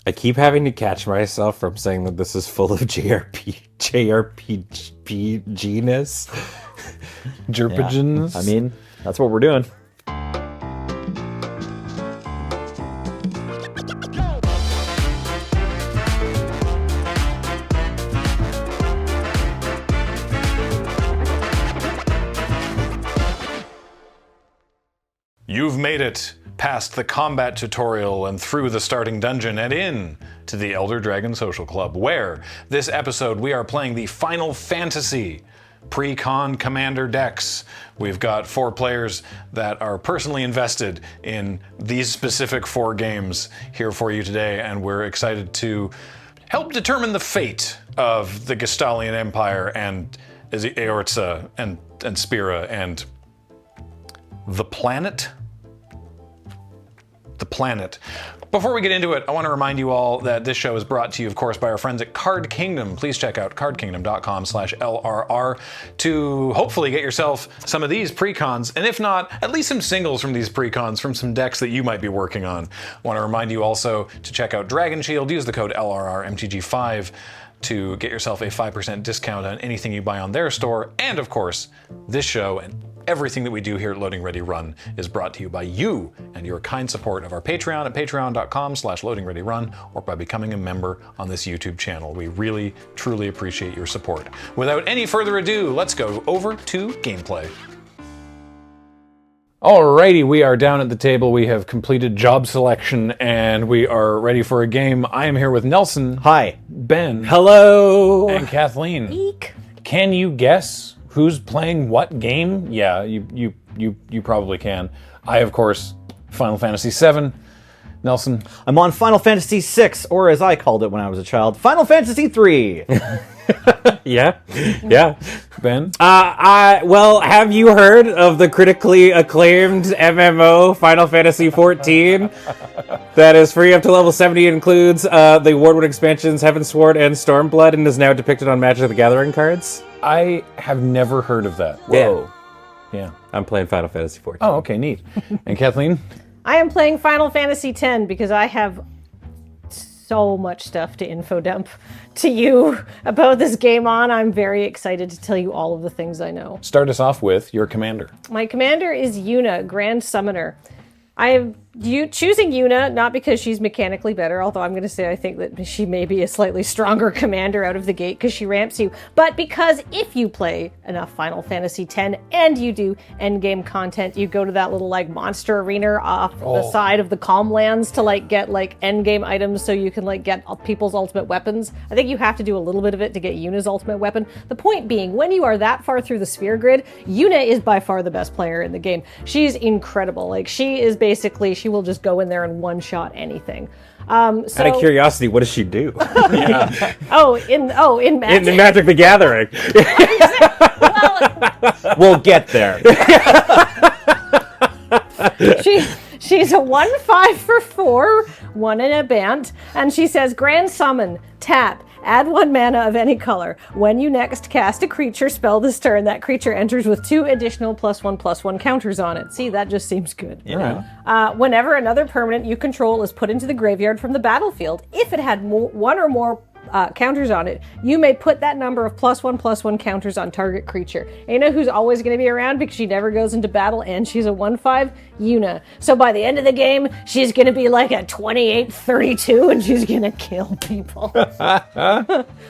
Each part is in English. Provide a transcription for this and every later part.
I keep having to catch myself from saying that this is full of JRPG-ness. Jerpagens. I mean, that's what we're doing. You've made it past the combat tutorial and through the starting dungeon and in to the Elder Dragon Social Club, where this episode we are playing the Final Fantasy Precon Commander decks. We've got 4 players that are personally invested in these specific 4 games here for you today, and we're excited to help determine the fate of the Gestalian Empire and Aerith and Spira and the planet. The planet. Before we get into it, I want to remind you all that this show is brought to you, of course, by our friends at Card Kingdom. Please check out cardkingdom.com/LRR to hopefully get yourself some of these precons, and if not, at least some singles from these precons from some decks that you might be working on. I want to remind you also to check out Dragon Shield. Use the code LRRMTG5 to get yourself a 5% discount on anything you buy on their store. And of course, this show and everything that we do here at Loading Ready Run is brought to you by you and your kind support of our Patreon at patreon.com/loadingreadyrun, or by becoming a member on this YouTube channel. We really, truly appreciate your support. Without any further ado, let's go over to gameplay. Alrighty, we are down at the table. We have completed job selection and we are ready for a game. I am here with Nelson. Hi. Ben. Hello. And Kathleen. Eek. Can you guess who's playing what game? Yeah, you probably can. I, of course, Final Fantasy VII. Nelson. I'm on Final Fantasy VI, or as I called it when I was a child, Final Fantasy III. Yeah. Ben? Well, have you heard of the critically acclaimed MMO Final Fantasy XIV? That is free up to level 70. It includes the award-winning expansions Heavensward and Stormblood, and is now depicted on Magic the Gathering cards. I have never heard of that. Whoa. Yeah. I'm playing Final Fantasy XIV. Oh, okay, neat. And Kathleen? I am playing Final Fantasy X because I have so much stuff to info dump to you about this game on. I'm very excited to tell you all of the things I know. Start us off with your commander. My commander is Yuna, Grand Summoner. I am choosing Yuna not because she's mechanically better, although I'm going to say I think that she may be a slightly stronger commander out of the gate because she ramps you, but because if you play enough Final Fantasy X and you do endgame content, you go to that little like monster arena off the side of the Calm Lands to like get like endgame items so you can like get people's ultimate weapons. I think you have to do a little bit of it to get Yuna's ultimate weapon. The point being, when you are that far through the sphere grid, Yuna is by far the best player in the game. She's incredible. Like she is basically, she will just go in there and one-shot anything. Out of curiosity, what does she do? in Magic. In Magic the Gathering. We'll get there. She's a 1/5 for 4, 1 in a band, and she says Grand Summon, tap, add 1 mana of any color. When you next cast a creature spell this turn, that creature enters with 2 additional +1/+1 counters on it. See, that just seems good. Yeah. Whenever another permanent you control is put into the graveyard from the battlefield, if it had 1 or more counters on it, you may put that number of +1/+1 counters on target creature. And you know who's always going to be around because she never goes into battle and she's a 1/5? Yuna. So by the end of the game, she's going to be like a 28-32 and she's going to kill people.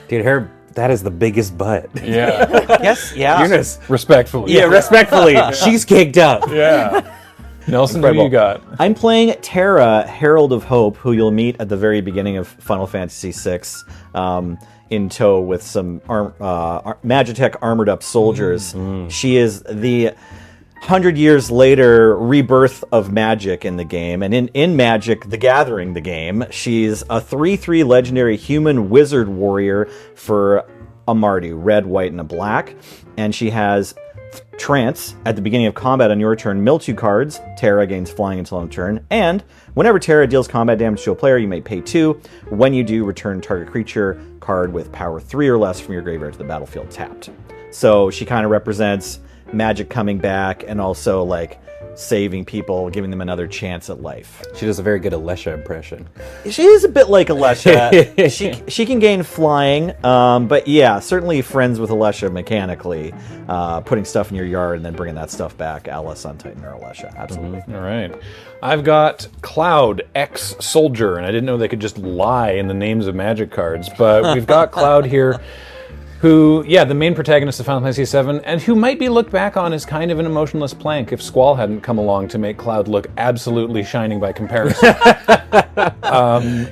Dude, that is the biggest butt. Yeah. Yes, yeah. Eunice. Respectfully. Yeah, respectfully. She's caked up. Yeah. Nelson, who you got? I'm playing Terra, Herald of Hope, who you'll meet at the very beginning of Final Fantasy VI, in tow with some Magitech armored up soldiers. She is the 100 years later rebirth of magic in the game, and in Magic the Gathering, the game, she's a 3/3 legendary human wizard warrior for a Mardu, red, white, and a black, and she has Trance. At the beginning of combat on your turn, mill 2 cards. Terra gains flying until end of turn. And whenever Terra deals combat damage to a player, you may pay 2. When you do, return target creature card with power 3 or less from your graveyard to the battlefield tapped. So she kind of represents magic coming back and also like saving people, giving them another chance at life. She does a very good Alesha impression. She is a bit like Alesha. she can gain flying, but yeah, certainly friends with Alesha mechanically, putting stuff in your yard and then bringing that stuff back, a la Sun Titan or Alesha. Absolutely. All right. I've got Cloud X Soldier, and I didn't know they could just lie in the names of Magic cards, but we've got Cloud here, who, the main protagonist of Final Fantasy VII, and who might be looked back on as kind of an emotionless plank if Squall hadn't come along to make Cloud look absolutely shining by comparison.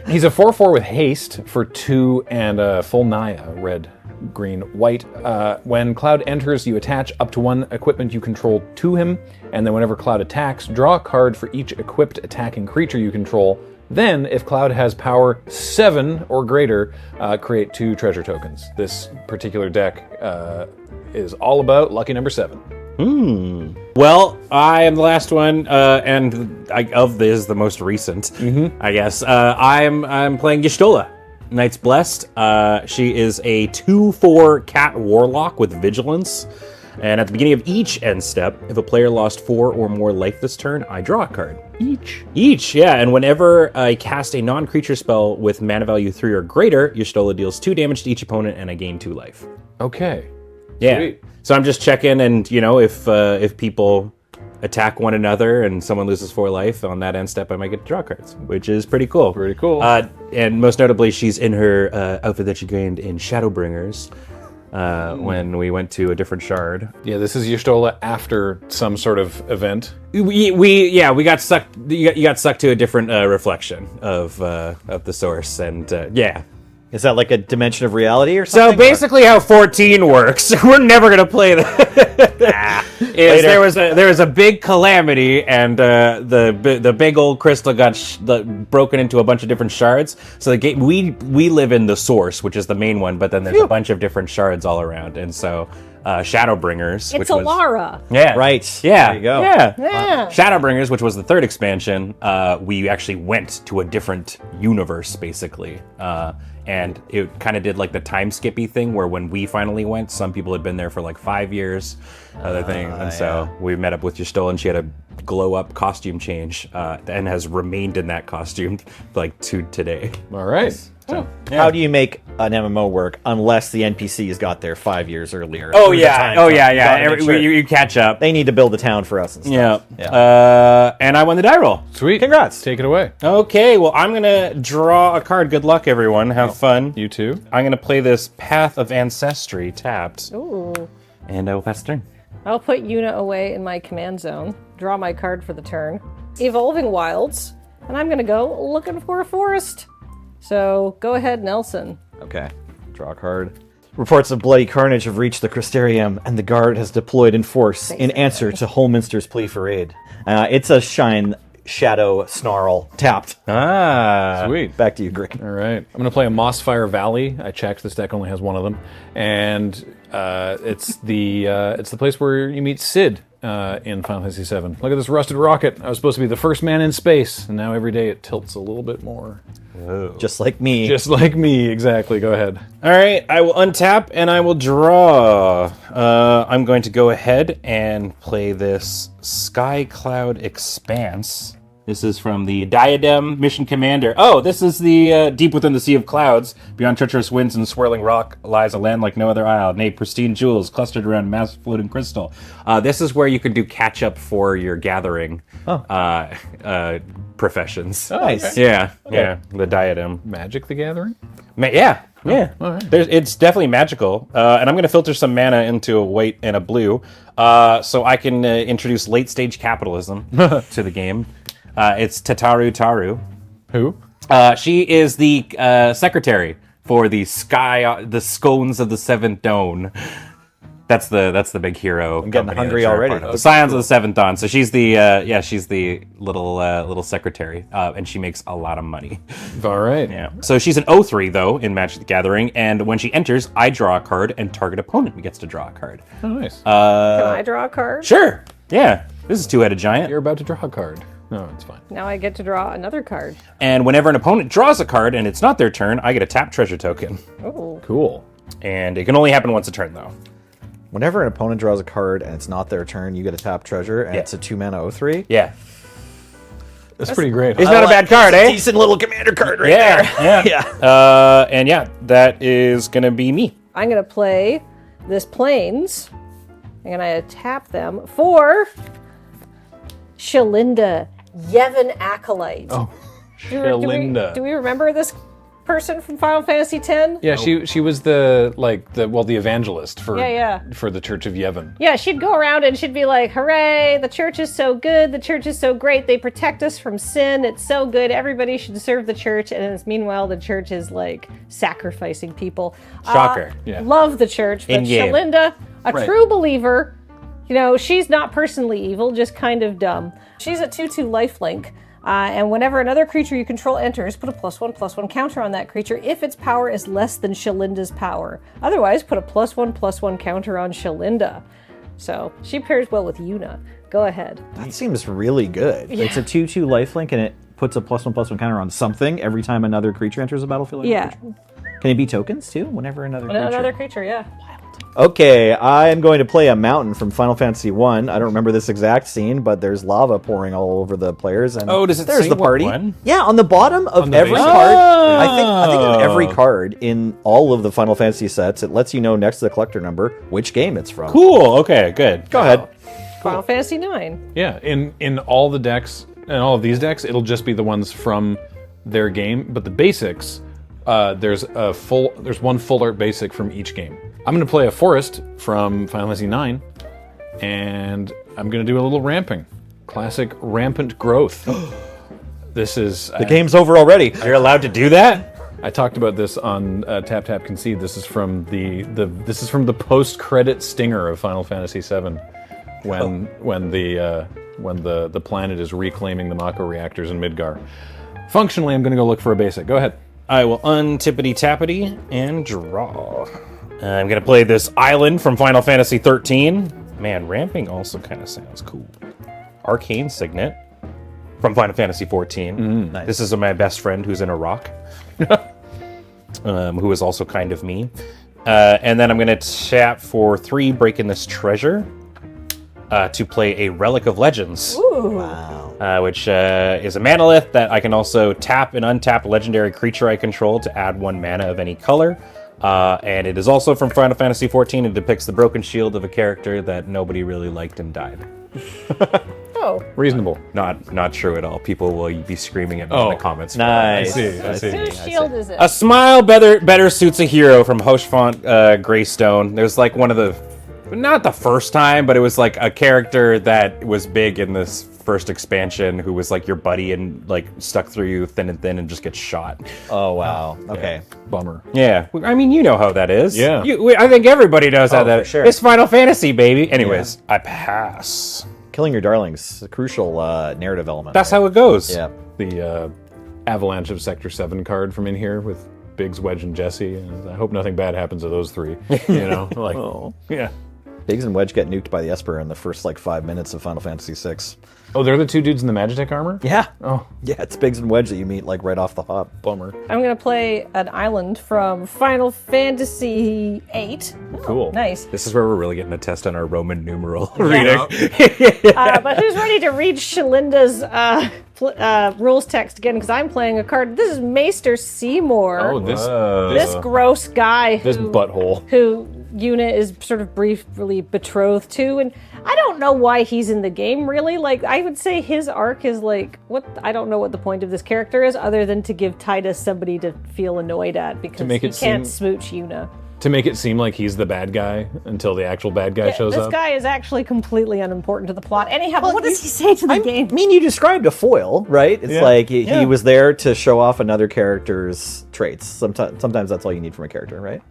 He's a 4/4 with haste for 2 and a full Naya, red, green, white. When Cloud enters, you attach up to 1 equipment you control to him, and then whenever Cloud attacks, draw a card for each equipped attacking creature you control. Then, if Cloud has power 7 or greater, create 2 treasure tokens. This particular deck is all about lucky number 7. Well, I am the last one, and of this, the most recent, I guess. I'm playing Y'shtola, Knight's Blessed. She is a 2/4 cat warlock with vigilance. And at the beginning of each end step, if a player lost 4 or more life this turn, I draw a card. Each, yeah. And whenever I cast a non-creature spell with mana value 3 or greater, Y'shtola deals 2 damage to each opponent, and I gain 2 life. Okay. Yeah. Sweet. So I'm just checking, and if people attack one another and someone loses 4 life on that end step, I might get to draw cards, which is pretty cool. Pretty cool. And most notably, she's in her outfit that she gained in Shadowbringers. When we went to a different shard. Yeah, this is Y'shtola after some sort of event. We got sucked. You got sucked to a different reflection of the source, and yeah. Is that like a dimension of reality or something? So basically, how 14 works, we're never gonna play that. There was a big calamity, and the big old crystal got broken into a bunch of different shards. So the game we live in the source, which is the main one, but then there's a bunch of different shards all around, and so. Shadowbringers. It's Alara. Yeah. Right. Yeah. There you go. Yeah. Shadowbringers, which was the 3rd expansion, we actually went to a different universe, basically. And it kind of did like the time skippy thing where when we finally went, some people had been there for like 5 years, other thing. And so we met up with Y'shtola, and she had a glow up costume change and has remained in that costume like to today. All right. So, How do you make an MMO work unless the NPCs got there 5 years earlier? Oh yeah. You catch up. They need to build a town for us and stuff. Yeah. And I won the die roll. Sweet. Congrats. Take it away. Okay, well, I'm going to draw a card. Good luck, everyone. Have fun. You too. I'm going to play this Path of Ancestry tapped. Ooh. And I will pass the turn. I'll put Yuna away in my command zone, draw my card for the turn. Evolving Wilds, and I'm going to go looking for a forest. So go ahead, Nelson. Okay. Draw a card. Reports of bloody carnage have reached the Crystarium, and the guard has deployed in force in answer to Holminster's plea for aid. It's a Shine Shadow Snarl tapped. Sweet. Back to you, Greg. All right. I'm going to play a Mossfire Valley. I checked. This deck only has 1 of them. And it's the place where you meet Sid in Final Fantasy VII. Look at this rusted rocket. I was supposed to be the first man in space, and now every day it tilts a little bit more. Whoa. Just like me. Just like me, exactly. Go ahead. All right, I will untap and I will draw. I'm going to go ahead and play this Sky Cloud Expanse. This is from the Diadem Mission Commander. Oh, this is the deep within the sea of clouds. Beyond treacherous winds and swirling rock lies a land like no other isle. Nay, pristine jewels clustered around mass floating crystal. This is where you can do catch up for your gathering professions. Oh, Nice. okay. Yeah, yeah, the Diadem. Magic the Gathering? Yeah. all right. It's definitely magical. And I'm going to filter some mana into a white and a blue so I can introduce late stage capitalism to the game. It's Tataru Taru. Who? She is the secretary for the Scones of the Seventh Dawn. That's the big hero. I'm getting hungry already. The Scions of the Seventh Dawn. So she's the she's the little secretary, and she makes a lot of money. All right. Yeah. So she's an 0/3 though in Magic the Gathering, and when she enters, I draw a card, and target opponent gets to draw a card. Oh, nice. Can I draw a card? Sure. Yeah. This is Two-Headed Giant. You're about to draw a card. No, it's fine. Now I get to draw another card. And whenever an opponent draws a card and it's not their turn, I get a tap treasure token. Oh. Cool. And it can only happen once a turn though. Whenever an opponent draws a card and it's not their turn, you get a tap treasure, and it's a 2-mana 0/3. Yeah. That's pretty great. It's not a bad card, eh? Decent little commander card right Yeah, there. yeah. And yeah, that is going to be me. I'm going to play this Plains. I'm going to tap them for Shalinda, Yevon Acolyte. Oh, Do we remember this person from Final Fantasy X? Yeah, she was the evangelist for Yeah. for the Church of Yevon. Yeah, she'd go around and she'd be like, hooray, the church is so good, the church is so great, they protect us from sin, it's so good, everybody should serve the church, and meanwhile the church is like sacrificing people. Shocker. Yeah. Love the church, but In-game. Shalinda, a Right. true believer, she's not personally evil, just kind of dumb. She's a 2/2 lifelink. And whenever another creature you control enters, put a +1/+1 counter on that creature if its power is less than Shalinda's power. Otherwise, put a +1/+1 counter on Shalinda. So she pairs well with Yuna. Go ahead. That seems really good. Yeah. It's a 2/2 lifelink, and it puts a +1/+1 counter on something every time another creature enters the battlefield. Yeah. Can it be tokens too? Whenever another creature. Another creature, yeah. Okay, I am going to play a mountain from Final Fantasy 1. I don't remember this exact scene, but there's lava pouring all over the players, and Does it there's say the what party. one? Yeah, on the bottom of the every base? card. I think on every card in all of the Final Fantasy sets, it lets you know next to the collector number which game it's from. Cool. Okay, good. Go ahead. Final Fantasy IX. Yeah, in all the decks, in all of these decks, it'll just be the ones from their game. But the basics, there's one full art basic from each game. I'm going to play a forest from Final Fantasy IX, and I'm going to do a little ramping. Classic rampant growth. This is The game's over already. You're allowed to do that? I talked about this on Tap Tap Concede. This is from the post-credit stinger of Final Fantasy VII, when the planet is reclaiming the Mako reactors in Midgar. Functionally, I'm going to go look for a basic. Go ahead. I will untippity tappity and draw. I'm going to play this island from Final Fantasy 13. Man, ramping also kind of sounds cool. Arcane Signet from Final Fantasy 14. Nice. This is my best friend who's in Iraq, who is also kind of me. And then I'm going to tap for 3, breaking this treasure, to play a Relic of Legends. Wow. Which is a manalith that I can also tap and untap a legendary creature I control to add 1 mana of any color. And it is also from Final Fantasy XIV and depicts the broken shield of a character that nobody really liked and died. Oh, Reasonable. Not true at all. People will be screaming at me in the comments. Nice. I see. whose shield is it? A smile better suits a hero from Hoshfont Greystone. There's like one of the, not the first time, but it was like a character that was big in this first expansion who was like your buddy and like stuck through you thin and just gets shot. Oh, wow. Okay. Bummer. Yeah, I mean, you know how that is. Yeah. I think everybody knows how that for is. sure. It's Final Fantasy, baby. Anyways, I pass. Killing your darlings, a crucial narrative element. That's how it goes. Yeah. The Avalanche of Sector 7 card from in here with Biggs, Wedge, and Jesse. And I hope nothing bad happens to those 3. Yeah. Biggs and Wedge get nuked by the Esper in the first 5 minutes of Final Fantasy VI. Oh, they're the 2 dudes in the Magitech armor? Yeah. Oh, Yeah, it's Biggs and Wedge that you meet right off the hop. bummer. I'm going to play an island from Final Fantasy VIII. Cool. Nice. This is where we're really getting a test on our Roman numeral reading. But who's ready to read Shalinda's rules text again? Because I'm playing a card. This is Maester Seymour. Oh, this gross guy this butthole. who Yuna is sort of briefly betrothed to, and I don't know why he's in the game, really. I would say his arc is I don't know what the point of this character is, other than to give Titus somebody to feel annoyed at, because make he it can't seem- smooch Yuna. To make it seem like he's the bad guy until the actual bad guy shows This up. guy is actually completely unimportant to the plot. Anyhow, what does he say to the game? I mean, you described a foil, right? It's like he was there to show off another character's traits. Sometimes that's all you need from a character, right?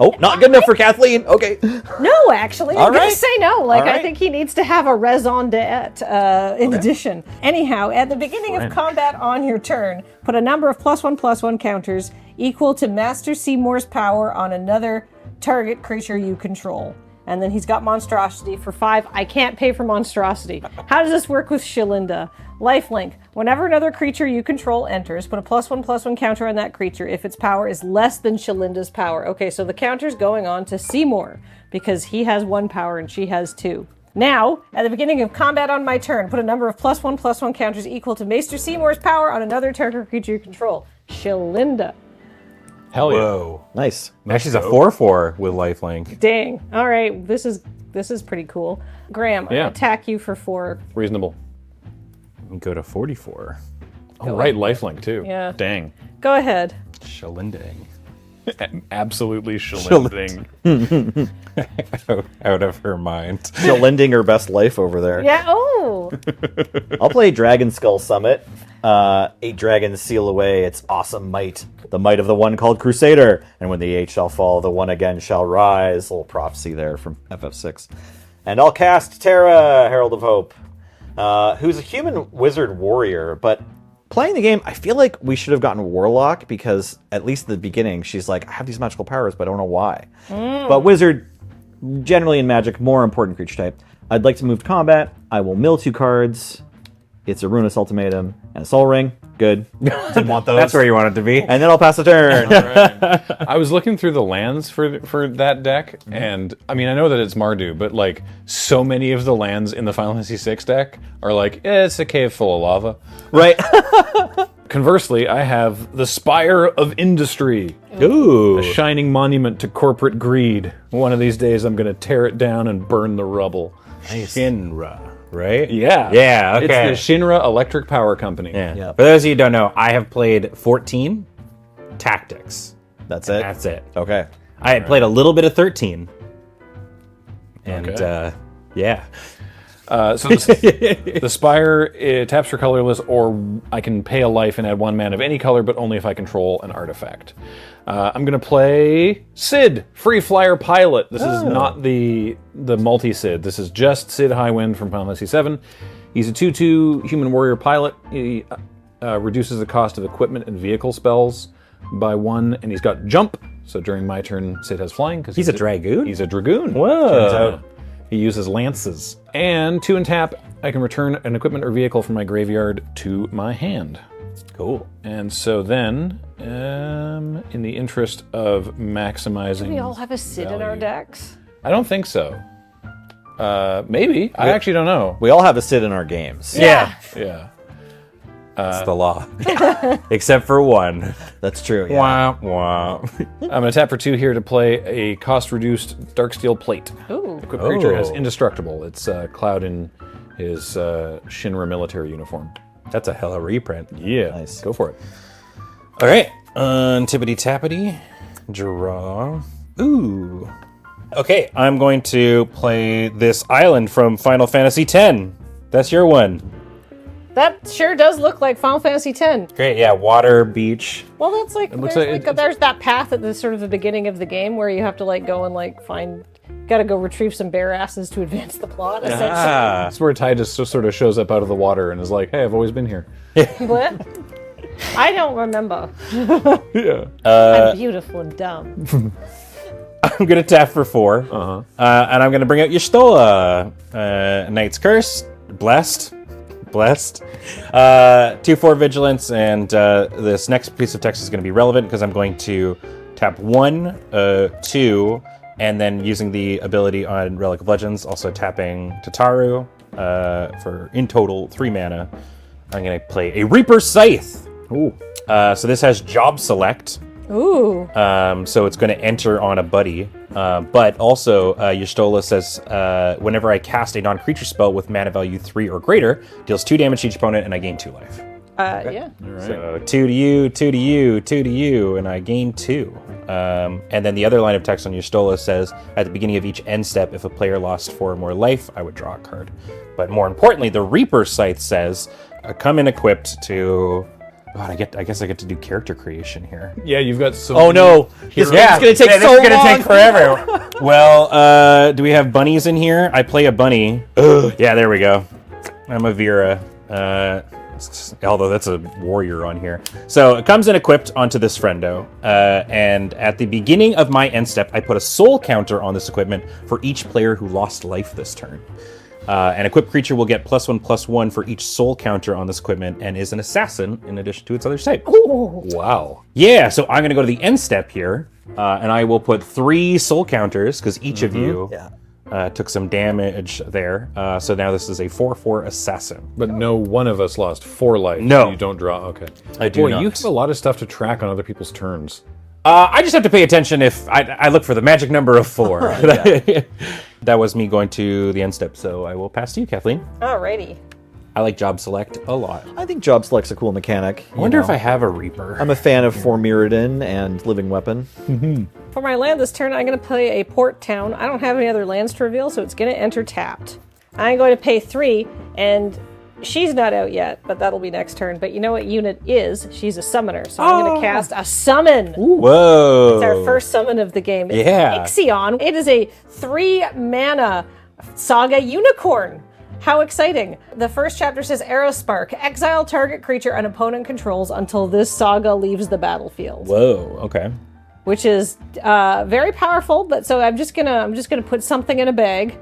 Oh, not good enough for Kathleen. Okay. No, actually. I'm All going right. to say no. All I right. think he needs to have a raison d'etre in addition. Anyhow, at the beginning of combat on your turn, put a number of +1/+1 counters equal to Master Seymour's power on another target creature you control. And then he's got Monstrosity for 5. I can't pay for Monstrosity. How does this work with Shalinda? Lifelink. Whenever another creature you control enters, put a +1/+1 counter on that creature if its power is less than Shalinda's power. Okay, so the counter's going on to Seymour because he has 1 power and she has 2. Now, at the beginning of combat on my turn, put a number of +1/+1 counters equal to Maester Seymour's power on another target creature you control. Shalinda. Hell yeah. Whoa. Nice. Now she's a 4/4 with lifelink. Dang. All right, this is pretty cool. Graham, I Yeah. attack you for 4. Reasonable. Go to 44. Oh, right, lifelink too. Yeah. Dang. Go ahead. Shalinding. Absolutely shillending. Out of her mind. Still lending her best life over there. Yeah. Oh. I'll play Dragon Skull Summit. 8 dragons seal away its awesome might. The might of the one called Crusader. And when the 8 shall fall, the one again shall rise. Little prophecy there from FF6. And I'll cast Terra, Herald of Hope, who's a human wizard warrior. But playing the game, I feel like we should have gotten Warlock because at least in the beginning, she's like, I have these magical powers, but I don't know why. But wizard, generally in Magic, more important creature type. I'd like to move to combat. I will mill 2 cards. It's a Ruinous Ultimatum and a Soul Ring. Good. Didn't want those. That's where you want it to be. And then I'll pass the turn. I was looking through the lands for that deck, and I mean, I know that it's Mardu, but like so many of the lands in the Final Fantasy VI deck are like, it's a cave full of lava. Right. Conversely, I have the Spire of Industry, Ooh. a shining monument to corporate greed. One of these days, I'm going to tear it down and burn the rubble. Shinra, right? Yeah. Yeah, okay. It's the Shinra Electric Power Company. Yeah. Yep. For those of you who don't know, I have played 14 Tactics. That's it. That's it. Okay. I had played a little bit of 13. And, Okay. yeah. So the Spire, it taps for colorless, or I can pay a life and add 1 mana of any color, but only if I control an artifact. I'm going to play Sid, Free Flyer Pilot. This is not the multi-Sid. This is just Sid Highwind from Final Fantasy VII. He's a 2/2 human warrior pilot. He reduces the cost of equipment and vehicle spells by 1, and he's got jump. So during my turn, Sid has flying because He's a dragoon? He's a dragoon. Whoa. Turns out. He uses lances. And 2 and tap, I can return an equipment or vehicle from my graveyard to my hand. Cool. And so then, in the interest of maximizing... We all have a Sid in our value- decks. I don't think so. Maybe. I actually don't know. We all have a Sid in our games. Yeah. Yeah. That's the law. Except for one. That's true. Yeah. Wah, wah. I'm going to tap for 2 here to play a cost-reduced Darksteel Plate. Ooh. Equipped creature has Oh. Indestructible. It's Cloud in his Shinra military uniform. That's a hella reprint. Yeah. Nice. Go for it. All right. Tippity tappity. Draw. Ooh. Okay, I'm going to play this island from Final Fantasy X. That's your one. That sure does look like Final Fantasy X. Great, yeah, water, beach. Well, that's like, looks there's, like there's that path at the sort of the beginning of the game where you have to like go and like find, gotta go retrieve some bear asses to advance the plot. Essentially. Ah. That's where Ty just sort of shows up out of the water and is like, hey, I've always been here. What? I don't remember. Yeah. I'm beautiful and dumb. I'm going to tap for 4. And I'm going to bring out Y'shtola. Knight's Curse. Blessed. 2/4 Vigilance, and this next piece of text is going to be relevant because I'm going to tap 1, 2, and then using the ability on Relic of Legends, also tapping Tataru for in total 3 mana. I'm going to play a Reaper Scythe. Ooh. So this has Job Select. Ooh. So it's going to enter on a buddy. But also, Y'shtola says, whenever I cast a non-creature spell with mana value 3 or greater, deals 2 damage to each opponent, and I gain 2 life. Yeah. So 2 to you, 2 to you, 2 to you, and I gain 2. And then the other line of text on Y'shtola says, at the beginning of each end step, if a player lost 4 or more life, I would draw a card. But more importantly, the Reaper Scythe says, come in equipped to... God, I guess I get to do character creation here. Yeah, you've got some... Oh no! This game's gonna take so this is gonna long. take forever. Well, do we have bunnies in here? I play a bunny. Yeah, there we go. I'm a Vera. although that's a warrior on here. So it comes in equipped onto this friendo, and at the beginning of my end step, I put a soul counter on this equipment for each player who lost life this turn. An equipped creature will get +1/+1 for each soul counter on this equipment and is an assassin in addition to its other type. Ooh. Wow. Yeah, so I'm going to go to the end step here, and I will put 3 soul counters because each of you took some damage there. So now this is a 4/4 assassin. But no one of us lost 4 life. No. You don't draw. Okay. I do Boy, not. you have a lot of stuff to track on other people's turns. I just have to pay attention if I look for the magic number of 4. That was me going to the end step, so I will pass to you, Kathleen. Alrighty. I like job select a lot. I think Job Select's a cool mechanic. I wonder if I have a Reaper. I'm a fan of Formiridin and Living Weapon. For my land this turn, I'm going to play a port town. I don't have any other lands to reveal, so it's going to enter tapped. I'm going to pay 3, and she's not out yet, but that'll be next turn. But you know what unit is? She's a summoner, so I'm going to cast a summon. Whoa! It's our first summon of the game. It's Yeah. Ixion. It is a 3-mana Saga Unicorn. How exciting. The first chapter says Aerospark. Exile target creature an opponent controls until this saga leaves the battlefield. Whoa, okay. Which is very powerful, but so I'm just gonna put something in a bag.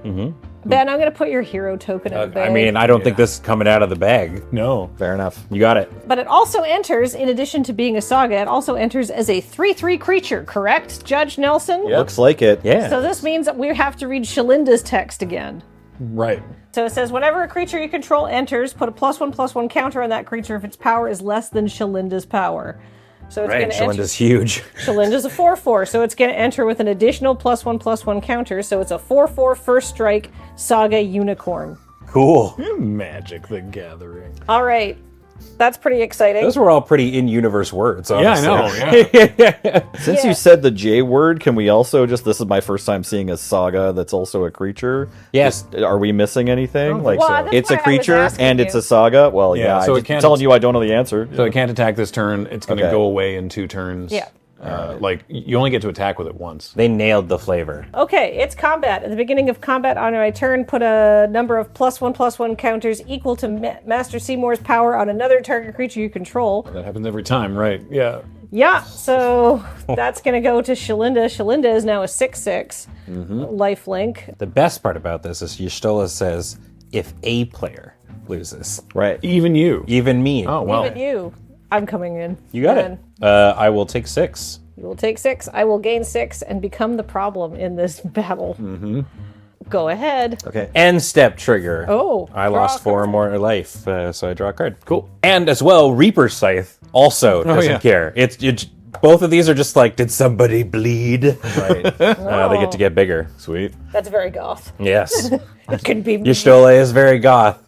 Ben, I'm gonna put your hero token in a bag. I mean, I don't think this is coming out of the bag. No. Fair enough. You got it. But it also enters, in addition to being a saga, it also enters as a 3/3 creature, correct, Judge Nelson? Looks like it. Yeah. So this means that we have to read Shalinda's text again. Right. So it says, whenever a creature you control enters, put a +1/+1 counter on that creature if its power is less than Shalinda's power. So it's Right, going to enter. Shalinda's huge. Shalinda's a 4/4, so it's going to enter with an additional +1/+1 counter. So it's a 4/4 first strike Saga Unicorn. Cool. Magic the Gathering. All right, that's pretty exciting. Those were all pretty in-universe words, Yeah, I honestly. know. Yeah. Since Yeah. you said the J word, can we also this is my first time seeing a saga that's also a creature. Yes. Are we missing anything? Like, Well, that's it's why a I was creature asking and you. it's a saga? Well, Yeah, yeah, so I'm it can't- telling you I don't know the answer. So it can't attack this turn. It's going to Okay. go away in 2 turns. Yeah. Like, you only get to attack with it once. They nailed the flavor. Okay, it's combat. At the beginning of combat on my turn, put a number of +1/+1 counters equal to Master Seymour's power on another target creature you control. That happens every time, right? Yeah. Yeah, so that's going to go to Shalinda. Shalinda is now a 6/6 lifelink. The best part about this is Y'shtola says, if a player loses, Right. Even you. even me. Oh, well. Even you. I'm coming in. You got Man. it. I will take 6. You will take 6. I will gain 6 and become the problem in this battle. Go ahead. Okay. End step trigger. Oh, I draw lost a 4 more life, so I draw a card. Cool. And as well, Reaper Scythe also doesn't yeah. care. It's both of these are just like, did somebody bleed? Right. They get to get bigger. Sweet. That's very goth. Yes. It can be. Y'shtola is very goth.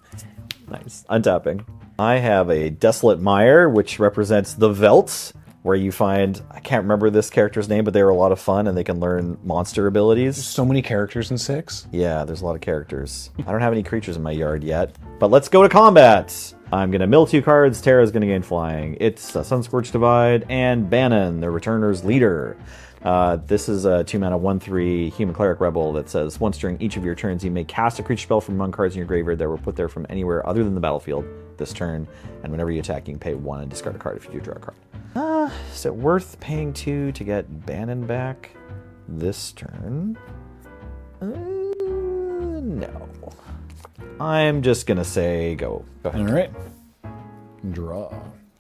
Nice. Untapping. I have a Desolate Mire, which represents the Veldt, where you find, I can't remember this character's name, but they were a lot of fun and they can learn monster abilities. So many characters in 6. Yeah, there's a lot of characters. I don't have any creatures in my yard yet, but let's go to combat. I'm going to mill 2 cards. Tara's going to gain flying. It's a Sunscorched Divide and Bannon, the Returner's leader. This is a 2-mana 1/3 Human Cleric Rebel that says, once during each of your turns, you may cast a creature spell from among cards in your graveyard that were put there from anywhere other than the battlefield this turn. And whenever you attack, you can pay 1 and discard a card if you do draw a card. Is it worth paying 2 to get Bannon back this turn? No. I'm just going to say go. Go ahead. All right. Draw.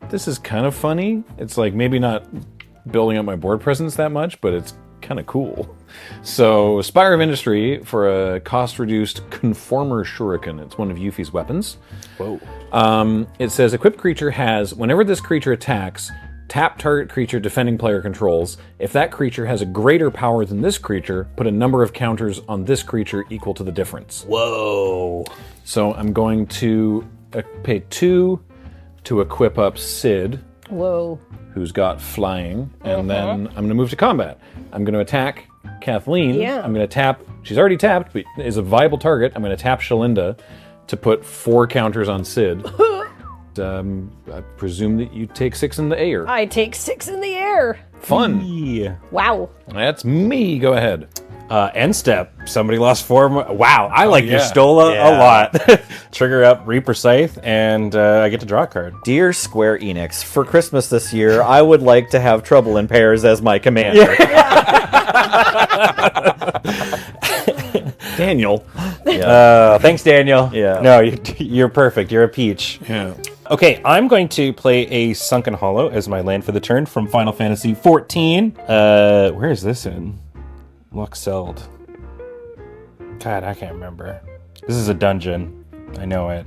This is kind of funny. It's like maybe not building up my board presence that much, but it's kind of cool. So, Spire of Industry for a cost-reduced Conformer Shuriken. It's one of Yuffie's weapons. Whoa. It says, equipped creature has, whenever this creature attacks, tap target creature defending player controls. If that creature has a greater power than this creature, put a number of counters on this creature equal to the difference. Whoa. So I'm going to pay 2 to equip up Sid, Whoa. who's got flying, and then I'm going to move to combat. I'm going to attack Kathleen. Yeah. I'm going to tap, she's already tapped, but is a viable target. I'm going to tap Shalinda to put 4 counters on Sid. I presume that you take 6 in the air. I take 6 in the air. Fun. Yeah. Wow. That's me. Go ahead. End step. Somebody lost 4 more. Wow, I like your yeah. Stola Yeah. a lot. Trigger up Reaper Scythe, and I get to draw a card. Dear Square Enix, for Christmas this year, I would like to have Trouble in Pairs as my commander. Daniel. Thanks, Daniel. Yeah. No, you're perfect. You're a peach. Yeah. Okay, I'm going to play a Sunken Hollow as my land for the turn from Final Fantasy XIV. Where is this in? Luxeld. God, I can't remember. This is a dungeon. I know it.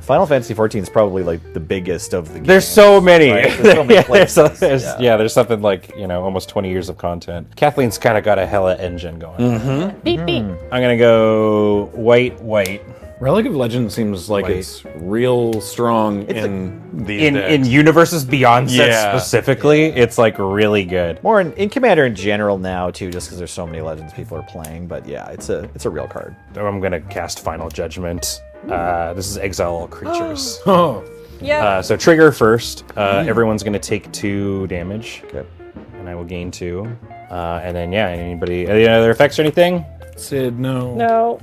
Final Fantasy XIV is probably like the biggest of the games. There's so many. Right? There's so many Yeah, places. there's something like, almost 20 years of content. Kathleen's kind of got a hella engine going. Beep, beep. I'm going to go white. Relic of Legend seems like it's real strong in these In decks. Universes Beyond sets Yeah. specifically, it's like really good. More in Commander in general now too, just because there's so many Legends people are playing. But yeah, it's a real card. I'm going to cast Final Judgment. This is exile all creatures. Oh. Yeah. So trigger first. Everyone's going to take 2 damage. Okay. And I will gain 2. And then, any other effects or anything? Sid, no. No.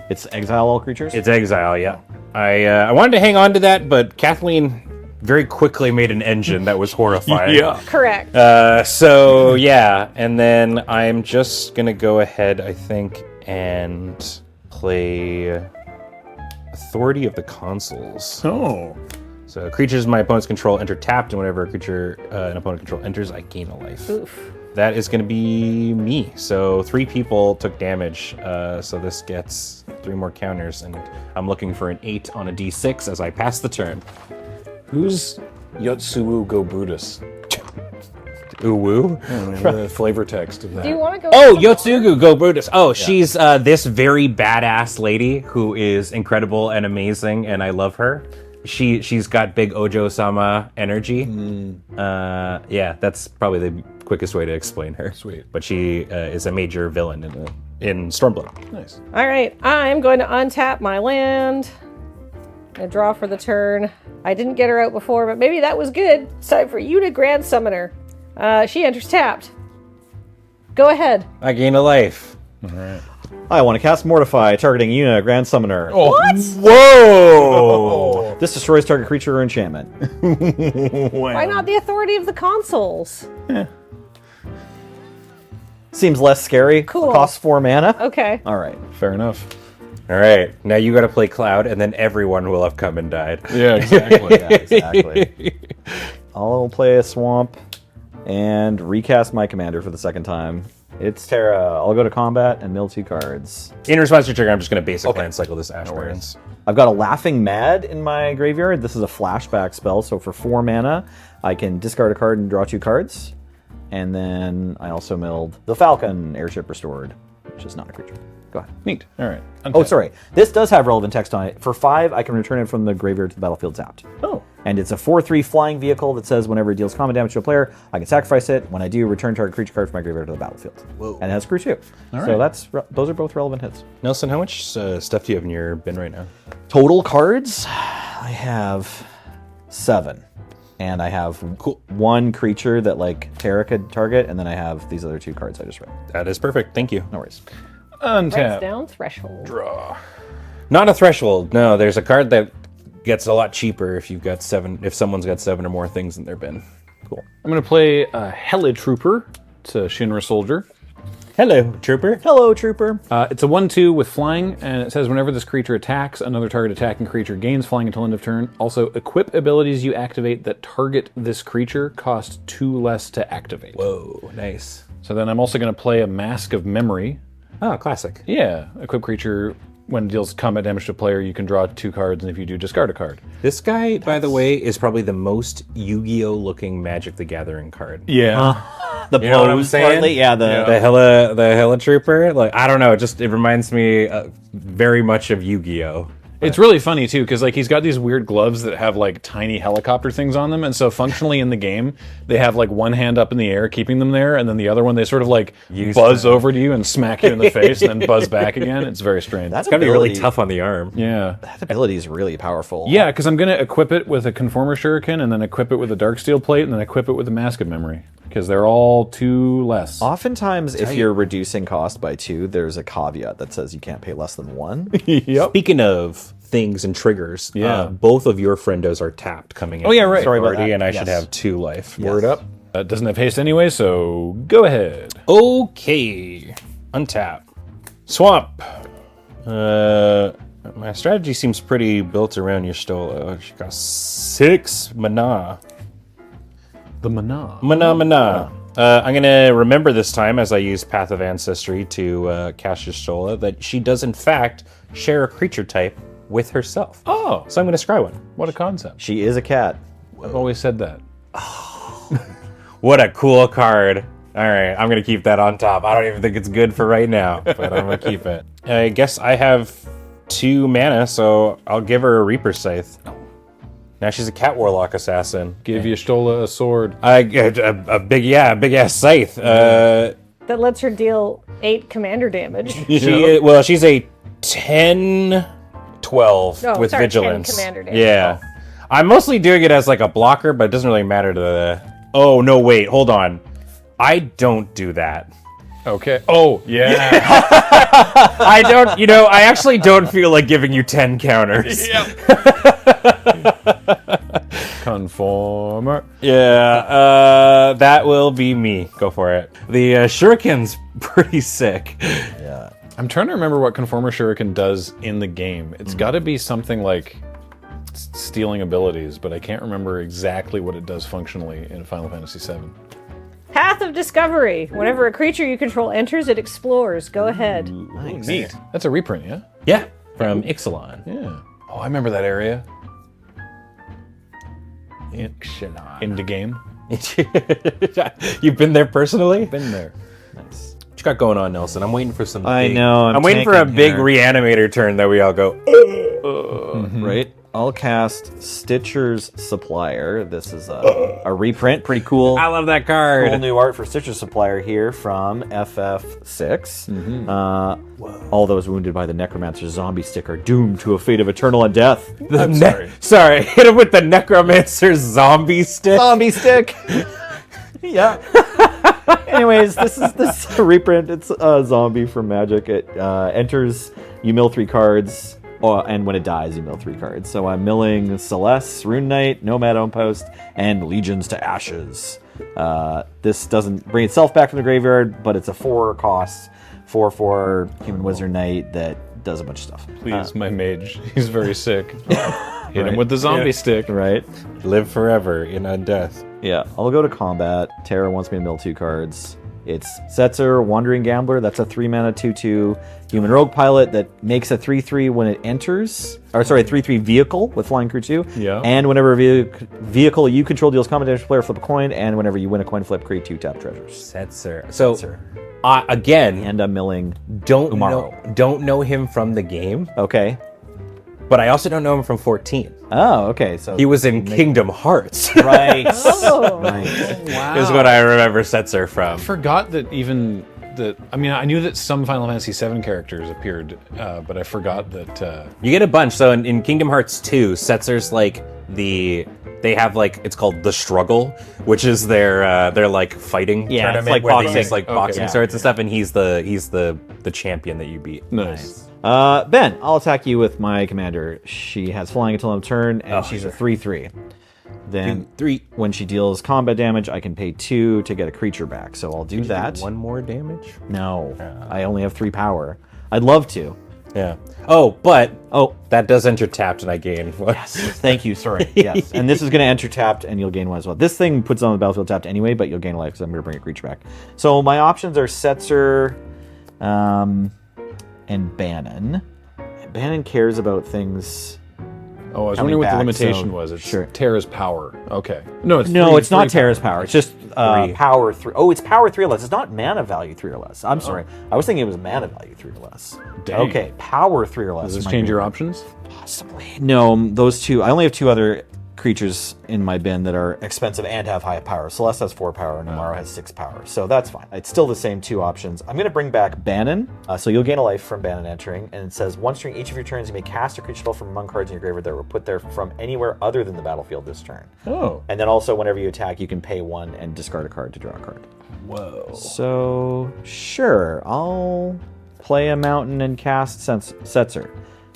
It's exile all creatures. It's exile, yeah. I wanted to hang on to that, but Kathleen very quickly made an engine that was horrifying. Yeah. Correct. So, yeah. And then I'm just going to go ahead, I think, and play Authority of the Consuls. Oh. So creatures my opponent's control enter tapped, and whenever a creature an opponent control enters, I gain a life. Oof. That is going to be me. So 3 people took damage. So this gets 3 more counters, and I'm looking for an 8 on a d6 as I pass the turn. Who's Yotsuwu Go Brutus? Uwu. The flavor text of that. Do you want to go? Oh, Yotsugu Go Brutus. Oh, she's this very badass lady who is incredible and amazing, and I love her. She's got big Ojo-sama energy. Yeah, that's probably the quickest way to explain her. Sweet. But she is a major villain in Stormblood. Nice. All right. I'm going to untap my land. And draw for the turn. I didn't get her out before, but maybe that was good. It's time for Yuna Grand Summoner. She enters tapped. Go ahead. I gain a life. All right. I want to cast Mortify, targeting Yuna, Grand Summoner. Oh. What? Whoa! This destroys target creature or enchantment. Why not the authority of the consoles? Seems less scary. Cool. Costs 4 mana. Okay. All right. Fair enough. All right, now you got to play Cloud, and then everyone will have come and died. Yeah, exactly. Yeah, exactly. I'll play a swamp and recast my commander for the second time. It's Terra. I'll go to combat and mill 2 cards. In response to your trigger, I'm just going to basic land cycle this Ash Barrens. I've got a Laughing Mad in my graveyard. This is a flashback spell, so for 4 mana, I can discard a card and draw 2 cards. And then I also milled the Falcon, Airship Restored, which is not a creature. Go ahead. Neat. All right. Oh, sorry. This does have relevant text on it. For 5, I can return it from the graveyard to the battlefield tapped. Oh. And it's a 4/3 flying vehicle that says whenever it deals combat damage to a player, I can sacrifice it. When I do, return target creature card from my graveyard to the battlefield. Whoa. And it has crew too. All So right. those are both relevant hits. Nelson, how much stuff do you have in your bin right now? Total cards, I have 7. And I have 1 creature that like Terra could target, and then I have these other 2 cards I just read. That is perfect. Thank you. No worries. Writes Untap. down threshold. Draw. Not a threshold. No, there's a card that gets a lot cheaper if you've got 7. If someone's got 7 or more things in their bin. Cool. I'm going to play a Helle Trooper. It's a Shinra soldier. Hello, trooper. Hello, Trooper. It's a 1/2 with flying, and it says whenever this creature attacks, another target attacking creature gains flying until end of turn. Also, equip abilities you activate that target this creature cost 2 less to activate. Whoa, nice. So then I'm also going to play a Mask of Memory. Oh, classic. Yeah, equip creature. When it deals combat damage to a player, you can draw 2 cards, and if you do, discard a card. This guy, by the way, is probably the most Yu-Gi-Oh looking Magic the Gathering card. Yeah. The You know what I'm pose saying? partly, yeah. The Hella Trooper. Like, I don't know, it reminds me very much of Yu-Gi-Oh. It's really funny too, because like he's got these weird gloves that have like tiny helicopter things on them, and so functionally in the game they have like one hand up in the air keeping them there, and then the other one they sort of like buzz over to you and smack you in the face, and then buzz back again. It's very strange. That's Gotta be really tough on the arm. Yeah. That ability is really powerful. Yeah, because I'm going to equip it with a Conformer Shuriken, and then equip it with a Darksteel Plate, and then equip it with a Mask of Memory, because they're all 2 less. Oftentimes, if you're reducing cost by 2, there's a caveat that says you can't pay less than 1. Yep. Speaking of things and triggers, both of your friendos are tapped coming in. Oh, yeah, right. Sorry about Already, that. and I Yes. should have 2 life. Word up. That doesn't have haste anyway, so go ahead. Okay. Untap. Swamp. My strategy seems pretty built around your Stola. She got 6 mana. The Mana. Mana. I'm going to remember this time as I use Path of Ancestry to cast your Stola that she does in fact share a creature type with herself. Oh, So I'm going to scry one. what a concept. She is a cat. I've always said that. What a cool card. All right, I'm going to keep that on top. I don't even think it's good for right now, but I'm going to keep it. I guess I have 2 mana, so I'll give her a Reaper Scythe. Now she's a Cat Warlock Assassin. Give Y'shtola a sword. A big ass scythe. That lets her deal 8 commander damage. She's a 10, 12 Oh, with sorry, 10 vigilance. commander damage. Yeah. I'm mostly doing it as like a blocker, but it doesn't really matter to the... Oh, no, wait, hold on. I don't do that. Okay. Oh, yeah. I don't, I actually don't feel like giving you 10 counters. Conformer. Yeah, that will be me. Go for it. The Shuriken's pretty sick. Yeah. I'm trying to remember what Conformer Shuriken does in the game. It's got to be something like stealing abilities, but I can't remember exactly what it does functionally in Final Fantasy VII. Path of Discovery. Whenever a creature you control enters, it explores. Go ahead. Nice. Neat. That's a reprint, yeah? Yeah, from Ixalan. Yeah. Oh, I remember that area. In the game. You've been there personally? Been there. Nice. What you got going on, Nelson? I'm waiting for some. I know, I'm waiting for a tanking big here. reanimator turn that we all go. Right? I'll cast Stitcher's Supplier. This is a reprint. Pretty cool. I love that card. Cool new art for Stitcher's Supplier here from FF6. All those wounded by the Necromancer's zombie stick are doomed to a fate of eternal undeath. Sorry, hit him with the Necromancer's zombie stick. Zombie stick! Yeah. Anyways, this is a reprint. It's a zombie from Magic. It enters, you mill 3 cards. And when it dies, you mill 3 cards. So I'm milling Celeste, Rune Knight, Nomad Outpost, and Legions to Ashes. This doesn't bring itself back from the graveyard, but it's a 4 cost, 4/4 Human Wizard Knight that does a bunch of stuff. Please, my mage. He's very sick. Hit him with the zombie stick. Right? Live forever in undeath. Yeah. I'll go to combat. Tara wants me to mill 2 cards. It's Setzer, Wandering Gambler. That's a 3-mana 2/2 human rogue pilot that makes a 3/3 when it enters. Or sorry, 3/3 vehicle with Flying Crew 2. Yeah. And whenever a vehicle you control deals combat damage to player, flip a coin. And whenever you win a coin flip, create 2 tap treasures. Setzer. So Setzer. Again, And I'm milling don't Umaro. don't know him from the game, Okay. but I also don't know him from 14. Oh, okay. So He was in Kingdom Hearts. right. Oh. Right. Wow. Is what I remember Setzer from. I forgot that even that. I mean, I knew that some Final Fantasy VII characters appeared, but I forgot that. You get a bunch. So in Kingdom Hearts 2, Setzer's like they have like it's called the Struggle, which is their like fighting Yeah, it's tournament like where they boxing. use like Okay. boxing Yeah. swords and stuff, and he's the champion that you beat. Nice. Ben, I'll attack you with my commander. She has flying until end of turn, and she's a 3/3. Then 3. when she deals combat damage, I can pay 2 to get a creature back. So I'll do that. 1 more damage. No, I only have 3 power. I'd love to. Yeah. Oh, but Oh, that does enter tapped, and I gain. thank you. Sorry. Yes, and this is going to enter tapped, and you'll gain 1 as well. This thing puts it on the battlefield tapped anyway, but you'll gain a life because I'm going to bring a creature back. So my options are Setzer, and Bannon. Bannon cares about things. Oh, I was Coming wondering what the back, limitation so- was. It's sure. Terra's power. Okay. No, it's No, three- it's not three Terra's power. It's just 3. power 3. Oh, it's power 3 or less. It's not mana value 3 or less. I'm sorry. I was thinking it was mana value 3 or less. Dang. Okay, power 3 or less. Does this might change be your options? possible. Possibly. No, those two. I only have 2 other creatures in my bin that are expensive and have high power. Celeste has 4 power, and Amaro has 6 power. So that's fine. It's still the same 2 options. I'm going to bring back Bannon. So you'll gain a life from Bannon entering. And it says, once during each of your turns, you may cast a creature spell from among cards in your graveyard that were put there from anywhere other than the battlefield this turn. Oh. And then also, whenever you attack, you can pay 1 and discard a card to draw a card. Whoa. So, sure. I'll play a mountain and cast Setzer.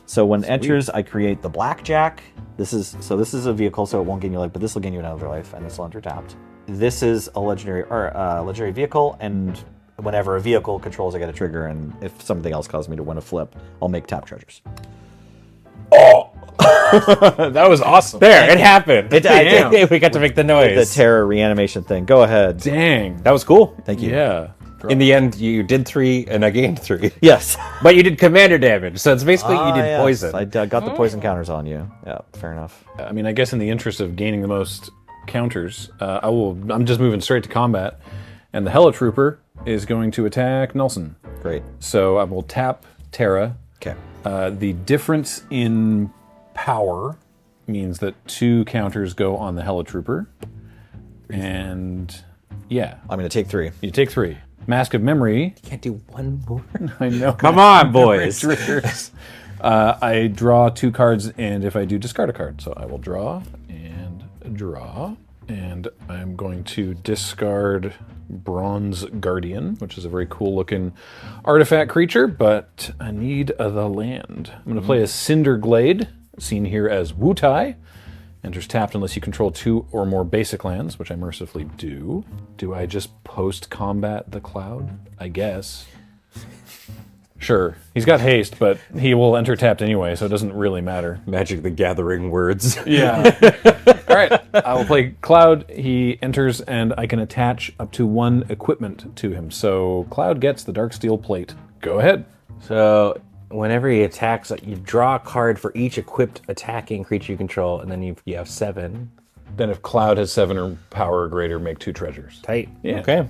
So when enters, I create the Blackjack. This is a vehicle, so it won't gain you life, but this will gain you another life, and this will enter tapped. This is a legendary vehicle, and whenever a vehicle controls, I get a trigger, and if something else causes me to win a flip, I'll make tap treasures. Oh! That was awesome. There, it happened. Damn. We got to make the The noise. terror reanimation thing. Go ahead. Dang. That was cool. Thank you. Yeah. In the end, you did 3, and I gained 3. Yes. But you did commander damage, so it's basically you did Yes. poison. I got the poison counters on you. Yeah, fair enough. I mean, I guess in the interest of gaining the most counters, I'm just moving straight to combat, and the Helitrooper is going to attack Nelson. Great. So I will tap Terra. Okay. The difference in power means that 2 counters go on the Helitrooper, and yeah, I'm going to take 3. you take 3. Mask of Memory. Can't do one more. I know. Come on, boys. Triggers. I draw 2 cards, and if I do, discard a card. So I will draw, and I'm going to discard Bronze Guardian, which is a very cool-looking artifact creature, but I need the land. I'm going to play a Cinder Glade, seen here as Wutai. Enters tapped unless you control 2 or more basic lands, which I mercifully do. Do I just post-combat the Cloud? I guess. Sure. He's got haste, but he will enter tapped anyway, so it doesn't really matter. Magic the Gathering words. Yeah. All right. I will play Cloud. He enters, and I can attach up to 1 equipment to him. So Cloud gets the Darksteel Plate. Go ahead. So whenever he attacks, you draw a card for each equipped attacking creature you control, and then you have 7. Then if Cloud has 7 or power or greater, make 2 treasures. Tight. Yeah. Okay.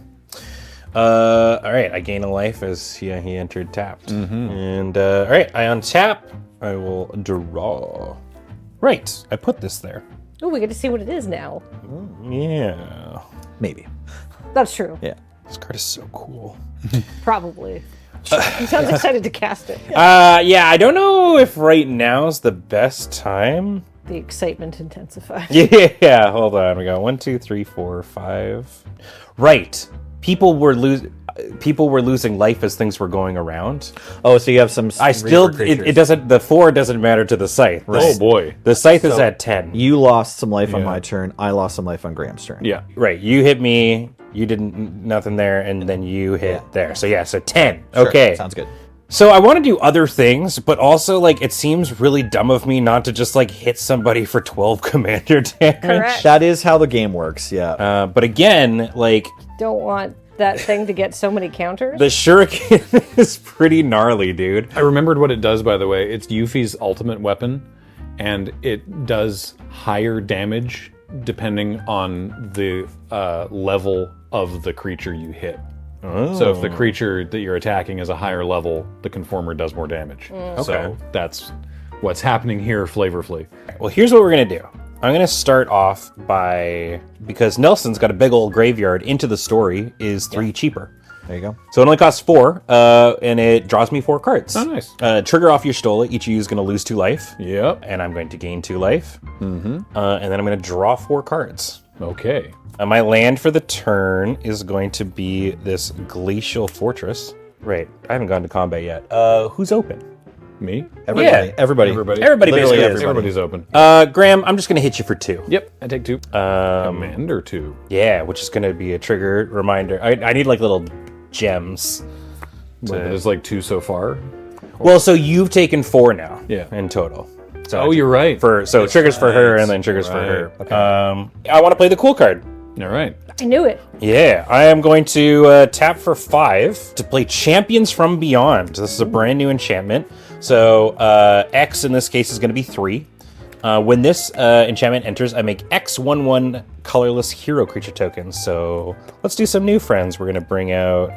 All right. I gain a life as he entered tapped. And all right, I untap. I will draw. Right. I put this there. Oh, we get to see what it is now. Yeah. Maybe. That's true. Yeah. This card is so cool. Probably. He sounds excited to cast it. Yeah. I don't know if right now's the best time. The excitement intensifies. Yeah. Hold on. We got 1, 2, 3, 4, 5. Right. People were losing life as things were going around. Oh, so you have some. I still Reaper it creatures. doesn't. The 4 doesn't matter to the scythe. Oh, boy. The scythe is at 10. You lost some life on Yeah. my turn. I lost some life on Graham's turn. Yeah. Right. You hit me. You didn't nothing there, and then you hit there. So yeah. So 10. Sure, Okay. sounds good. So I want to do other things, but also like it seems really dumb of me not to just like hit somebody for 12 commander damage. Correct. That is how the game works. Yeah. But again, like Don't want that thing to get so many counters. the shuriken is pretty gnarly, dude. I remembered what it does, by the way. It's Yuffie's ultimate weapon, and it does higher damage depending on the level of the creature you hit. So if the creature that you're attacking is a higher level, the Conformer does more damage. So that's what's happening here flavorfully. Well, here's what we're gonna do. I'm gonna start off by, because Nelson's got a big old graveyard, Into the Story is 3 cheaper. There you go. So it only costs 4, and it draws me 4 cards. Oh, nice. Trigger off your Stola. Each of you is going to lose 2 life. Yep. And I'm going to gain 2 life. And then I'm going to draw 4 cards. Okay. My land for the turn is going to be this Glacial Fortress. Right. I haven't gone to combat yet. Who's open? Me? Everybody. Yeah. Everybody. Everybody. Everybody Literally basically is. everybody. Everybody's open. Graham, I'm just going to hit you for 2. Yep, I take 2. Commander 2. Yeah, which is going to be a trigger reminder. I need like little gems. Wait, there's like 2 so far. Well, so you've taken 4 now. Yeah. In total. So Oh, you're right. So triggers for her and then triggers for her. Okay. I want to play the cool card. All right. I knew it. Yeah, I am going to tap for 5 to play Champions from Beyond. This is a brand new enchantment. So X in this case is going to be 3. When this enchantment enters, I make X 1/1 colorless hero creature tokens. So let's do some new friends. We're going to bring out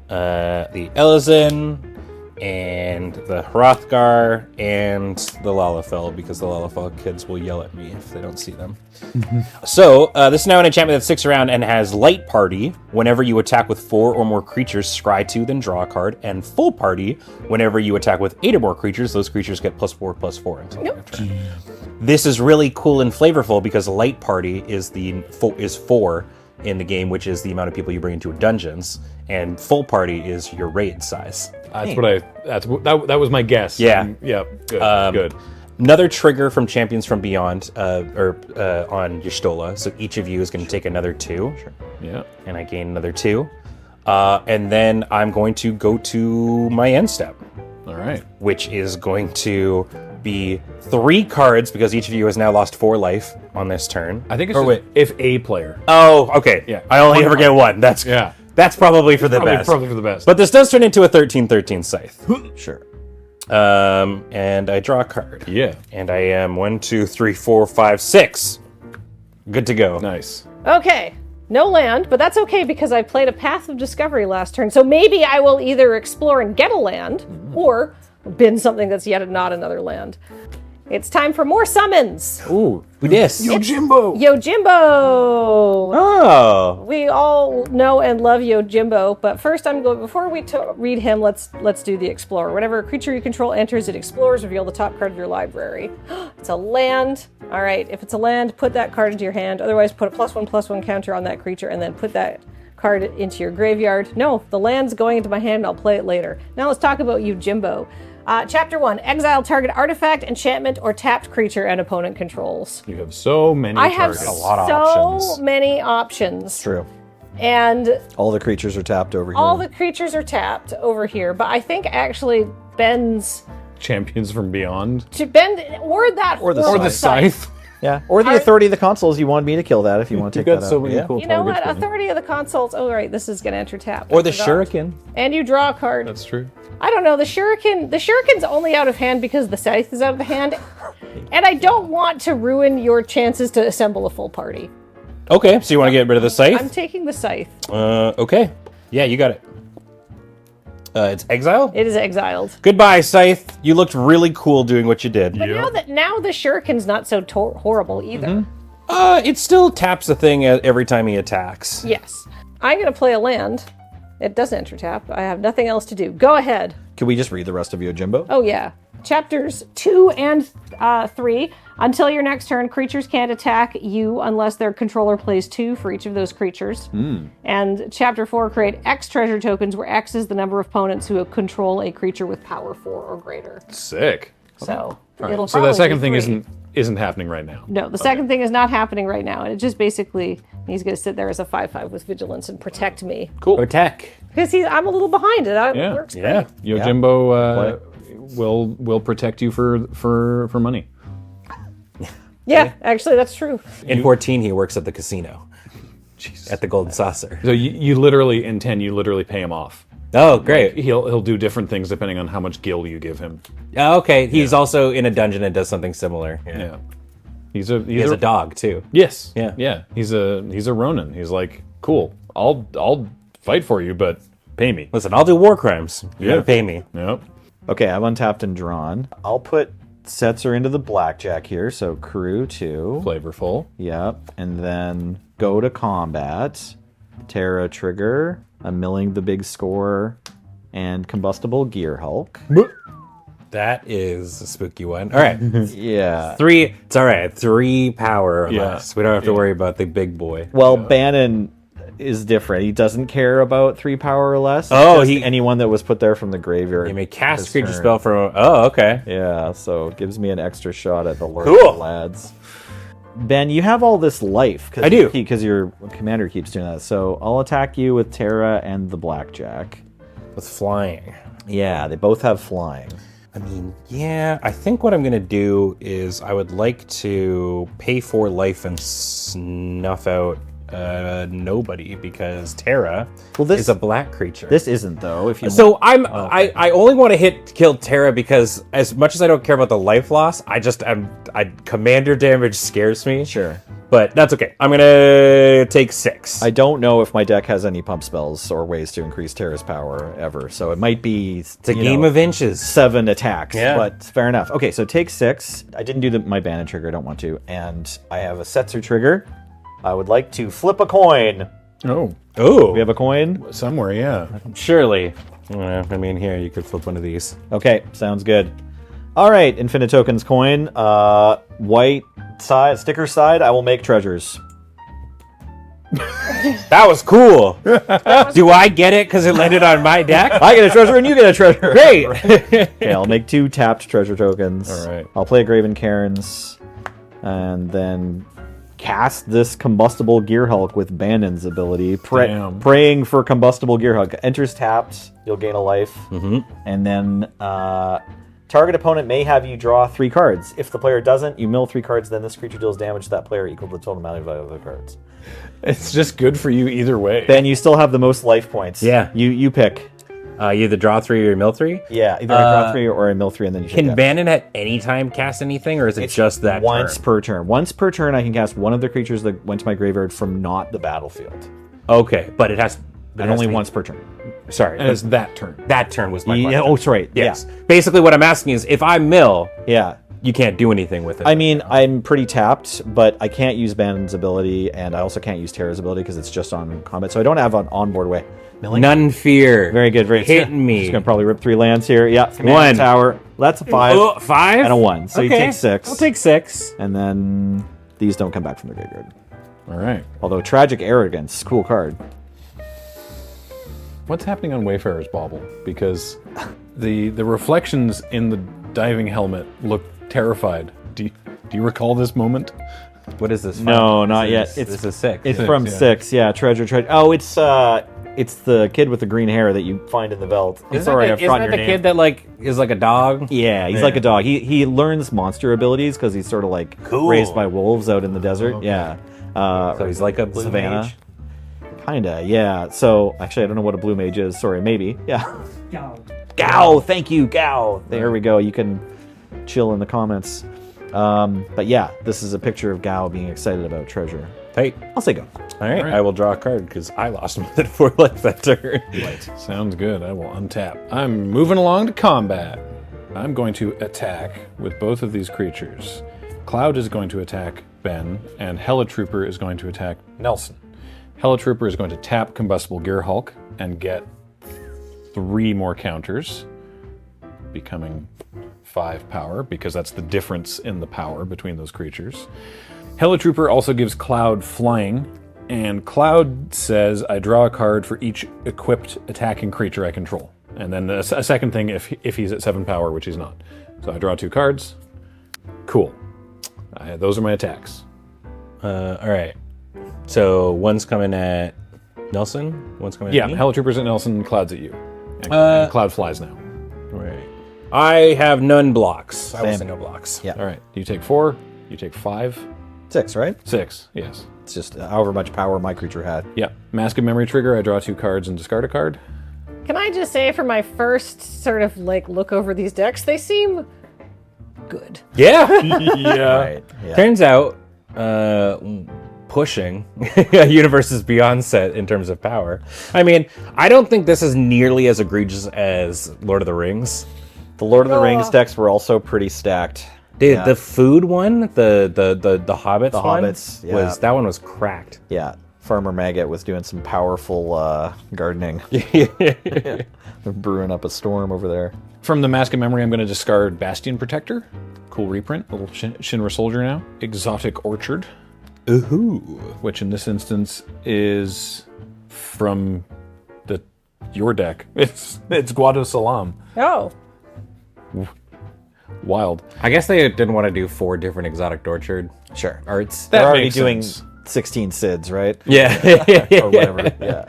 the Elizin, and the Hrothgar, and the Lalafell, because the Lalafell kids will yell at me if they don't see them. So, this is now an enchantment that sticks around and has Light Party. Whenever you attack with 4 or more creatures, scry 2, then draw a card. And Full Party, whenever you attack with 8 or more creatures, those creatures get +4/+4 until their turn. This is really cool and flavorful because Light Party is 4 in the game, which is the amount of people you bring into dungeons, and Full Party is your raid size. That was my guess. Yeah. Yeah. Good. Good. Another trigger from Champions from Beyond, on Y'shtola. So each of you is going to take another 2. Sure. Yeah. And I gain another 2. And then I'm going to go to my end step. All right. Which is going to be 3 cards, because each of you has now lost 4 life on this turn. I think it's if a player. Oh, okay. Yeah. I only ever get 1. That's probably for the best. Probably for the best. But this does turn into a 13/13 scythe. Sure. And I draw a card. Yeah. And I am 1, 2, 3, 4, 5, 6. Good to go. Nice. Okay. No land, but that's okay because I played a Path of Discovery last turn. So maybe I will either explore and get a land or bin something that's yet not another land. It's time for more summons. Ooh, who dis? Yojimbo. Yojimbo! Oh. We all know and love Yojimbo, but first before we read him, let's do the Explorer. Whenever a creature you control enters, it explores, reveal the top card of your library. It's a land. All right, if it's a land, put that card into your hand. Otherwise, put a +1/+1 counter on that creature and then put that card into your graveyard. No, the land's going into my hand. I'll play it later. Now let's talk about Yojimbo. Chapter 1, exile target artifact, enchantment, or tapped creature an opponent controls. You have so many targets. A lot of so options. many options. True. And All the creatures are tapped over here. all the creatures are tapped over here, but I think actually Ben's... Champions from Beyond. Or that... Or the Or the Scythe. Scythe. Yeah. Or the Authority of the Consoles. You want me to kill that if you want to take You've that got so out. many Yeah. cool You know what? targets. Authority of the Consoles. Oh, right. This is going to enter tap. Or the I forgot. Shuriken. And you draw a card. That's true. I don't know. The Shuriken's only out of hand because the Scythe is out of the hand. And I don't want to ruin your chances to assemble a full party. Okay, so you want to get rid of the scythe? I'm taking the Scythe. Okay. Yeah, you got it. It's exile? It is exiled. Goodbye, Scythe. You looked really cool doing what you did. But now the Shuriken's not so horrible either. It still taps the thing every time he attacks. Yes. I'm going to play a land. It doesn't enter tap. I have nothing else to do. Go ahead. Can we just read the rest of Yojimbo? Oh, yeah. Chapters 2 and 3. Until your next turn, creatures can't attack you unless their controller plays 2 for each of those creatures. And Chapter 4, create X treasure tokens, where X is the number of opponents who control a creature with power 4 or greater. Sick. So All it'll right. So probably that second be thing 3. isn't happening right now. No, the second thing is not happening right now. And it just basically, he's going to sit there as a 5/5 with vigilance and protect me. Cool. Attack. Because I'm a little behind it. It Yeah. works great. Yeah. Yojimbo will protect you for money. Yeah, actually, that's true. In 14, he works at the casino. Jesus. At the Golden Saucer. So you literally in 10 you literally pay him off. Oh, great. He'll do different things depending on how much gil you give him. Oh, okay. He's also in a dungeon and does something similar. Yeah. He has a dog, too. Yes. Yeah. Yeah. He's a Ronin. He's like, cool. I'll fight for you, but pay me. Listen, I'll do war crimes. You Yeah. gotta pay me. Yep. Okay, I've untapped and drawn. I'll put Setzer into the blackjack here, so crew 2. Flavorful. Yep. And then go to combat. Terra trigger. I'm milling the big score. And combustible gear Hulk. That is a spooky one. All right. Yeah. 3. It's all right. 3 power or Yeah. less. We don't have to worry about the big boy. Well, Bannon is different. He doesn't care about 3 power or less. It's Oh, just anyone that was put there from the graveyard. You may cast this creature turn. spell from... Oh, okay. Yeah, so it gives me an extra shot at the Lord Cool. of the Lads. Ben, you have all this life. I do. Because your commander keeps doing that. So I'll attack you with Terra and the blackjack. With flying. Yeah, they both have flying. I mean, yeah, I think what I'm going to do is I would like to pay 4 life and snuff out nobody, because Terra is a black creature. This isn't, though. If you So I only want to kill Terra because as much as I don't care about the life loss, commander damage scares me. Sure. But that's okay. I'm gonna take 6. I don't know if my deck has any pump spells or ways to increase Terra's power ever, so it might be It's a game of inches. 7 attacks. Yeah. But fair enough. Okay, so take 6. I didn't do my bandit trigger. I don't want to, and I have a Setzer trigger. I would like to flip a coin. Oh, Ooh, We have a coin. somewhere, yeah. surely. I mean, here you could flip one of these. Okay, sounds good. All right, Infinite Tokens coin. White side, sticker side. I will make treasures. That was cool. Do I get it because it landed on my deck? I get a treasure and you get a treasure. Great. Okay, I'll make 2 tapped treasure tokens. All right. I'll play Graven Cairns, and then cast this Combustible Gear Hulk with Bandon's ability. Damn. Praying for Combustible Gear Hulk. Enters tapped, you'll gain a life. And then target opponent may have you draw 3 cards. If the player doesn't, you mill 3 cards, then this creature deals damage to that player equal to the total amount of value of the cards. It's just good for you either way. Then you still have the most life points. Yeah. You pick. You either draw 3 or mill 3. Yeah, either I draw 3 or I mill 3 and then you Can take that. Bannon at any time cast anything, or is it just that once turn? per turn. Once per turn, I can cast one of the creatures that went to my graveyard from not the battlefield. Okay, but it has. But And only once per turn. Sorry, And it's that turn. that turn was my Yeah, question. oh, sorry. Yes. Basically, what I'm asking is, if I mill, Yeah. you can't do anything with it. I mean, I'm pretty tapped, but I can't use Bandon's ability, and I also can't use Terra's ability because it's just on combat. So I don't have an onboard way. Milling. None fear. Very good. Very Hitting me. Just gonna probably rip 3 lands here. Yeah. Command 1 tower. That's a 5 Oh, 5 and a 1. So you Okay. take 6. I'll take 6. And then these don't come back from the graveyard. All right. Although Tragic Arrogance, cool card. What's happening on Wayfarer's Bauble? Because the reflections in the diving helmet look terrified. Do you recall this moment? What is this? From? No, not This yet. is- It's- this is 6. It's Six, from yeah. 6, yeah. Treasure. Oh, it's the kid with the green hair that you find in the belt. I'm sorry, I've forgotten that your the name. kid that like is like a dog? Yeah, he's like a dog. He learns monster abilities because he's sort of like raised by wolves out in the desert. Yeah. So he's like a blue Savannah. mage? Kinda, yeah. So actually, I don't know what a blue mage is. Sorry, maybe. Yeah. Gao. Thank you, Gao. There we go. You can chill in the comments. But yeah, this is a picture of Gao being excited about treasure. Hey, I'll say go. all right. right. I will draw a card because I lost more than 4 life that turn. Sounds good. I will untap. I'm moving along to combat. I'm going to attack with both of these creatures. Cloud is going to attack Ben, and Helitrooper is going to attack Nelson. Helitrooper is going to tap Combustible Gear Hulk and get 3 more counters, becoming 5 power, because that's the difference in the power between those creatures. Helitrooper also gives Cloud flying, and Cloud says I draw a card for each equipped attacking creature I control. And then a second thing if he's at 7 power, which he's not. So I draw 2 cards. Cool. Those are my attacks. All right. So one's coming at Nelson. One's coming Yeah, at me. Helitrooper's at Nelson, Cloud's at you. And Cloud flies now. Right. I have none blocks. I will Same. say no blocks. Yeah. All right. You take 4. You take 5. 6, right? 6. Yes. It's just however much power my creature had. Yeah. Mask of Memory trigger. I draw 2 cards and discard a card. Can I just say, for my first sort of like look over these decks, they seem good. Yeah. Yeah. Right. Yeah. Turns out, pushing Universes Beyond set in terms of power. I mean, I don't think this is nearly as egregious as Lord of the Rings. The Lord of the Rings decks were also pretty stacked. Dude, Yeah. the food one, the Hobbits The one, Hobbits, yeah. was that one was cracked. Yeah. Farmer Maggot was doing some powerful gardening. They're brewing up a storm over there. From the Mask of Memory, I'm going to discard Bastion Protector. Cool reprint. Little Shinra Soldier now. Exotic Orchard. Ooh. Which in this instance is from your deck. It's Guado Salam. Oh, Wild. I guess they didn't want to do 4 different Exotic Orchard Sure. arts. They're That already makes doing sense. 16 SIDS, right? Yeah. Or whatever. Yeah.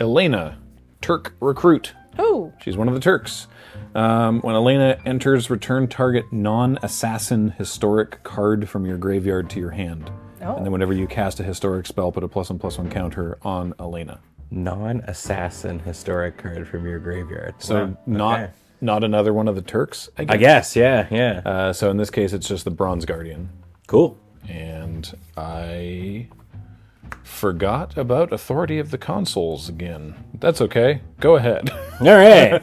Elena, Turk Recruit. oh, She's one of the Turks. When Elena enters, return target non-assassin historic card from your graveyard to your hand. Oh. And then whenever you cast a historic spell, put a +1/+1 counter on Elena. Non-assassin historic card from your graveyard. So Wow. not another one of the Turks, I guess. I guess, yeah. So in this case, it's just the Bronze Guardian. Cool. And And I forgot about Authority of the Consoles again. That's okay. Go ahead. All right.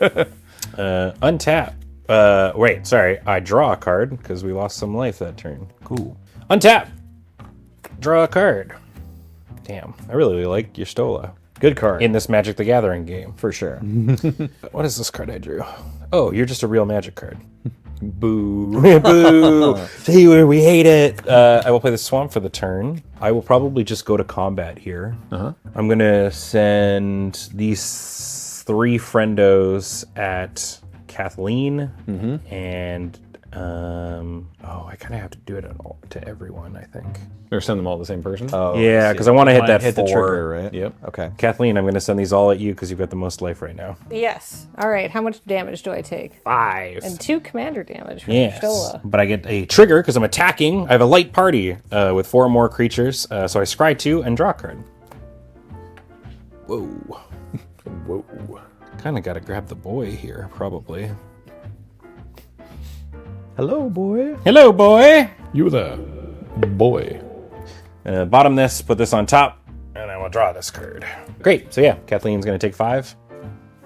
Untap. Wait, sorry. I draw a card because we lost some life that turn. Cool. Untap. Draw a card. Damn, I really like your Stola Good card. in this Magic the Gathering game. for sure. What is this card I drew? Oh, you're just a real Magic card. Boo. Boo! See where we hate it. I will play the Swamp for the turn. I will probably just go to combat here. I'm gonna send these 3 friendos at Kathleen, and I kind of have to do it to everyone, I think. Or send them all to the same person? Oh, Yeah, because I want to hit that hit 4. the trigger, right? Yep. Okay. Kathleen, I'm going to send these all at you because you've got the most life right now. Yes. All right. How much damage do I take? 5. And 2 commander damage from Yes, Stola. but I get a trigger because I'm attacking. I have a light party with 4 more creatures, so I scry 2 and draw a card. Whoa. Whoa. Kind of got to grab the boy here, probably. Hello, boy. Hello, boy. You there, boy. Bottom this, put this on top, and I will draw this card. Great. So yeah, Kathleen's going to take 5,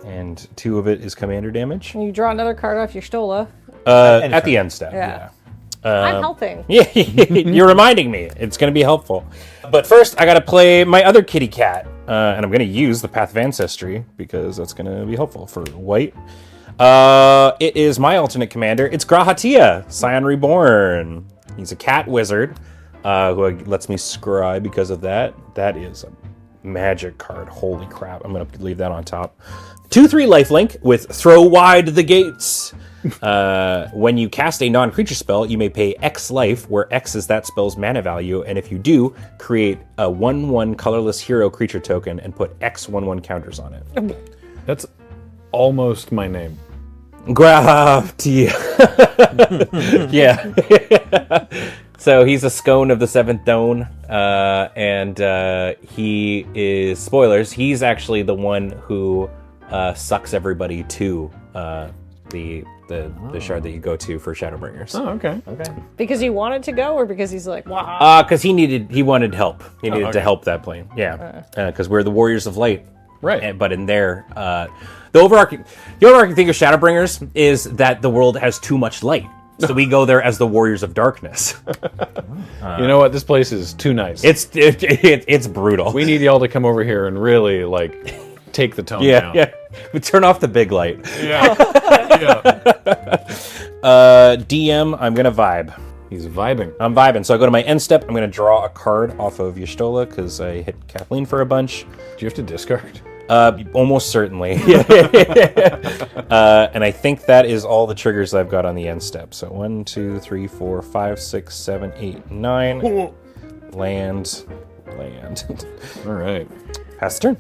and 2 of it is commander damage. And you draw another card off your Stola. At the end step. Yeah. I'm helping. Yeah, you're reminding me. It's going to be helpful. But first, I got to play my other kitty cat, and I'm going to use the Path of Ancestry because that's going to be helpful for white. It is my alternate commander. It's Grahatia, Scion Reborn. He's a cat wizard who lets me scry because of that. That is a magic card. Holy crap. I'm going to leave that on top. 2/3 lifelink with Throw Wide the Gates. When you cast a non-creature spell, you may pay X life, where X is that spell's mana value, and if you do, create a 1/1 colorless hero creature token and put X 1/1 counters on it. That's almost my name. Grahatia. Yeah. So he's a scone of the 7th Dawn, and he is, spoilers, he's actually the one who sucks everybody to the shard that you go to for Shadowbringers. Oh, okay. Because he wanted to go, or because he's like, wow. Because he wanted help. He needed to help that plane. Yeah. Because we're the Warriors of Light. Right. But in there, the overarching thing of Shadowbringers is that the world has too much light. So we go there as the Warriors of Darkness. You know what? This place is too nice. It's brutal. We need y'all to come over here and really, take the tone down. Yeah. We turn off the big light. Yeah. DM, I'm gonna vibe. He's vibing. I'm vibing. So I go to my end step. I'm gonna draw a card off of Y'shtola because I hit Kathleen for a bunch. Do you have to discard? Almost certainly. And I think that is all the triggers I've got on the end step. So 1, 2, 3, 4, 5, 6, 7, 8, 9. Land. All right. Pass turn.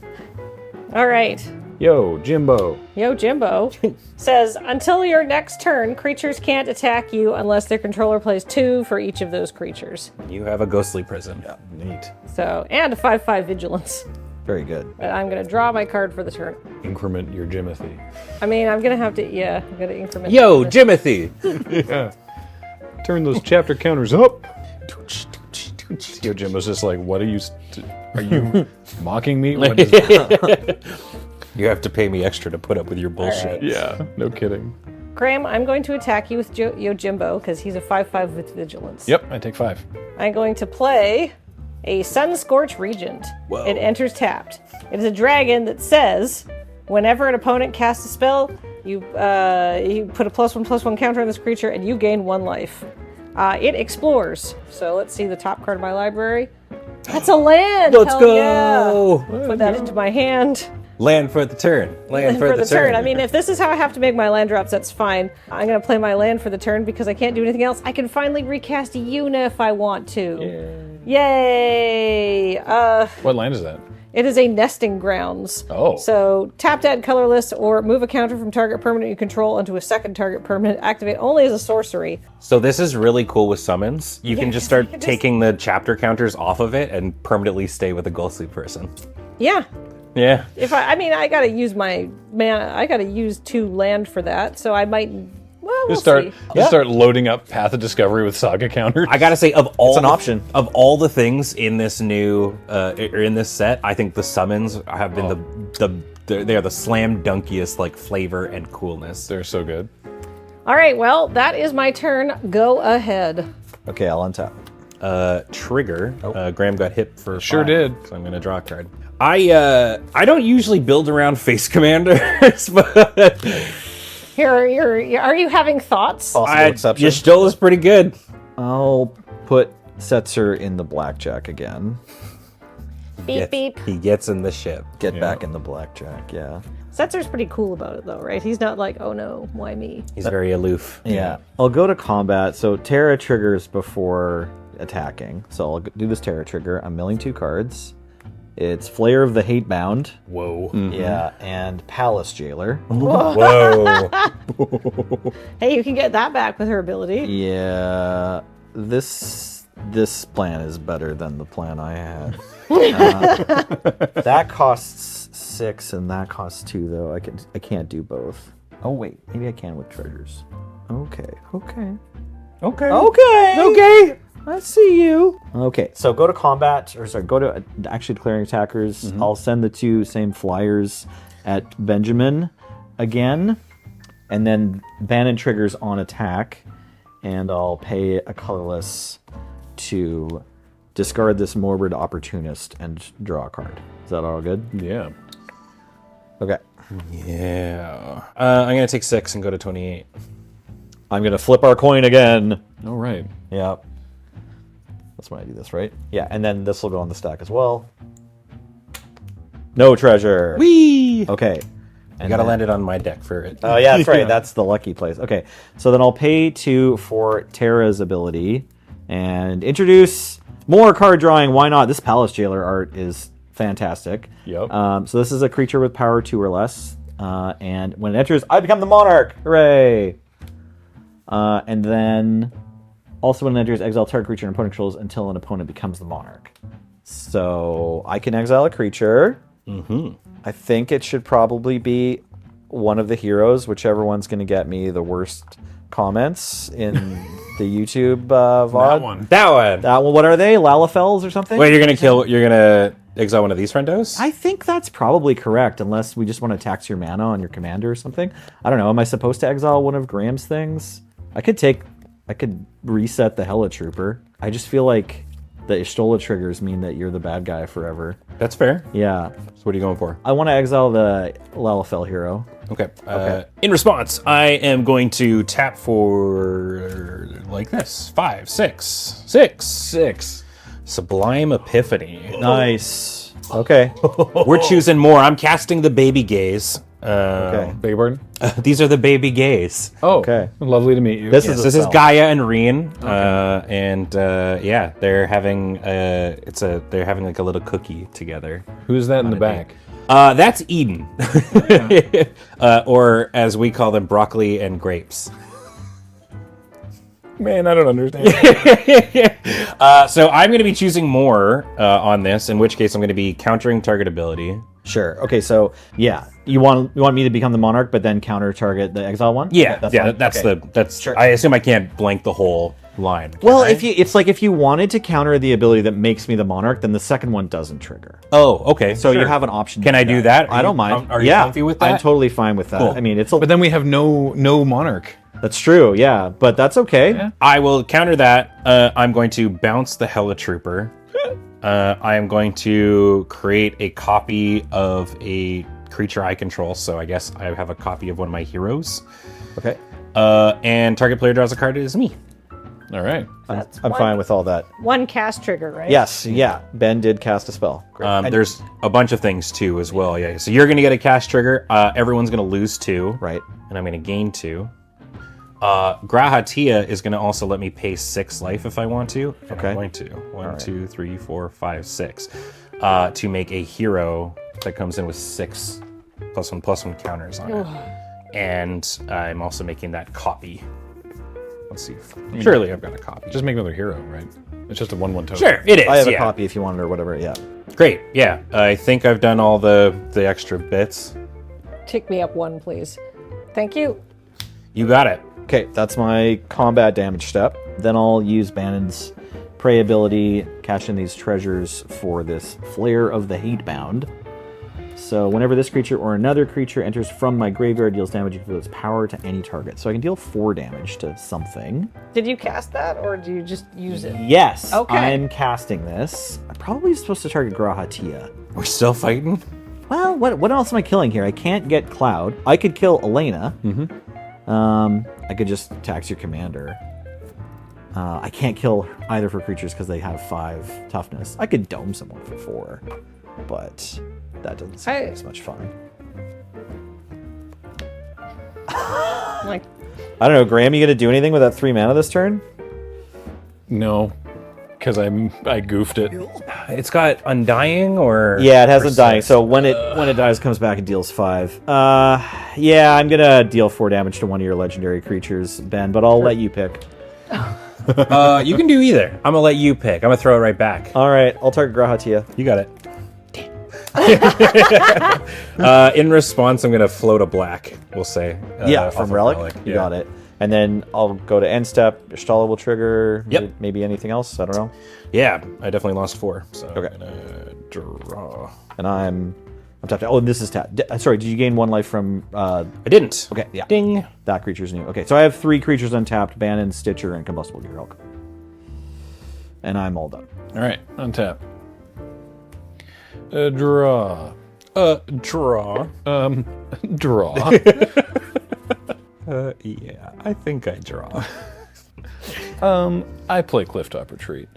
All right. Yo, Jimbo. Yo, Jimbo says, until your next turn, creatures can't attack you unless their controller plays 2 for each of those creatures. You have a ghostly prison. Yeah, neat. So, and a 5/5 vigilance. Very good. But I'm going to draw my card for the turn. Increment your Jimothy. I mean, I'm going to have to, I'm going to increment. Yo, Jimothy. Yeah. Turn those chapter counters up. Yo, Jimbo's just like, what are you mocking me? What is that? You have to pay me extra to put up with your bullshit. Right. Yeah, no kidding. Graham, I'm going to attack you with Yojimbo because he's a 5/5 with vigilance. Yep, I take 5. I'm going to play a Sunscorch Regent. Whoa. It enters tapped. It is a dragon that says, whenever an opponent casts a spell, you put a +1/+1 counter on this creature and you gain 1 life. It explores. So let's see the top card of my library. That's a land! Let's Hell go! Yeah. Put that into my hand. Land for the turn. Land for the turn. I mean, if this is how I have to make my land drops, that's fine. I'm going to play my land for the turn because I can't do anything else. I can finally recast Yuna if I want to. Yay! What land is that? It is a nesting grounds. Oh. So tap that colorless or move a counter from target permanent you control onto a second target permanent. Activate only as a sorcery. So this is really cool with summons. You can just start taking the chapter counters off of it and permanently stay with a ghostly person. Yeah. Yeah. I gotta use my mana. I gotta use 2 land for that. So I might. Well, we'll Just see. start loading up Path of Discovery with Saga counters. I gotta say, of all an option. of all the things in this new or in this set, I think the summons have been they are the slam dunkiest like flavor and coolness. They're so good. All right, well, that is my turn. Go ahead. Okay, I'll untap. Trigger. Graham got hit for Sure 5, did. So I'm gonna draw a card. I don't usually build around face commanders, but Are you having thoughts? Possible exception. your still is pretty good. I'll put Setzer in the blackjack again. Beep, beep. He gets in the ship. Get back in the blackjack, yeah. Setzer's pretty cool about it, though, right? He's not like, oh no, why me? He's very aloof. Yeah. I'll go to combat. So Terra triggers before attacking. So I'll do this Terra trigger. I'm milling 2 cards. It's Flayer of the Hatebound. Whoa. Yeah, and Palace Jailer. Whoa. Hey, you can get that back with her ability. Yeah, this plan is better than the plan I had. That costs 6 and that costs 2 though. I can't do both. Oh wait, maybe I can with treasures. Okay. I see you. Okay, so go to combat, or sorry, go to actually declaring attackers. I'll send the 2 same flyers at Benjamin again, and then Bannon triggers on attack, and I'll pay a colorless to discard this Morbid Opportunist and draw a card. Is that all good? Yeah. Okay. Yeah. I'm gonna take 6 and go to 28. I'm gonna flip our coin again. All right. Yeah. That's when I do this, right? Yeah, and then this will go on the stack as well. No treasure. Whee! Okay. I gotta land it on my deck for it. Oh, yeah, that's right. That's the lucky place. Okay, so then I'll pay 2 for Terra's ability and introduce more card drawing. Why not? This Palace Jailer art is fantastic. Yep. So this is a creature with power 2 or less. And when it enters, I become the monarch. Hooray! And then also when it enters, exile target creature and opponent controls until an opponent becomes the monarch. So I can exile a creature. I think it should probably be one of the heroes, whichever one's going to get me the worst comments in the YouTube VOD. That one. That one. What are they? Lalafells or something? Wait, you're gonna exile one of these friendos? I think that's probably correct, unless we just want to tax your mana on your commander or something. I don't know. Am I supposed to exile one of Graham's things? I could reset the Hella Trooper. I just feel like the Ishtola triggers mean that you're the bad guy forever. That's fair. Yeah. So what are you going for? I want to exile the Lalafell hero. Okay. In response, I am going to tap for like this. 5, 6, 6. Sublime Epiphany. Nice. Okay. We're choosing more. I'm casting the baby gaze. Okay. Beg your pardon? These are the baby gays. Oh, Okay. Lovely to meet you. This Yes, is this a is spell. Gaia and Reen, they're having they're having like a little cookie together. Who's that in the back? That's Eden, or as we call them, broccoli and grapes. Man, I don't understand. So I'm going to be choosing more on this, in which case I'm going to be countering target ability. Sure. Okay. So yeah, you want me to become the monarch, but then counter target the exile one? Yeah, fine. that's Okay. that's. Sure. I assume I can't blank the whole line. Well, if you wanted to counter the ability that makes me the monarch, then the second one doesn't trigger. Oh, okay. So sure. you have an option. Can to I do that? I don't mind. Are you comfy with that? I'm totally fine with that. Cool. I mean, But then we have no monarch. that's true. Yeah, but that's okay. Yeah. I will counter that. I'm going to bounce the Hella Trooper. I am going to create a copy of a creature I control. So I guess I have a copy of one of my heroes. Okay. And target player draws a card. It is me. All right. I'm fine with all that. One cast trigger, right? Yes. Yeah. Ben did cast a spell. Great. There's a bunch of things too as well. Yeah. So you're going to get a cast trigger. Everyone's going to lose 2. Right. And I'm going to gain 2. Grahatia is going to also let me pay 6 life if I want to. And Okay. I'm going to. 1, 2, 3, 4, 5, 6. To make a hero that comes in with 6 +1/+1 counters on it. And I'm also making that copy. Let's see. Surely I've got a copy. Just make another hero, right? It's just a 1/1 token. Sure, it is. I have a yeah. copy if you want it or whatever. Yeah. Great. Yeah. I think I've done all the extra bits. Tick me up 1, please. Thank you. You got it. Okay, that's my combat damage step. Then I'll use Bannon's prey ability, cash in these treasures for this Flare of the Hatebound. So whenever this creature or another creature enters from my graveyard, deals damage equal to its power to any target. So I can deal 4 damage to something. Did you cast that, or do you just use it? Yes, Okay. I'm casting this. I'm probably supposed to target Grahatia. We're still fighting? Well, what else am I killing here? I can't get Cloud. I could kill Elena. I could just tax your commander. I can't kill either of her creatures because they have 5 toughness. I could dome someone for 4, but that doesn't seem as much fun. Like, I don't know, Graham, you gonna do anything with that 3 mana this turn? No, because I goofed it. It's got Undying or... Yeah, it has Undying, so when it dies, it comes back and deals 5. Yeah, I'm gonna deal 4 damage to one of your legendary creatures, Ben, but I'll let you pick. You can do either. I'm gonna let you pick. I'm gonna throw it right back. All right, I'll target Grahatia. You got it. In response, I'm gonna float a black. We'll say. From off of Relic. You got it. And then I'll go to end step. Ishtala will trigger. Yep. Maybe anything else. I don't know. Yeah, I definitely lost 4. So Okay. I'm gonna draw. And I'm tapped out. Oh, and this is tap. Sorry, did you gain 1 life from? I didn't. Okay, yeah. Ding. That creature's new. Okay, so I have 3 creatures untapped: Bannon, Stitcher, and Combustible Gearhulk. And I'm all done. All right, untap. Draw. Draw. Draw. Yeah, I think I draw. I play Clifftop Retreat.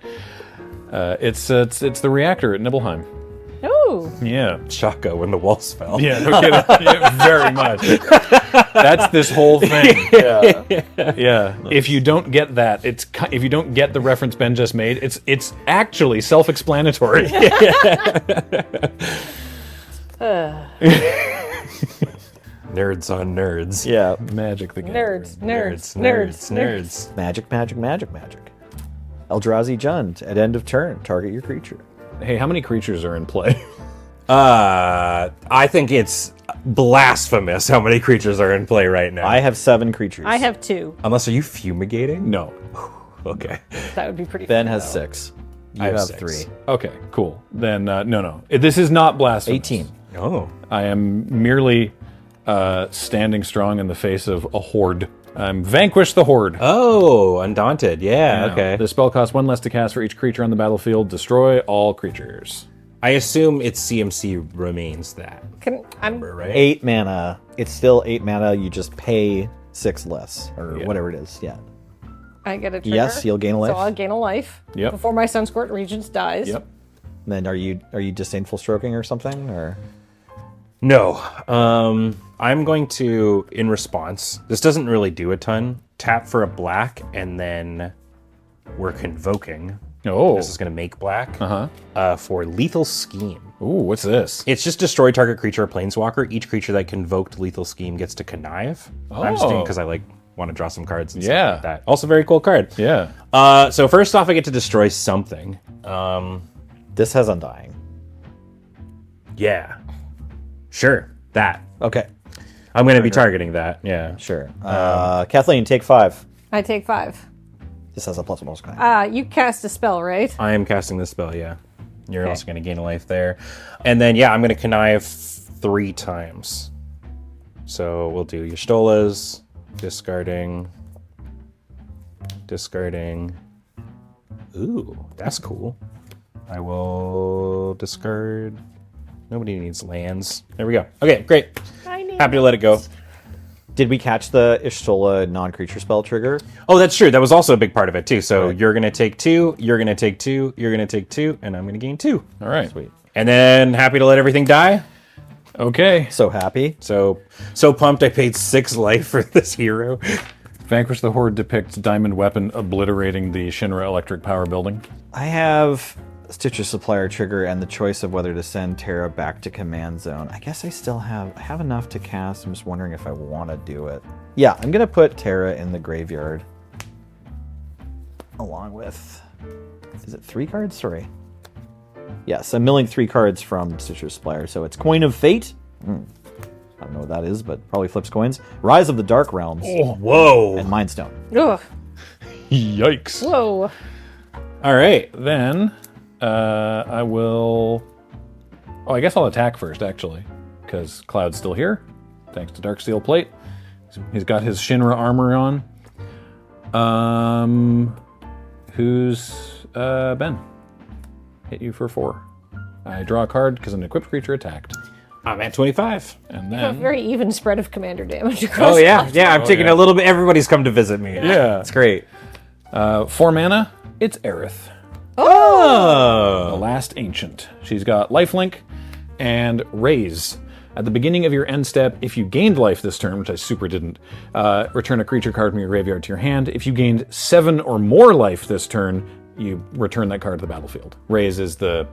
It's the reactor at Nibelheim. oh, Yeah. Shaka when the walls fell. Yeah, no kidding. Yeah, very much. That's this whole thing. Yeah. Yeah. If you don't get that, if you don't get the reference Ben just made, it's actually self-explanatory. Nerds on nerds. Yeah. Magic the nerds, Gathering. nerds. Magic. Eldrazi Jund. At end of turn, target your creature. Hey, how many creatures are in play? I think it's blasphemous how many creatures are in play right now. I have 7 creatures. I have 2. Unless, are you fumigating? No. Okay. That would be pretty. Ben fun, has though. 6. You I have have 6. 3. Okay, cool. Then no. This is not blasphemous. 18. Oh. I am merely standing strong in the face of a horde. I'm Vanquish the Horde. Oh, Undaunted. Yeah, okay. The spell costs 1 less to cast for each creature on the battlefield. Destroy all creatures. I assume its CMC remains that. I'm Right? 8 mana. It's still 8 mana. You just pay 6 less, or Yeah. whatever it is. Yeah. I get a trigger. Yes, you'll gain a life. So I'll gain a life. Yep. Before my Sunsquirt Regents dies. Yep. Then are you disdainful stroking or something, or? No. I'm going to, in response, this doesn't really do a ton, tap for a black, and then we're convoking. Oh. This is going to make black Uh-huh. for Lethal Scheme. Ooh, what's this? It's just destroy target creature or planeswalker. Each creature that convoked Lethal Scheme gets to connive. I'm just doing because I want to draw some cards and stuff like that. Also very cool card. Yeah. So first off, I get to destroy something. This has Undying. Yeah. Sure. That. Okay, I'm going to be targeting that. Yeah. sure. Kathleen, take 5. I take 5. This has a plus bonus kind. You cast a spell, right? I am casting this spell, yeah. You're Okay. also going to gain a life there. And then, yeah, I'm going to connive 3 times. So we'll do Y'shtolas, discarding. Ooh, that's cool. I will discard. Nobody needs lands. There we go. Okay, great. I need Happy to let it go. Did we catch the Y'shtola non-creature spell trigger? Oh, that's true. That was also a big part of it, too. So Right. you're going to take 2, you're going to take 2, you're going to take 2, and I'm going to gain 2. All right. Sweet. And then happy to let everything die. Okay. So happy. So pumped I paid 6 life for this hero. Vanquish the Horde depicts Diamond Weapon obliterating the Shinra Electric Power Building. I have Stitcher Supplier trigger and the choice of whether to send Terra back to command zone. I guess I have enough to cast. I'm just wondering if I want to do it. Yeah, I'm going to put Terra in the graveyard. Along with... Is it 3 cards? Sorry. Yes, I'm milling 3 cards from Stitcher Supplier, so it's Coin of Fate. I'm don't know what that is, but probably flips coins. Rise of the Dark Realms Whoa. and Mind Stone. Ugh. Yikes. Whoa. All right, then I will. Oh, I guess I'll attack first, actually, because Cloud's still here, thanks to Dark Steel Plate. He's got his Shinra armor on. Who's Ben? Hit you for 4. I draw a card because an equipped creature attacked, I'm at 25. and A then very even spread of commander damage across. Oh, yeah. Yeah, I'm taking a little bit. Everybody's come to visit me. yeah, It's great. 4 mana. It's Aerith, Oh. the last ancient. She's got lifelink and raise. At the beginning of your end step, if you gained life this turn, which I super didn't, return a creature card from your graveyard to your hand. If you gained 7 or more life this turn, you return that card to the battlefield. Raise is the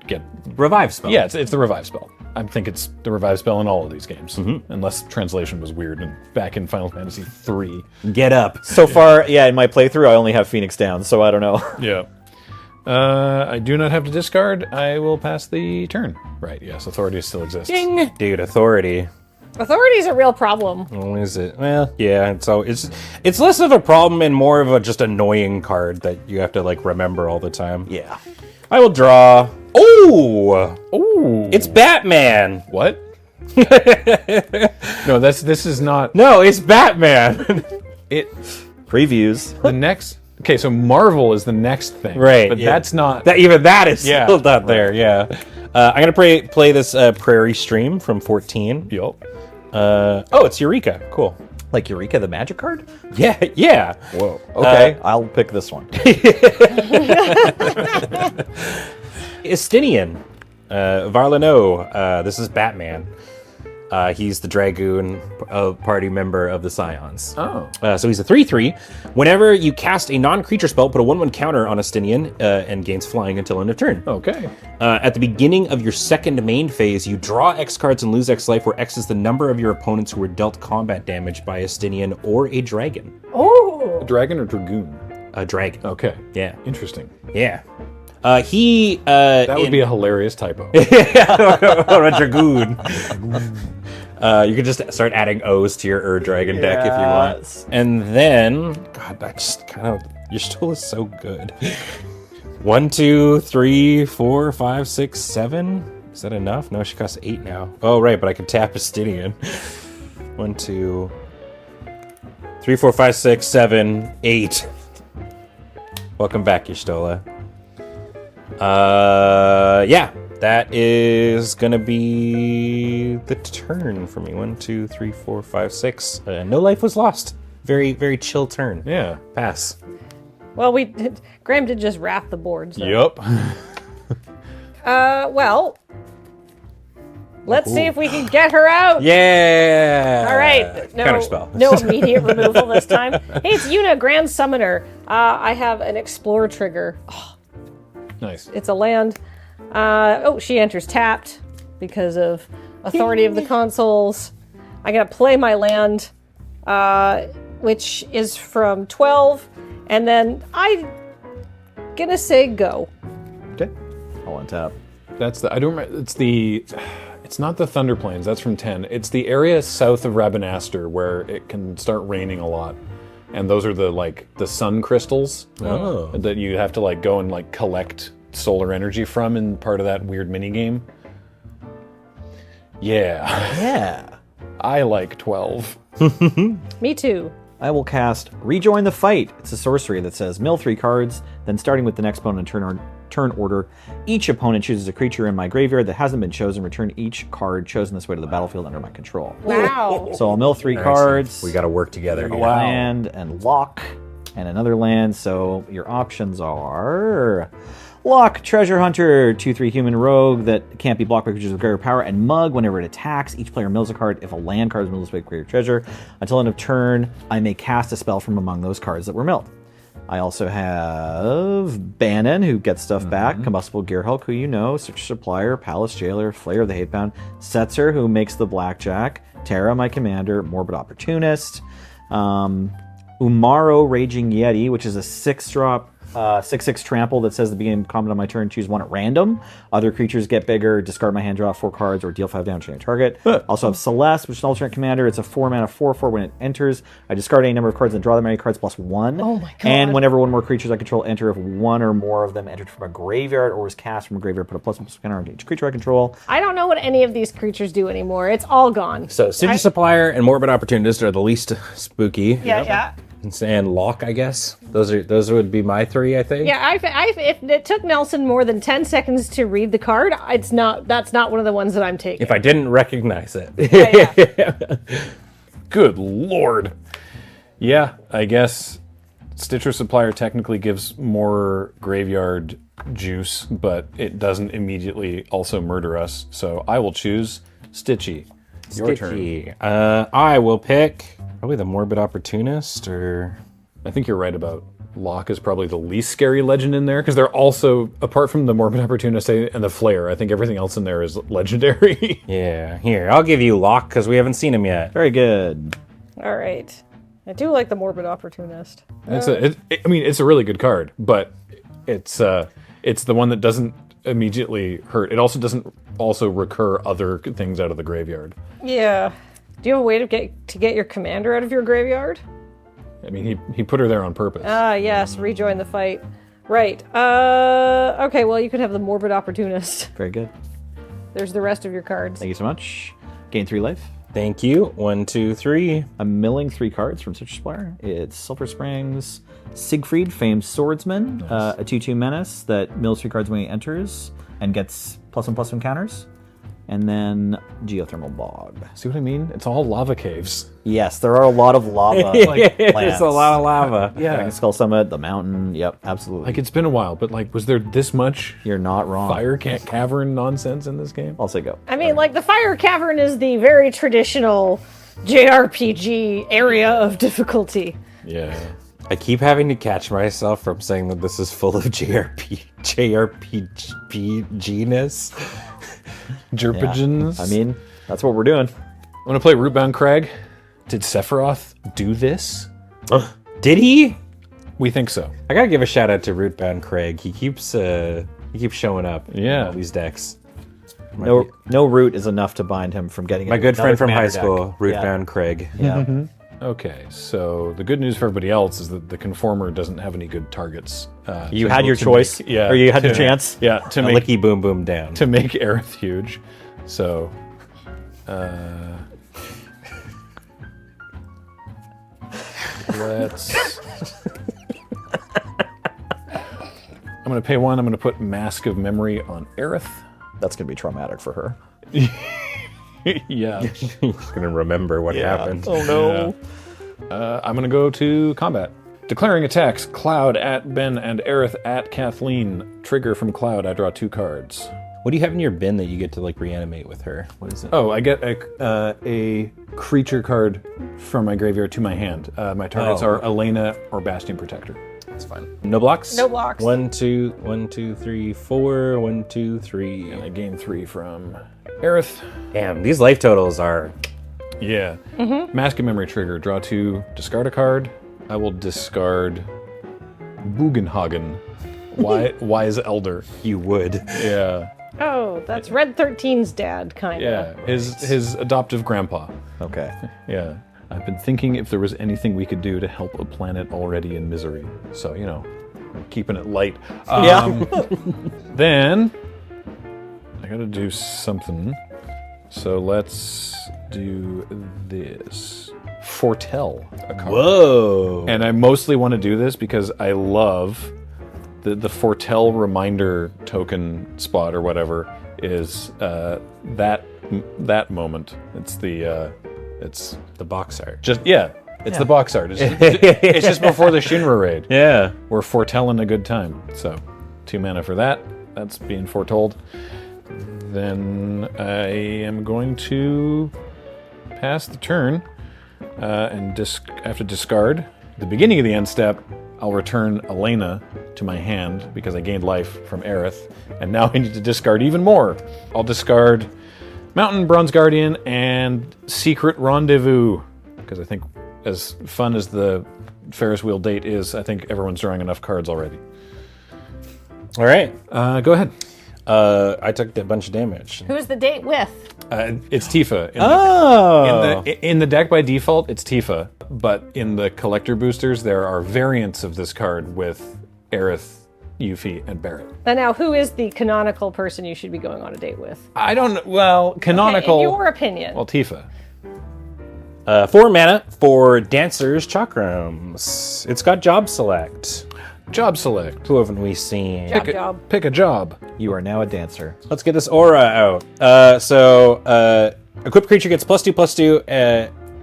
get. Revive spell. Yeah, it's the revive spell. I think it's the revive spell in all of these games, unless translation was weird and back in Final Fantasy 3. Get up. So far, yeah, in my playthrough, I only have Phoenix down, so I don't know. Yeah. I do not have to discard. I will pass the turn. Right, yes, authority still exists. Ding. Dude, authority. Authority's a real problem. Oh, is it? Well, yeah. So it's less of a problem and more of a just annoying card that you have to like remember all the time. Yeah. I will draw. Oh, Ooh. it's Batman. What? No, this is not No, it's Batman. it. Previews. The next. Okay, so Marvel is the next thing, Right, But yeah. that's not. Even that is Yeah. still not there. Yeah. I'm gonna play this Prairie Stream from 14. Yup. Oh, it's Eureka. Cool. Like Eureka, the magic card? Yeah, yeah. Whoa. Okay, I'll pick this one. Estinian. Varlano. This is Batman. He's the Dragoon party member of the Scions. Oh. So he's a 3/3. Whenever you cast a non-creature spell, put a 1/1 counter on Estinian and gains flying until end of turn. Okay. At the beginning of your second main phase, you draw X cards and lose X life, where X is the number of your opponents who were dealt combat damage by Estinian or a dragon. Oh. A dragon or dragoon? A dragon. Okay. Yeah. Interesting. Yeah. He. That would be a hilarious typo. or a dragoon. You can just start adding O's to your Dragon deck if you want. Yes. And then, God, that just kind of, your stool is so good. 1, 2, 3, 4, 5, 6, 7. Is that enough? No, she costs 8 now. Oh, right, but I can tap Estinian. 1, 2, 3, 4, 5, 6, 7, 8. Welcome back, Y'shtola. Yeah, that is gonna be the turn for me. 1, 2, 3, 4, 5, 6. No life was lost. Very, very chill turn. Yeah. Pass. Well, Graham did just wrath the board. So. Yup. Well, let's see if we can get her out. Yeah. All right. No, Counterspell. no immediate removal this time. Hey, it's Yuna, Grand Summoner. I have an Explore trigger. Oh, Nice. it's a land. She enters tapped because of Authority of the Consoles. I'm going to play my land, which is from 12, and then I'm going to say go. Okay. I'll untap. That's the. I don't remember. It's not the Thunder Plains. That's from 10. It's the area south of Rabanastre where it can start raining a lot, and those are the sun crystals that you have to go and collect solar energy from in part of that weird mini game. Yeah, Yeah. I like 12. Me too. I will cast Rejoin the Fight. It's a sorcery that says mill 3 cards, then starting with the next opponent in turn order, each opponent chooses a creature in my graveyard that hasn't been chosen. Return each card chosen this way to the battlefield under my control. Wow. So I'll mill 3 cards. We got to work together. a land and lock and another land. So your options are lock, treasure hunter, 2/3 human rogue that can't be blocked by creatures with greater power, and mug. Whenever it attacks, each player mills a card. If a land card is milled this way, greater treasure. Until end of turn, I may cast a spell from among those cards that were milled. I also have Bannon, who gets stuff back, Combustible Gearhulk, who you know, Search Supplier, Palace Jailer, Flayer of the Hatebound, Setzer, who makes the Blackjack, Terra, my commander, Morbid Opportunist, Umaro, Raging Yeti, which is a 6-drop 6/6 trample that says at the beginning of combat on my turn, choose one at random. Other creatures get bigger, discard my hand, draw 4 cards, or deal 5 damage to your target. Also have Celeste, which is an alternate commander. It's a 4-mana 4/4. When it enters, I discard any number of cards and draw that many cards +1. Oh my god. And whenever one more creatures I control enter, if one or more of them entered from a graveyard or was cast from a graveyard, put a +1/+1 counter on each creature I control. I don't know what any of these creatures do anymore. It's all gone. So Stitcher Supplier and Morbid Opportunist are the least spooky. Yeah. And Lock, I guess. Those would be my 3, I think. Yeah, if it took Nelson more than 10 seconds to read the card, that's not one of the ones that I'm taking. If I didn't recognize it. Yeah. Good lord. Yeah, I guess Stitcher Supplier technically gives more graveyard juice, but it doesn't immediately also murder us. So I will choose Stitchy. Your turn. Stitchy. I will pick probably the Morbid Opportunist, or... I think you're right about Lock is probably the least scary legend in there, because they're also, apart from the Morbid Opportunist and the Flare, I think everything else in there is legendary. Yeah, here, I'll give you Lock, because we haven't seen him yet. Very good. All right. I do like the Morbid Opportunist. It's a really good card, but it's the one that doesn't immediately hurt. It also doesn't also recur other things out of the graveyard. Yeah. Do you have a way to get your commander out of your graveyard? I mean, he put her there on purpose. Yes, rejoin the fight. Right. Okay, well, you could have the Morbid Opportunist. Very good. There's the rest of your cards. Thank you so much. Gain 3 life. Thank you. 1, 2, 3. I'm milling 3 cards from Stitcher Supplier. It's Sulphur Springs, Siegfried, Famed Swordsman, a 2/2 menace that mills 3 cards when he enters and gets +1/+1 counters. And then Geothermal Bog. See what I mean? It's all lava caves. Yes, there are a lot of lava. There's a lot of lava. Yeah. Skull Summit, the mountain. Yep, absolutely. Like, it's been a while, but like, was there this much You're not wrong. fire cavern nonsense in this game? I'll say go. I mean, like, the Fire Cavern is the very traditional JRPG area of difficulty. Yeah. I keep having to catch myself from saying that this is full of JRPG-ness. Jerpigens. I mean, that's what we're doing. I'm gonna play Rootbound Crag. Did Sephiroth do this? Did he? We think so. I gotta give a shout out to Rootbound Craig. He keeps showing up in Yeah. all these decks. No root is enough to bind him from getting My into good friend another from high commander school, deck. Rootbound Craig. Yeah. Okay, so the good news for everybody else is that the Conformer doesn't have any good targets. You to- had your to choice, make- yeah, or you had your to- chance. Yeah, to A make licky boom boom down. to make Aerith huge. So, let's. I'm gonna pay 1. I'm gonna put Mask of Memory on Aerith. That's going to be traumatic for her. Yeah. He's gonna remember what happened. Oh no. I'm gonna go to combat. Declaring attacks: Cloud at Ben and Aerith at Kathleen. Trigger from Cloud. I draw 2 cards. What do you have in your bin that you get to like reanimate with her? What is it? Oh, I get a creature card from my graveyard to my hand. My targets are Elena or Bastion Protector. That's fine. No blocks? No blocks. 1, 2, 3, 4. 1, 2, 3. And I gain 3 from Aerith. Damn, these life totals are. Yeah. Mask of Memory trigger. Draw 2. Discard a card. I will discard Bugenhagen. Wise Elder. You would. Yeah. Oh, that's Red 13's dad, kind of. Yeah. His adoptive grandpa. Okay. Yeah. I've been thinking if there was anything we could do to help a planet already in misery. So, keeping it light. Then, I gotta do something. So let's do this. Foretell a card. Whoa. And I mostly want to do this because I love the Foretell reminder token spot or whatever is that moment. It's the box art. It's the box art. It's just before the Shinra raid. Yeah. We're foretelling a good time. So 2 mana for that. That's being foretold. Then I am going to pass the turn and have to discard. At the beginning of the end step, I'll return Elena to my hand because I gained life from Aerith, and now I need to discard even more. I'll discard Mountain Bronze Guardian and Secret Rendezvous because I think as fun as the Ferris wheel date is, I think everyone's drawing enough cards already. All right. Go ahead. I took a bunch of damage. Who's the date with? It's Tifa. Oh. In the deck by default, it's Tifa. But in the collector boosters, there are variants of this card with Aerith, Yuffie, and Barrett. And now, who is the canonical person you should be going on a date with? I don't know. Well, canonical. In your opinion. Well, Tifa. 4 mana for Dancer's Chakrams. It's got job select. Job select. Who haven't we seen? Job. Pick a job. You are now a dancer. Let's get this aura out. Equipped creature gets +2/+2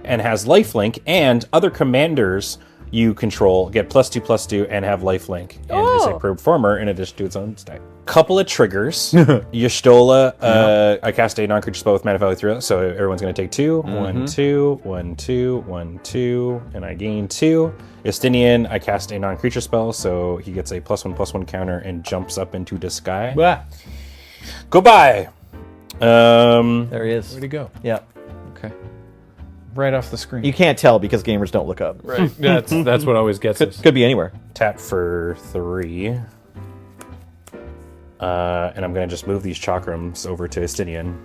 and has lifelink, and other commanders you control get +2/+2 and have lifelink and is a performer in addition to its own stat. Couple of triggers. Y'shtola, I cast a non-creature spell with mana value 3, so everyone's going to take 2. 1, 2, 1, 2, 1, 2, and I gain 2. Estinian, I cast a non-creature spell, so he gets a +1/+1 counter and jumps up into the sky. Blah. Goodbye. There he is. Where'd he go? Yeah. Okay. Right off the screen. You can't tell because gamers don't look up. Right. That's what always gets us. Could be anywhere. Tap for 3. And I'm going to just move these chakrams over to Estinian.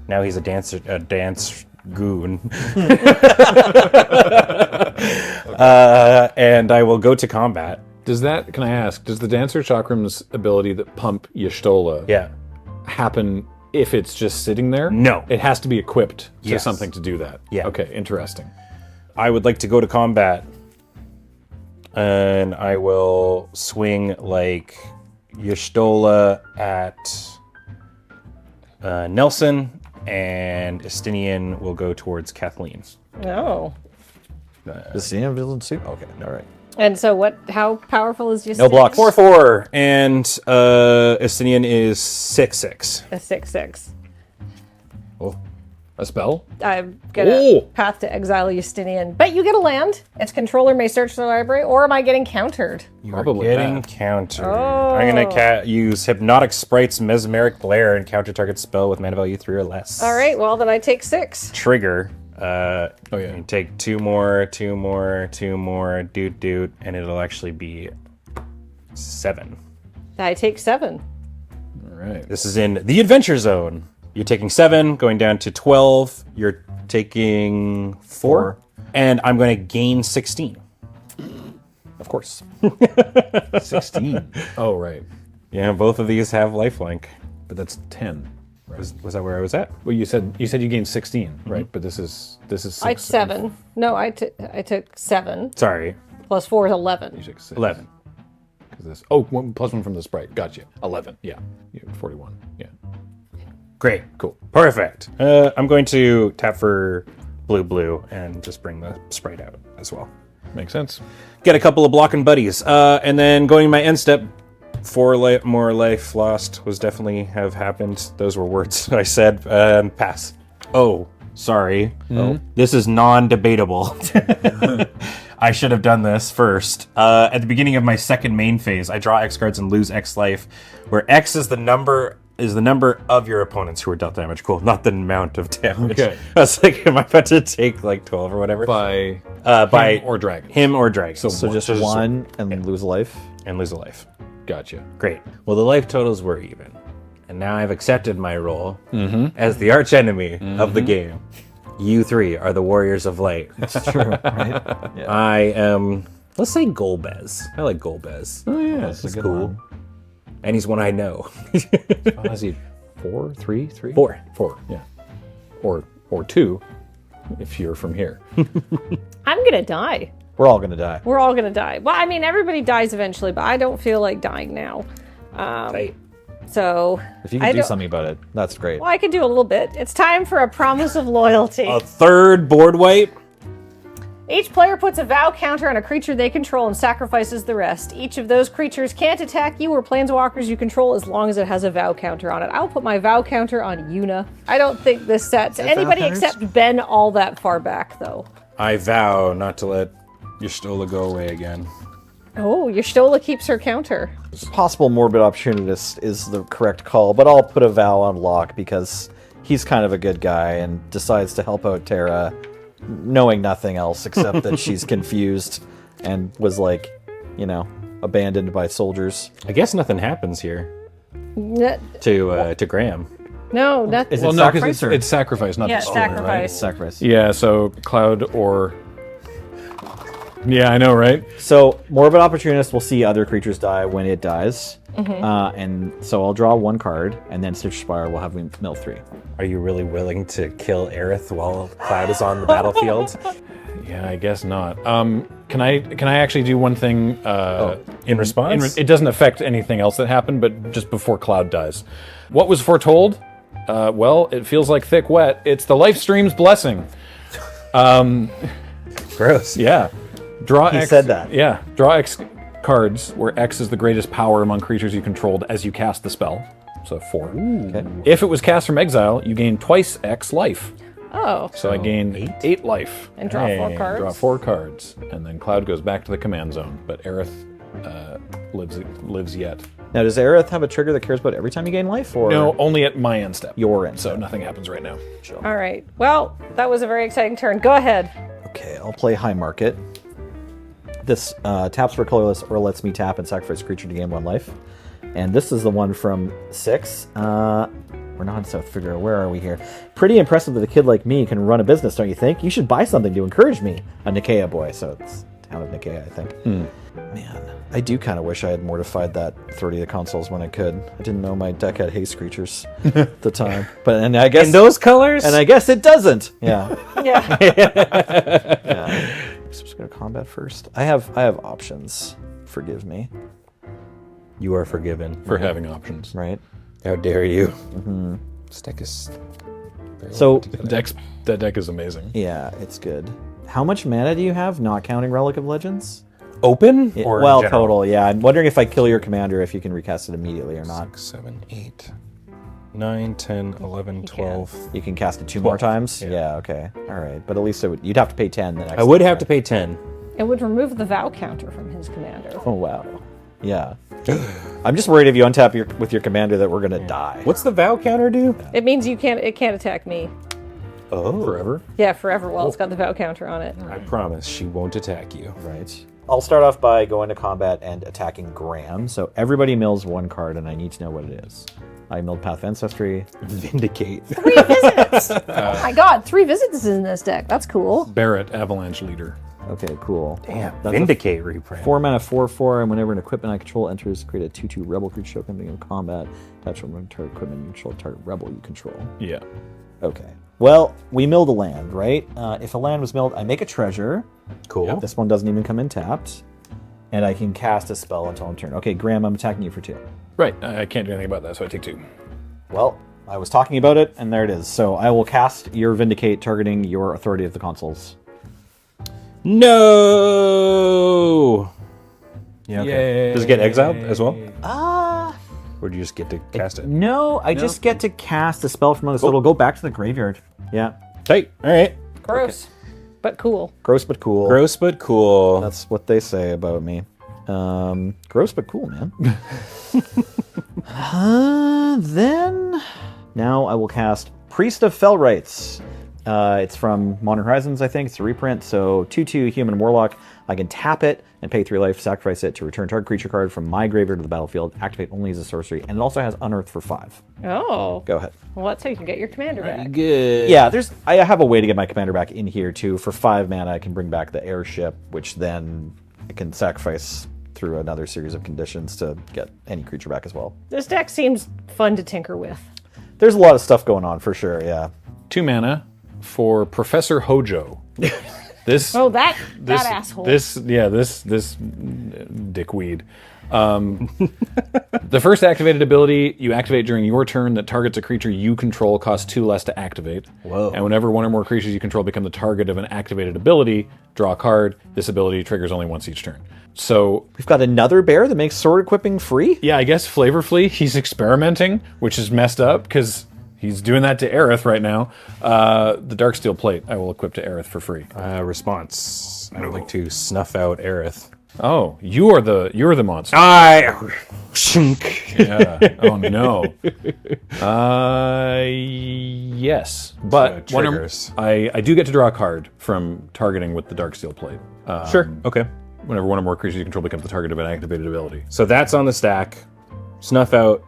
Now he's a dance goon. And I will go to combat. Can I ask, does the Dancer Chakram's ability that pump Y'shtola happen if it's just sitting there? No. It has to be equipped to Yes. something to do that. Yeah. Okay, interesting. I would like to go to combat. And I will swing like Y'shtola at Nelson, and Estinian will go towards Kathleen. Oh. Is he in suit? Okay, all right. And so how powerful is your No blocks. 4/4, and Estinian is 6/6. A 6/6. Oh, a spell? I'm gonna path to exile Justinian. But you get a land. Its controller may search the library, or am I getting countered? Probably Getting that. countered. I'm gonna use Hypnotic Sprite's Mesmeric Glare and counter target spell with mana value 3 or less. All right, well, then I take 6. Trigger. yeah. You take 2 more, 2 more, 2 more, doot, and it'll actually be 7. I take 7. All right. This is in the Adventure Zone. You're taking 7, going down to 12. You're taking 4. And I'm going to gain 16. Of course. 16. Oh, right. Yeah, both of these have lifelink. But that's 10. Right. Was that where I was at? Well, you said you gained 16, right? But this is 6. I 7. No, I took 7. Sorry, Plus 4 is 11. You took 6. 11. 'Cause this. Oh, +1 from the sprite. Gotcha. 11. Yeah. You 41. Yeah. Great. Cool. Perfect. I'm going to tap for blue and just bring the sprite out as well. Makes sense. Get a couple of blocking buddies. And then going to my end step, 4 more life lost was definitely have happened. Those were words I said. Pass. Oh, sorry. Oh, this is non-debatable. I should have done this first. At the beginning of my second main phase, I draw X cards and lose X life, where X is the number of your opponents who are dealt damage. Cool, not the amount of damage. Okay. I was like, am I about to take like 12 or whatever? By By him or dragon. Him or dragon. So just one and lose a life? and lose a life. Gotcha. Great. Well, the life totals were even. And now I've accepted my role as the archenemy of the game. You three are the warriors of light. It's true, right? Yeah. I am, let's say Golbez. I like Golbez. Oh yeah, That's cool. And he's one I know. Is he 4, 3, 3? 4. 4. Yeah. Or 2, if you're from here. I'm gonna die. We're all going to die. We're all gonna die. Well, I mean, everybody dies eventually, but I don't feel like dying now. Right. So If you I can do don't- something about it, that's great. Well, I can do a little bit. It's time for a promise of loyalty. A third board wipe. Each player puts a vow counter on a creature they control and sacrifices the rest. Each of those creatures can't attack you or planeswalkers you control as long as it has a vow counter on it. I'll put my vow counter on Yuna. I don't think this sets anybody counters? except Ben all that far back, though. I vow not to let Y'shtola go away again. Oh, Y'shtola keeps her counter. Possible morbid opportunist is the correct call, but I'll put a vow on Locke because he's kind of a good guy and decides to help out Terra, knowing nothing else except that she's confused and was like, abandoned by soldiers. I guess nothing happens here N- to Graham. No, nothing. Is it Well, no, because sacrifice or it's sacrifice, not Yeah, destroy, right? sacrifice. sacrifice? Yeah, so Cloud or... Yeah, I know, right? So more of an opportunist will see other creatures die when it dies. And so I'll draw 1 card, and then Stitch Spire will have me mill 3. Are you really willing to kill Aerith while Cloud is on the battlefield? Yeah, I guess not. Can I actually do one thing? In response? It doesn't affect anything else that happened, but just before Cloud dies. What was foretold? Well, it feels like thick wet. It's the life stream's blessing. Gross. Yeah. Draw He X. said that. Yeah. Draw X cards where X is the greatest power among creatures you controlled as you cast the spell. So 4. Okay. If it was cast from exile, you gain twice X life. Oh, So I gain 8 life. and draw 4 Hey, cards. Draw 4 cards, and then Cloud goes back to the command zone. But Aerith lives yet. Now, does Aerith have a trigger that cares about every time you gain life, or No, only at my end step. your end? So nothing happens right now. All right. Well, that was a very exciting turn. Go ahead. Okay, I'll play High Market. This taps for colorless or lets me tap and sacrifice a creature to gain 1 life. And this is the one from 6. We're not in South Figure. Where are we here? Pretty impressive that a kid like me can run a business, don't you think? You should buy something to encourage me. A Nicaea boy, so it's Town of Nicaea, I think. Man, I do kind of wish I had mortified that 30 of the consoles when I could. I didn't know my deck had haste creatures at the time. But and I guess In those colors? and I guess it doesn't. Yeah. Yeah. Yeah. So I'm just gonna combat first. I have options. Forgive me. You are forgiven. For having options. Right. How dare you? This deck is very So well put together. That deck is amazing. yeah, it's good. How much mana do you have? Not counting Relic of Legends. Open Yeah, or well, in general? total. Yeah, I'm wondering if I kill your commander, if you can recast it immediately or not. 6, 7, 8, 9, 10, 11, 12. You can cast it 2 more times. Yeah. Okay. All right. But at least you'd have to pay 10 the next. I would have to pay 10. It would remove the vow counter from his commander. Oh wow. Yeah. I'm just worried if you untap with your commander that we're gonna die. What's the vow counter do? It means it can't attack me. Oh. Forever. Yeah, forever while it's got the vow counter on it. I promise she won't attack you. Right. I'll start off by going to combat and attacking Graham. So everybody mills 1 card, and I need to know what it is. I milled Path of Ancestry. Vindicate. 3 visits! Oh my god, 3 visits in this deck. That's cool. Barrett, Avalanche Leader. Okay, cool. Damn, That's Vindicate reprint. 4 mana, 4/4, and whenever an equipment I control enters, create a 2/2 rebel creature token beginning of combat. Attach from target equipment you control, target rebel you control. Yeah. Okay. Well, we milled a land, right? If a land was milled, I make a treasure. Cool. This one doesn't even come in tapped. And I can cast a spell until end turn. Okay, Graham, I'm attacking you for 2. Right. I can't do anything about that, so I take 2. Well, I was talking about it, and there it is. So I will cast your Vindicate, targeting your Authority of the Consuls. No. Yeah. Okay. Yay. Does it get exiled as well, Ah. or do you just get to cast it? No, I just get to cast a spell from so it'll go back to the graveyard. Yeah. Tight. All right. Gross. But cool. Gross but cool. Gross but cool. That's what they say about me. Gross but cool, man. Then now I will cast Priest of Fellrights. It's from Modern Horizons, I think. It's a reprint. So 2/2 human warlock. I can tap it and pay 3 life, sacrifice it to return target creature card from my graveyard to the battlefield. Activate only as a sorcery, and it also has Unearth for 5. Oh. Go ahead. Well, that's how you can get your commander back. Good. Yeah, I have a way to get my commander back in here too. For 5 mana, I can bring back the airship, which then I can sacrifice through another series of conditions to get any creature back as well. This deck seems fun to tinker with. There's a lot of stuff going on for sure. Yeah. 2 mana for Professor Hojo. This Oh, that asshole. This dickweed. The first activated ability you activate during your turn that targets a creature you control costs 2 less to activate. Whoa. And whenever one or more creatures you control become the target of an activated ability, draw a card. This ability triggers only once each turn. So, We've got another bear that makes sword equipping free? yeah, I guess Flavorfully, he's experimenting, which is messed up because he's doing that to Aerith right now. The Darksteel Plate I will equip to Aerith for free. Response. I would like to snuff out Aerith. Oh, you're the monster. Shink. Yeah. Oh no. Yes, but So when triggers. I do get to draw a card from targeting with the Darksteel Plate. Sure. Okay. Whenever one or more creatures you control becomes the target of an activated ability. So that's on the stack. Snuff out.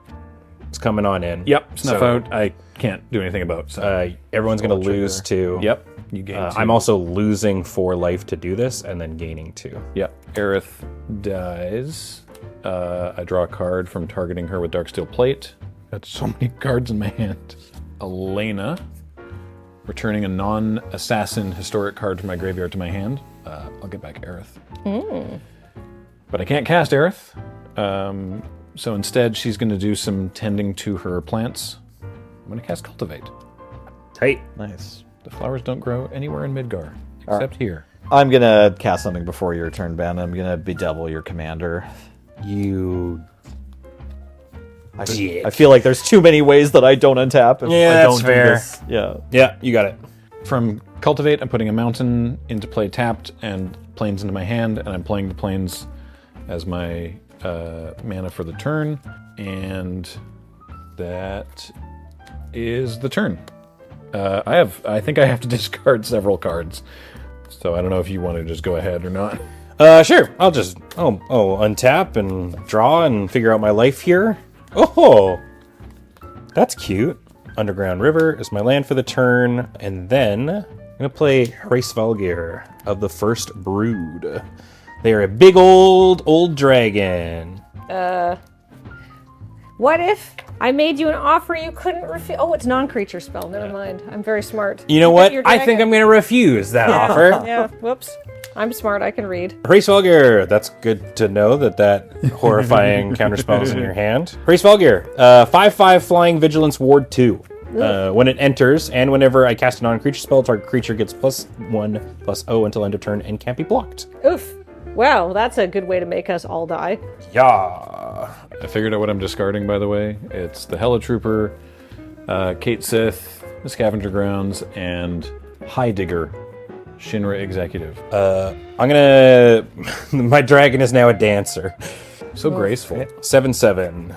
It's coming on in. Yep. Snuff So, out. I can't do anything about. So. Everyone's going to lose 2. Yep. You gain 2. I'm also losing 4 life to do this, and then gaining 2. Yep. Aerith dies. I draw a card from targeting her with Darksteel Plate. Got so many cards in my hand. Elena, returning a non-assassin historic card from my graveyard to my hand. I'll get back Aerith. But I can't cast Aerith. So instead, she's going to do some tending to her plants. I'm going to cast Cultivate. Tight. Nice. The flowers don't grow anywhere in Midgar, except here. I'm gonna cast something before your turn, Ben. I'm gonna bedevil your commander. You... I feel like there's too many ways that I don't untap. If Yeah, I that's don't do fair. this. Yeah. Yeah, you got it. From Cultivate, I'm putting a mountain into play tapped and plains into my hand, and I'm playing the plains as my mana for the turn, and that is the turn. I think I have to discard several cards, so I don't know if you want to just go ahead or not. Sure. I'll just untap and draw and figure out my life here. Oh, that's cute. Underground River is my land for the turn, and then I'm gonna play Hraesvelgir of the First Brood. They are a big old dragon. What if I made you an offer you couldn't refuse? Oh, it's non-creature spell. Never mind. I'm very smart. You know what? I think I'm gonna refuse that offer. Yeah. Whoops. I'm smart. I can read. Hraesvelgir, that's good to know that horrifying counterspell is in your hand. Hraesvelgir, 5/5 flying vigilance ward 2. When it enters, and whenever I cast a non-creature spell, target creature gets +1/+0 until end of turn and can't be blocked. Oof. Wow, that's a good way to make us all die. Yeah. I figured out what I'm discarding, by the way. It's the Helitrooper, Kate Sith, the Scavenger Grounds, and High Digger, Shinra Executive. I'm gonna... My dragon is now a dancer. So graceful. 7/7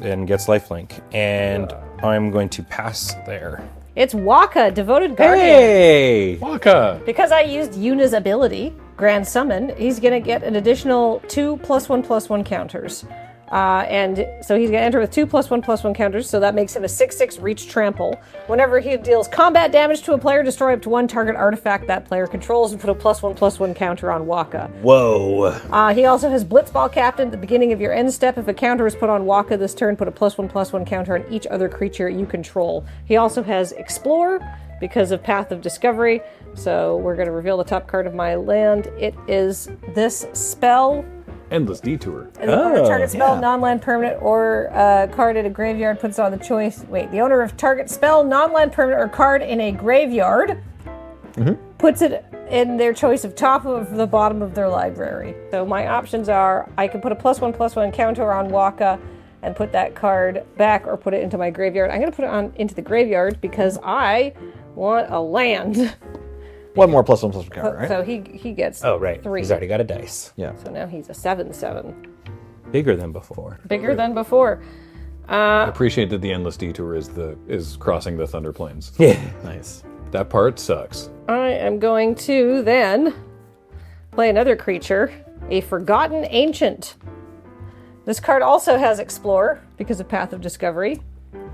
and gets lifelink. And I'm going to pass there. It's Waka, Devoted Guardian. Hey! Waka! Because I used Yuna's ability, Grand Summon, he's going to get an additional 2 +1/+1 counters. And so he's going to enter with 2 +1/+1 counters, so that makes him a 6/6 reach trample. Whenever he deals combat damage to a player, destroy up to 1 target artifact that player controls and put a +1/+1 counter on Waka. Whoa. He also has Blitzball Captain at the beginning of your end step. If a counter is put on Waka this turn, put a +1/+1 counter on each other creature you control. He also has Explore because of Path of Discovery. So we're going to reveal the top card of my land. It is this spell. Endless Detour. And the owner of target spell, non-land permanent, or card in a graveyard puts it on the choice. Wait, the owner of target spell, non-land permanent, or card in a graveyard puts it in their choice of top of the bottom of their library. So my options are I can put a +1/+1 counter on Waka and put that card back, or put it into my graveyard. I'm going to put it into the graveyard because I want a land. One more +1/+1 counter, right? So he gets 3. He's already got a dice. Yeah. So now he's a 7/7. Bigger than before. Bigger than before. I appreciate that the Endless Detour is crossing the Thunder Plains. Yeah. Nice. That part sucks. I am going to then play another creature, a Forgotten Ancient. This card also has Explore because of Path of Discovery.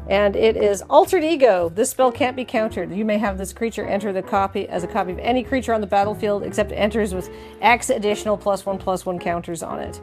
And it is Altered Ego. This spell can't be countered. You may have this creature enter the copy as a copy of any creature on the battlefield, except it enters with X additional +1/+1 counters on it.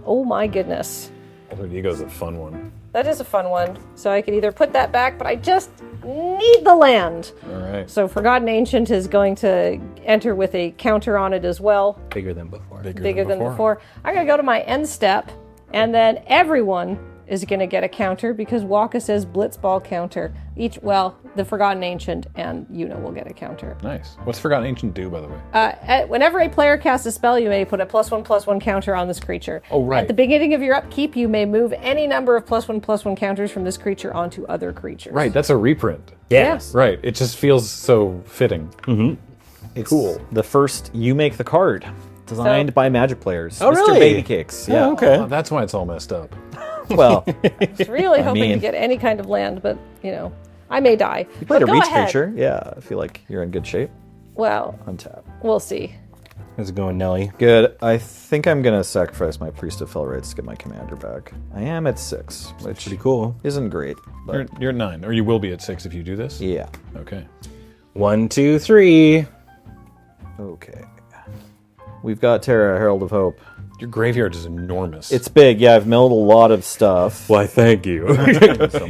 Oh my goodness. Altered Ego's a fun one. That is a fun one. So I could either put that back, but I just need the land. All right. So Forgotten Ancient is going to enter with a counter on it as well. Bigger than before. Bigger than before. I'm going to go to my end step, and then everyone is going to get a counter because Waka says Blitzball counter. The Forgotten Ancient and Yuna will get a counter. Nice. What's Forgotten Ancient do, by the way? Whenever a player casts a spell, you may put a +1/+1 counter on this creature. Oh, right. At the beginning of your upkeep, you may move any number of +1/+1 counters from this creature onto other creatures. Right, that's a reprint. Yes. Right, it just feels so fitting. It's Cool. the first You Make the Card, designed by Magic players. Oh, Mr. really? Baby Cakes. Yeah. Oh, okay. Oh, that's why it's all messed up. Well, I was really hoping to mean- get any kind of land, but, I may die. you played a Go reach ahead. creature. Yeah, I feel like you're in good shape. Well, Untap. we'll see. How's it going, Nelly? Good. I think I'm going to sacrifice my Priest of Felrites to get my commander back. I am at 6, which Pretty cool. isn't great. But You're at 9, or you will be at 6 if you do this? yeah. Okay. 1, 2, 3. Okay. We've got Terra, Herald of Hope. Your graveyard is enormous. It's big. Yeah, I've milled a lot of stuff. Why, thank you.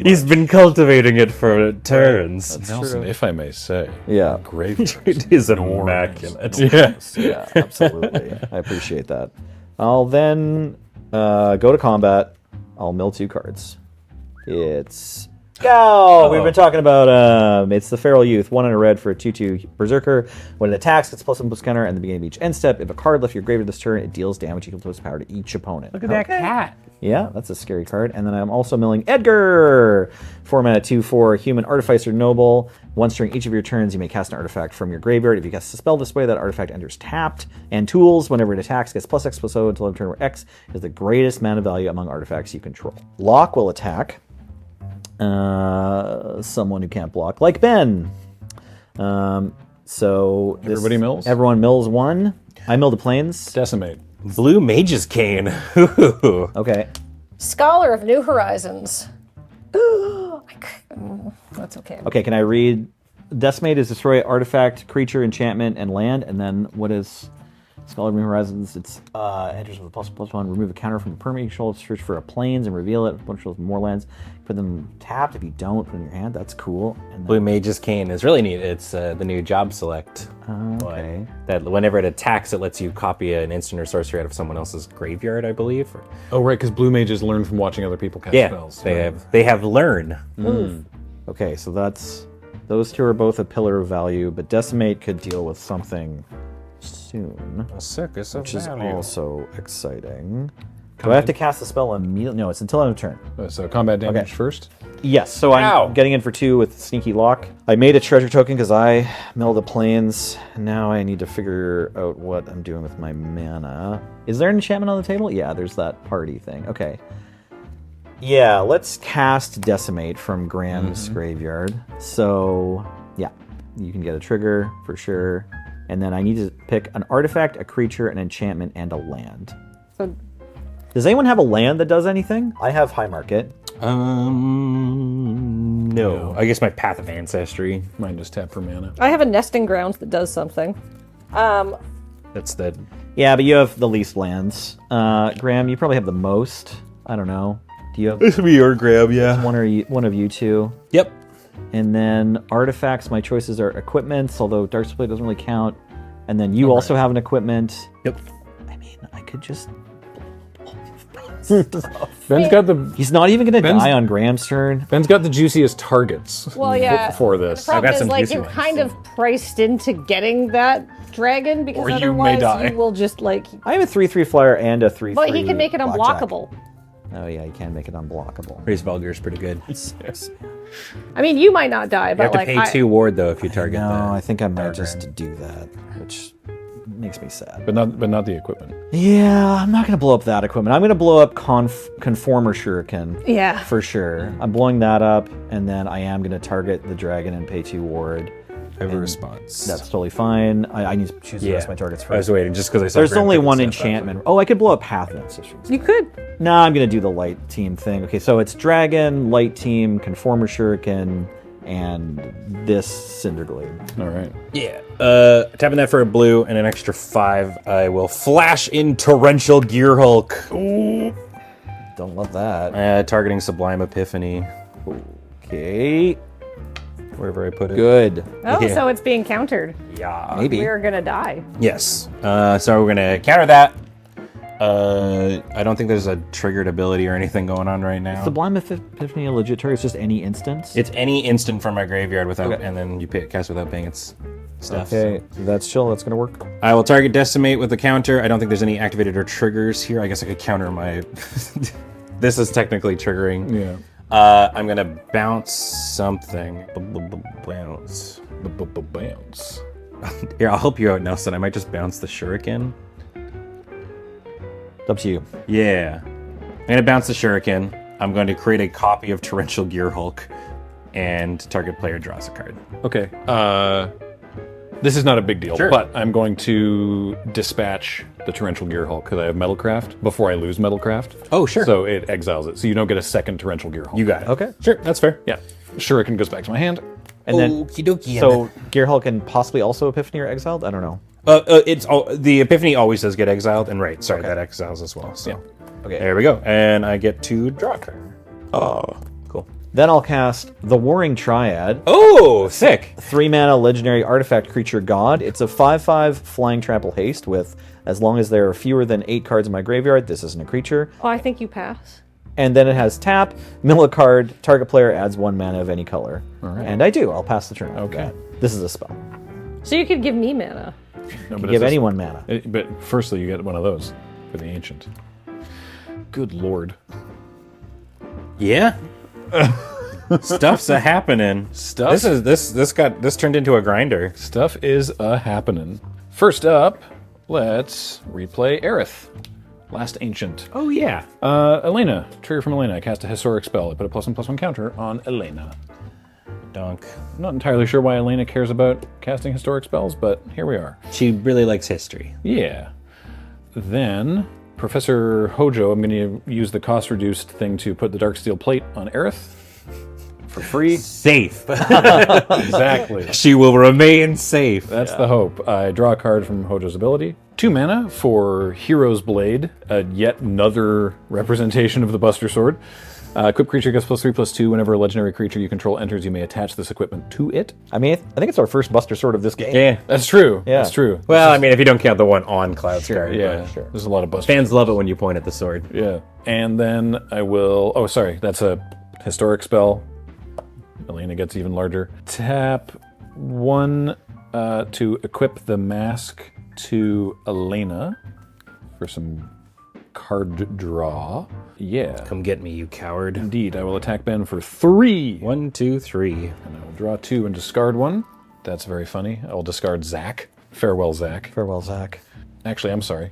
He's been cultivating it for turns. Nelson, if I may say. Yeah. Graveyard. It is immaculate. Yeah. Yeah, absolutely. I appreciate that. I'll then go to combat. I'll mill 2 cards. It's go! We've been talking about it's the Feral Youth, 1 in a red for a 2/2 Berserker. When it attacks, it's +1/++ counter at the beginning of each end step. If a card left your graveyard this turn, it deals damage equal to its power to each opponent. Look at that cat. Yeah, that's a scary card. And then I'm also milling Edgar! 4 mana, 2/4 human artificer noble. Once during each of your turns, you may cast an artifact from your graveyard. If you cast a spell this way, that artifact enters tapped. And tools, whenever it attacks, gets +X/+O until end turn where X is the greatest mana value among artifacts you control. Lock will attack. Someone who can't block, like Ben. So Everybody mills? Everyone mills 1. I mill the planes. Decimate. Blue Mage's Cane. Ooh. Okay. Scholar of New Horizons. That's okay. Okay, can I read? Decimate is destroy artifact, creature, enchantment, and land. And then what is Scholar of New Horizons? It's enters with a ++1. Remove a counter from a permanent you control. Search for a planes and reveal it. Bunch of more lands. Put them tapped. If you don't, put them in your hand. That's cool. And then, Blue Mage's Cane is really neat. It's the new job select. okay. That whenever it attacks, it lets you copy an instant or sorcery out of someone else's graveyard, I believe. Oh, right, because blue mages learn from watching other people cast Yeah, spells. they have learn. Okay, so those 2 are both a pillar of value, but Decimate could deal with something soon, Sick. It's which is also exciting. Do I have to cast the spell immediately? No, it's until end of turn. So combat damage Okay. first? Yes, so Ow. I'm getting in for 2 with Sneaky Lock. I made a treasure token because I milled the planes. Now I need to figure out what I'm doing with my mana. Is there an enchantment on the table? Yeah, there's that party thing. Okay. Yeah, let's cast Decimate from Graham's graveyard. So, yeah, you can get a trigger for sure. And then I need to pick an artifact, a creature, an enchantment, and a land. So Does anyone have a land that does anything? I have High Market. No. I guess my Path of Ancestry. Mine just tap for mana. I have a nesting grounds that does something. That's the. Yeah, but you have the least lands. Graham, you probably have the most. I don't know. Do you have This would be your grab, yeah. one of you 2? Yep. And then artifacts, my choices are equipments, although Dark Split doesn't really count. And then you also have an equipment. Yep. I mean, I could just... Ben's got the He's not even going to Ben's- die on Graham's turn. Ben's got the juiciest targets. Well, yeah. For this. The problem got is, some like, juicy you're ones, kind of priced into getting that dragon because Or you may otherwise die. you will just like. I have a 3/3 flyer and a 3/3 But he can make it blackjack. unblockable. Oh yeah, you can make it unblockable. Raise Vulgar is pretty good. I mean, you might not die, You but have to like, pay 2 ward though if you target No, that. I think I might just do that, which makes me sad. But not the equipment. Yeah, I'm not going to blow up that equipment. I'm going to blow up Conformer Shuriken. Yeah. For sure. I'm blowing that up, and then I am going to target the dragon and pay 2 ward. I have a response. That's totally fine. I need to choose the rest of my targets I was first. waiting just because I saw. There's Graham only pick one this up, enchantment. Oh, I could blow up Path of Ancestors. You could. No, I'm going to do the light team thing. Okay, so it's dragon, light team, Conformer Shuriken, and this Cinderglade. All right. Yeah. Tapping that for a blue and an extra 5. I will flash in Torrential Gear Hulk. Don't love that. Targeting Sublime Epiphany. Okay, Wherever I put it. good. Oh, Yeah. so it's being countered. Yeah. Maybe. We're gonna die. Yes. So we're gonna counter that. I don't think there's a triggered ability or anything going on right now. Sublime Epiphany a legit target? It's just any instance? It's any instant from my graveyard without, Okay. and then you cast without paying its stuff. Okay, that's chill. That's going to work. I will target Decimate with the counter. I don't think there's any activated or triggers here. I guess I could counter my. This is technically triggering. Yeah. I'm gonna bounce something. Bounce. Bounce. Here, I'll help you out, Nelson. I might just bounce the Shuriken. It's up to you. Yeah. I'm gonna bounce the Shuriken. I'm going to create a copy of Torrential Gear Hulk, and target player draws a card. Okay. This is not a big deal, Sure. but I'm going to dispatch the Torrential Gearhulk because I have Metalcraft before I lose Metalcraft. Oh, sure. So it exiles it, so you don't get a second Torrential Gearhulk. You got it. Okay. Sure, that's fair. Yeah. Shuriken goes back to my hand. And then, Okie dokie. so Gearhulk and possibly also Epiphany are exiled? I don't know. It's the Epiphany always does get exiled, and that exiles as well. So Yeah. Okay. there we go, and I get to draw a card. Oh, cool. Then I'll cast the Warring Triad. Oh, sick. 3 mana legendary artifact creature god. It's a 5/5 flying trample haste with, as long as there are fewer than 8 cards in my graveyard, this isn't a creature. Oh, I think you pass. And then it has tap, mill a card, target player adds 1 mana of any color. And I do. I'll pass the turn. Okay. This is a spell. So you could give me mana. No, but Give it's anyone mana. But firstly, you get one of those for the Ancient. Good lord. Yeah. Stuff's a happening. Stuff? This turned into a grinder. Stuff is a happening. First up, let's replay Aerith. Last Ancient. Oh yeah. Elena. Trigger from Elena. I cast a Historic Spell. I put a +1/+1 counter on Elena. Dunk. I'm not entirely sure why Elena cares about casting Historic Spells, but here we are. She really likes history. Yeah. Then, Professor Hojo, I'm going to use the cost-reduced thing to put the Darksteel Plate on Aerith. For free. Safe. Exactly. She will remain safe. That's the hope. I draw a card from Hojo's ability. 2 mana for Hero's Blade, yet another representation of the Buster Sword. Equipped creature gets +3/+2. Whenever a legendary creature you control enters, you may attach this equipment to it. I mean, I think it's our first Buster Sword of this game. Yeah. That's true. Yeah. That's true. Well, I mean, if you don't count the one on Cloud Scar. Yeah, but there's a lot of Buster. Fans love it when you point at the sword. Yeah. And then I will... Oh, sorry. That's a Historic Spell. Elena gets even larger. Tap 1 to equip the mask to Elena for some card draw. Yeah. Come get me, you coward. Indeed. I will attack Ben for 3. 1, 2, 3. And I will draw 2 and discard 1. That's very funny. I will discard Zach. Farewell, Zach. Farewell, Zach. Actually, I'm sorry.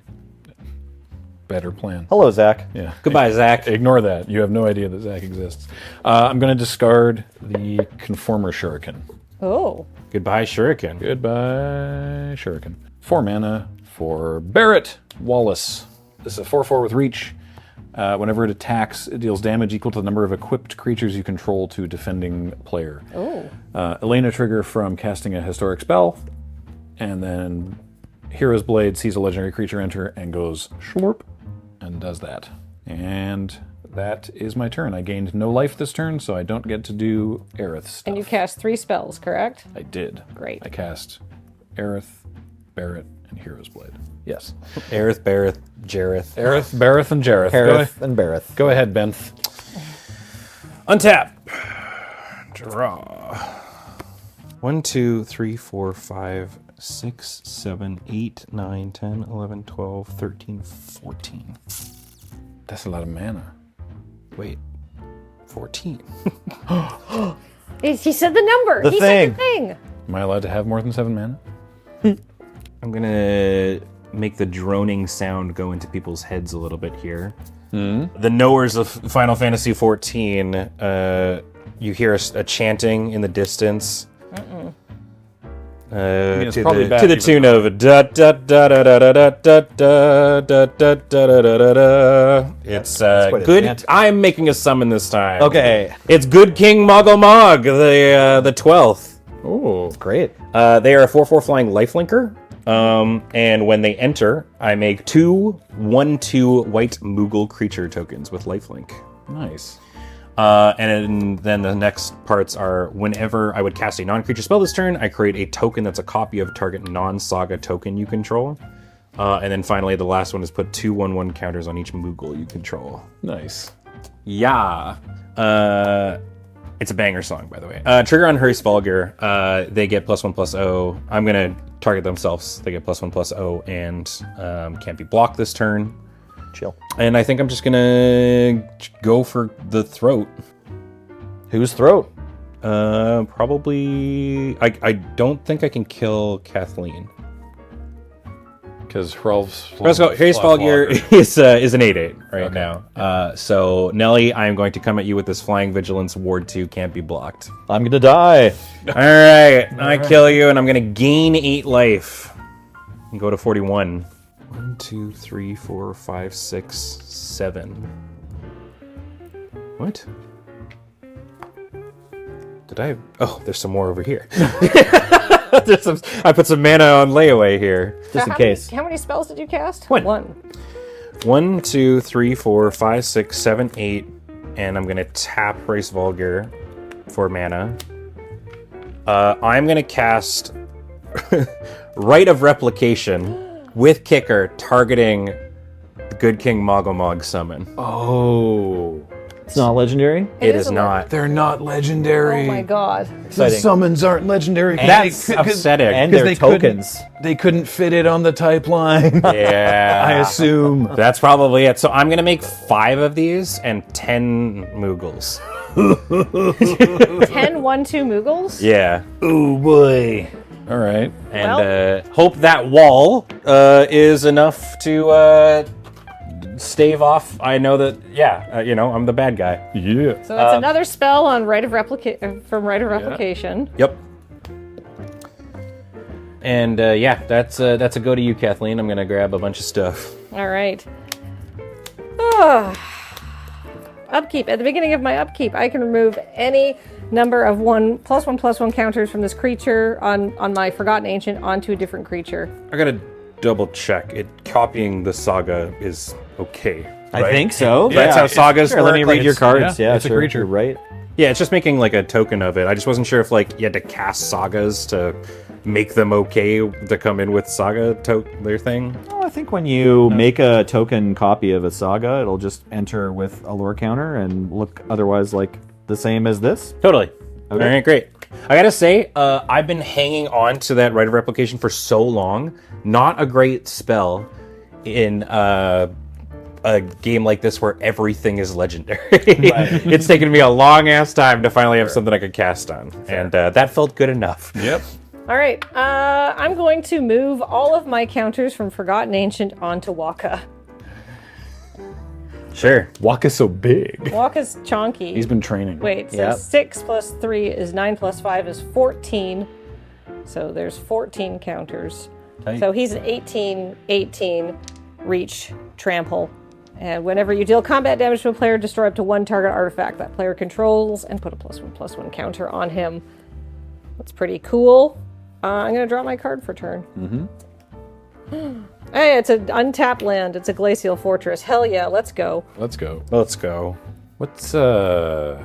Better plan. Hello, Zach. Yeah. Goodbye, Zach. Ignore that. You have no idea that Zach exists. I'm going to discard the Conformer Shuriken. Oh. Goodbye, Shuriken. Goodbye, Shuriken. 4 mana for Barrett Wallace. This is a 4/4 with reach. Whenever it attacks, it deals damage equal to the number of equipped creatures you control to defending player. Oh. Elena trigger from casting a historic spell, and then Hero's Blade sees a legendary creature enter and goes slurp, and does that. And that is my turn. I gained no life this turn, so I don't get to do Aerith stuff. And you cast 3 spells, correct? I did. Great. I cast Aerith, Barrett, and Hero's Blade. Yes. Aerith, Barreth, Jereth. Aerith, Barreth, and Jereth. Aerith and Barreth. Go ahead, Benth. Untap. Draw. 1, 2, 3, 4, 5, 6, 7, 8, 9, 10, 11, 12, 13, 14. That's a lot of mana. Wait. 14. He said the number. The he thing. said the thing. Am I allowed to have more than 7 mana? I'm gonna make the droning sound go into people's heads a little bit here. The knowers of Final Fantasy XIV, you hear a chanting in the distance. it's To probably bad the people tune of da da da da da da da da da da da da da da. It's quite a good. chant. I'm making a summon this time. Okay. It's Good King Moggle Mog, the 12th. Oh, Great. They are a 4/4 flying lifelinker. And when they enter, I make 2 1/2 white Moogle creature tokens with lifelink. nice. And then the next parts are whenever I would cast a non-creature spell this turn, I create a token that's a copy of target non-saga token you control. And then finally, the last one is put 2 1/1 counters on each Moogle you control. Nice. Yeah. It's a banger song, by the way. Trigger on Hurry Spalger. They get +1/+0. I'm gonna target themselves. They get +1/+0 and can't be blocked this turn. Chill. And I think I'm just gonna go for the throat. Whose throat? Probably. I don't think I can kill Kathleen. Because Hrolf's Hraesvalgir is an 8/8 right now. So Nelly, I am going to come at you with this Flying Vigilance. Ward 2 can't be blocked. I'm gonna die. All right, I kill you, and I'm going to gain 8 life. And go to 41. 1, 2, 3, 4, 5, 6, 7. What? Did I? Oh, there's some more over here. I put some mana on layaway here. Just in case. How many spells did you cast? One. 1, 1. 2, 3, 4, 5, 6, 7, 8. And I'm going to tap Hraesvalgir for mana. I'm going to cast Rite of Replication with Kicker targeting the Good King Mogomog summon. Oh. It's not legendary. It is not. They're not legendary. Oh my god. The Exciting. summons aren't legendary. That's upsetting. And their tokens. They couldn't fit it on the type line. Yeah. I assume. That's probably it. So I'm going to make 5 of these and 10 Moogles. 10 1/2 Moogles? Yeah. Oh boy. All right. And hope that wall is enough to stave off. I know that, I'm the bad guy. Yeah. So it's another spell on Rite of Replication. Yep. And that's a go to you, Kathleen. I'm gonna grab a bunch of stuff. All right. Upkeep. At the beginning of my upkeep, I can remove any number of 1/1/1 counters from this creature on my Forgotten Ancient onto a different creature. I gotta double check. Copying the saga is okay. I think so. That's how sagas Sure, work. let me read your cards. yeah, Yeah, it's a sure, creature. you're right? Yeah, it's just making like a token of it. I just wasn't sure if you had to cast sagas to make them okay to come in with saga their thing. Oh, I think when you make a token copy of a saga, it'll just enter with a lore counter and look otherwise like the same as this. Totally. All right, great. I gotta say, I've been hanging on to that Rite of Replication for so long. Not a great spell in a game like this where everything is legendary. It's taken me a long ass time to finally have something I could cast on, and that felt good enough. Yep. All right. I'm going to move all of my counters from Forgotten Ancient onto Waka. Sure. Waka's so big. Waka's chonky. He's been training. Wait, so Yep. 6 plus 3 is 9 plus 5 is 14. So there's 14 counters. Tight. So he's an 18, reach, trample. And whenever you deal combat damage to a player, destroy up to 1 target artifact that player controls and put a +1/+1 counter on him. That's pretty cool. I'm going to draw my card for turn. Hey, it's an untapped land. It's a glacial fortress. Hell yeah, let's go. Let's go. Let's go. What's what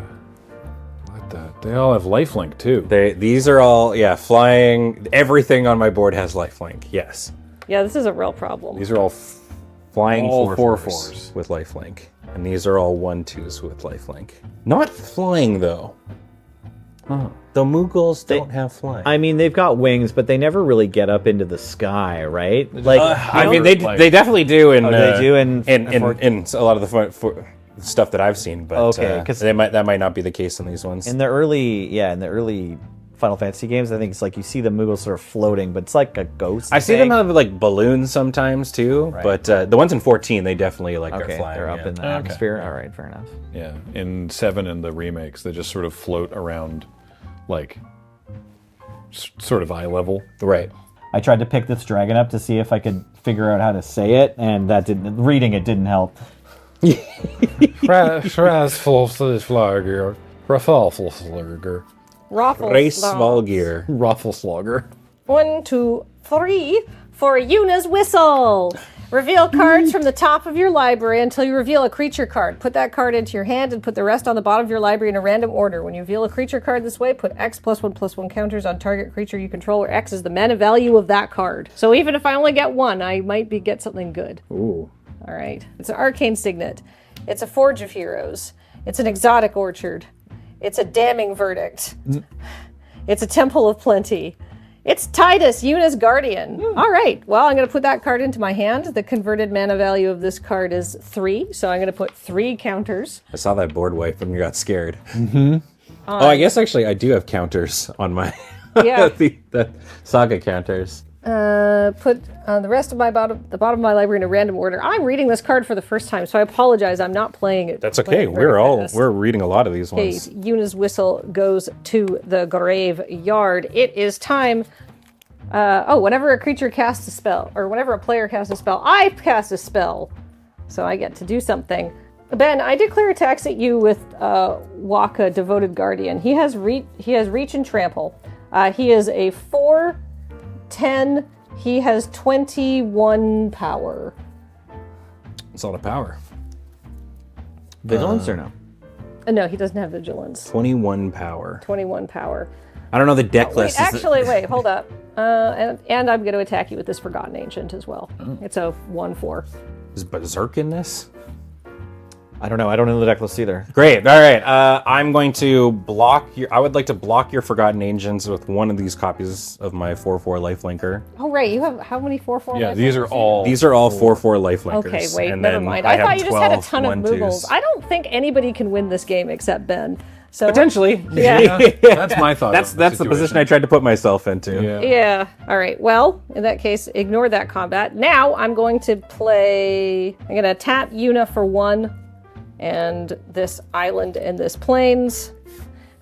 the? They all have lifelink too. These are all flying. Everything on my board has lifelink. Yes. Yeah, this is a real problem. These are all flying All 4/4s 4/4s. with lifelink, and these are all 1/2s with lifelink. Not flying though. The Moogles don't have flying. I mean, they've got wings, but they never really get up into the sky, right? Like, I mean, they definitely do in they do in a lot of the stuff that I've seen, but Okay, 'cause that might not be the case in these ones. in the early Final Fantasy games, I think it's like you see the Moogles sort of floating, but it's like a ghost. I see them thing. have like balloons sometimes too, Right. but the ones in 14 they definitely are Okay, flying. they're up yeah. in the atmosphere. All right, fair enough. Yeah. In 7 and the remakes, they just sort of float around, like sort of eye level. Right. I tried to pick this dragon up to see if I could figure out how to say it, and that didn't. Reading it didn't help. Hraesvalgir. Hraesvalgir. Raffleslogger. 1, 2, 3 for Yuna's Whistle. Reveal cards from the top of your library until you reveal a creature card. Put that card into your hand and put the rest on the bottom of your library in a random order. When you reveal a creature card this way, put X +1/+1 counters on target creature you control, where X is the mana value of that card. So even if I only get 1, I might get something good. Ooh. All right. It's an arcane signet. It's a Forge of Heroes. It's an exotic orchard. It's a damning verdict. It's a Temple of Plenty. It's Titus, Yuna's Guardian. All right. Well, I'm going to put that card into my hand. The converted mana value of this card is 3, so I'm going to put 3 counters. I saw that board wipe and you got scared. Oh, I guess actually I do have counters on my Yeah. the saga counters. put the rest of the bottom of my library in a random order. I'm reading this card for the first time, so I apologize. I'm not playing it. That's okay. We're reading a lot of these Okay, ones. Yuna's whistle goes to the graveyard. It is time. Whenever a creature casts a spell, or whenever a player casts a spell, I cast a spell. So I get to do something. Ben, I declare attacks at you with Waka, Devoted Guardian. He has reach and trample. He is a 4/10. He has 21 power. It's a lot of power. Vigilance or no? No, he doesn't have vigilance. 21 power. 21 power. I don't know the deck list. Wait, hold up. And I'm going to attack you with this Forgotten Ancient as well. It's a 1/4. Is Berserk in this? I don't know. I don't know the deck list either. Great. All right. I'm going to block your. I would like to block your Forgotten Ancients with one of these copies of my 4/4 lifelinker. Oh, right. You have how many 4/4? Yeah, these are all 4/4 lifelinkers. Okay, wait, and never then mind. I thought you just had a 12 ton of 1/2s. Moogles. I don't think anybody can win this game except Ben. So Potentially. Yeah. That's my thought. That's the position I tried to put myself into. Yeah. Yeah. All right. Well, in that case, ignore that combat. Now I'm going to play. I'm going to tap Yuna for 1, and this island and this plains.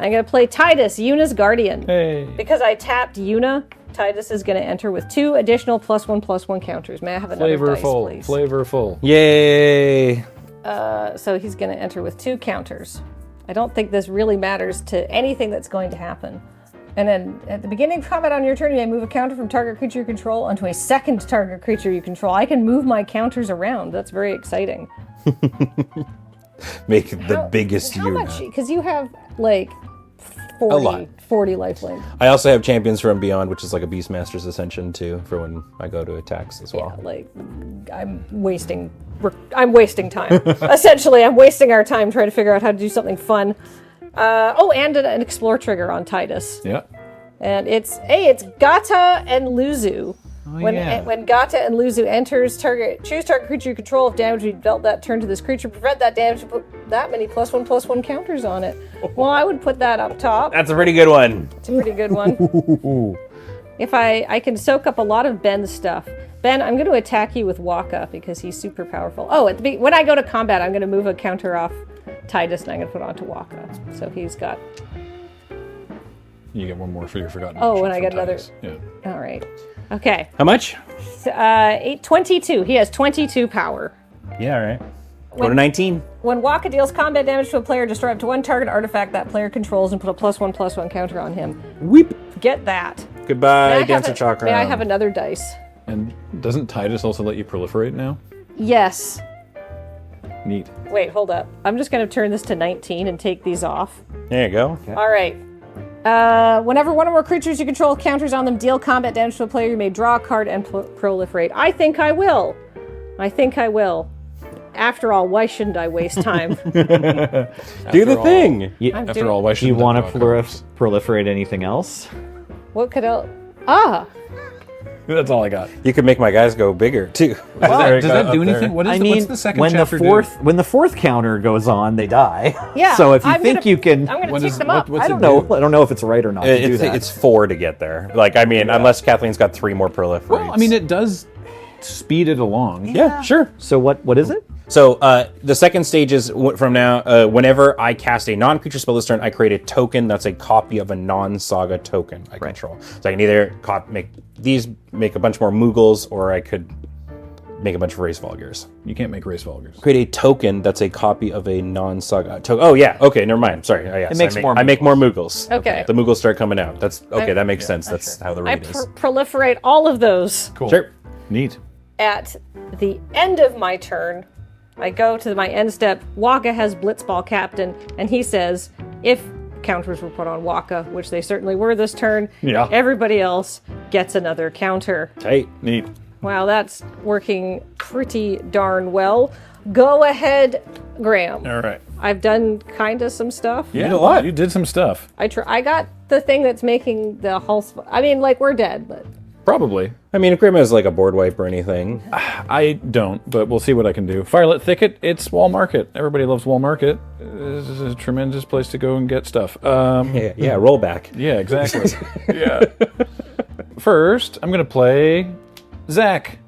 I'm going to play Titus, Yuna's Guardian. Hey. Because I tapped Yuna, Titus is going to enter with 2 additional +1/+1 counters. May I have another dice, please? Flavorful. Yay! So he's going to enter with 2 counters. I don't think this really matters to anything that's going to happen. And then at the beginning of combat on your turn, you may move a counter from target creature you control onto a second target creature you control. I can move my counters around. That's very exciting. Make the biggest How Yuna. much? Because you have like A lot. 40 lifelink. I also have Champions from Beyond, which is like a Beastmaster's Ascension too, for when I go to attacks as well. Yeah, like I'm wasting time. Essentially, I'm wasting our time trying to figure out how to do something fun. And an explore trigger on Titus. Yeah. And it's Gata and Luzu. When Gata and Luzu enters, choose target creature you control. If damage be dealt that turn to this creature, prevent that damage to put that many +1/+1 counters on it. Well, I would put that up top. That's a pretty good one. It's a pretty good one. If I can soak up a lot of Ben's stuff. Ben, I'm going to attack you with Waka because he's super powerful. Oh, when I go to combat, I'm going to move a counter off Titus and I'm going to put it onto Waka. So he's got. You get one more for your Forgotten. Oh, Ancient and I from get another. Titus. Yeah. All right. Okay. How much? 22. He has 22 power. Yeah, all right. Go to 19. When Waka deals combat damage to a player, destroy up to 1 target artifact that player controls and put a +1/+1 counter on him. Weep. Get that. Goodbye, Dancer Chakra. May I have another dice? And doesn't Titus also let you proliferate now? Yes. Neat. Wait, hold up. I'm just going to turn this to 19 and take these off. There you go. All right. Whenever one or more creatures you control counters on them deal combat damage to a player, you may draw a card and proliferate. I think I will. After all, why shouldn't I waste time? Do the thing. After all, why should You want to proliferate anything else? What could I... Ah! That's all I got. You could make my guys go bigger too. Does that do anything? What's the second when chapter when the fourth counter goes on, they die. Yeah. So if you think you can, I'm going to What take is- them what- up. what's I it don't know. do? I don't know if it's right or not to do that. It's 4 to get there. Like, I mean, unless Kathleen's got 3 more proliferates. Well, I mean, it does speed it along. Yeah, sure. So what is it? So the second stage is from now, whenever I cast a non-creature spell this turn, I create a token that's a copy of a non-saga token I control. So I can either make a bunch more Moogles, or I could make a bunch of Race Vulgars. You can't make Race Vulgars. Create a token that's a copy of a non-saga token. Oh yeah, okay, never mind. Sorry. Oh, yes, It makes more I make more Moogles. Okay. The Moogles start coming out. That's okay. That makes sense. That's how the I read is. proliferate all of those. Cool. Sure. Neat. At the end of my turn, I go to my end step. Waka has Blitzball Captain, and he says, if counters were put on Waka, which they certainly were this turn, Yeah. everybody else gets another counter. Tight. Neat. Wow, that's working pretty darn well. Go ahead, Graham. All right. I've done kind of some stuff. Yeah, did a lot. You did some stuff. I got the thing that's making the whole... I mean, like, we're dead, but... Probably. I mean, if Grim has like a board wipe or anything. I don't, but we'll see what I can do. Firelit Thicket, it's Wall Market. Everybody loves Wall Market. This is a tremendous place to go and get stuff. Yeah, rollback. Yeah, exactly. Yeah. first, I'm going to play Zach.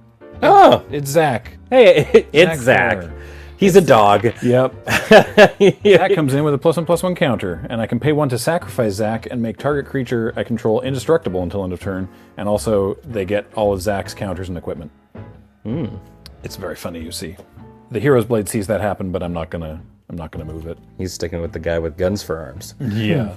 Oh, It's Zach. hey, it's Zach. Zach. He's a dog. Yep. That comes in with a +1/+1 counter, and I can pay 1 to sacrifice Zach and make target creature I control indestructible until end of turn. And also, they get all of Zach's counters and equipment. It's very funny, you see. The Hero's Blade sees that happen, but I'm not gonna move it. He's sticking with the guy with guns for arms. Yeah.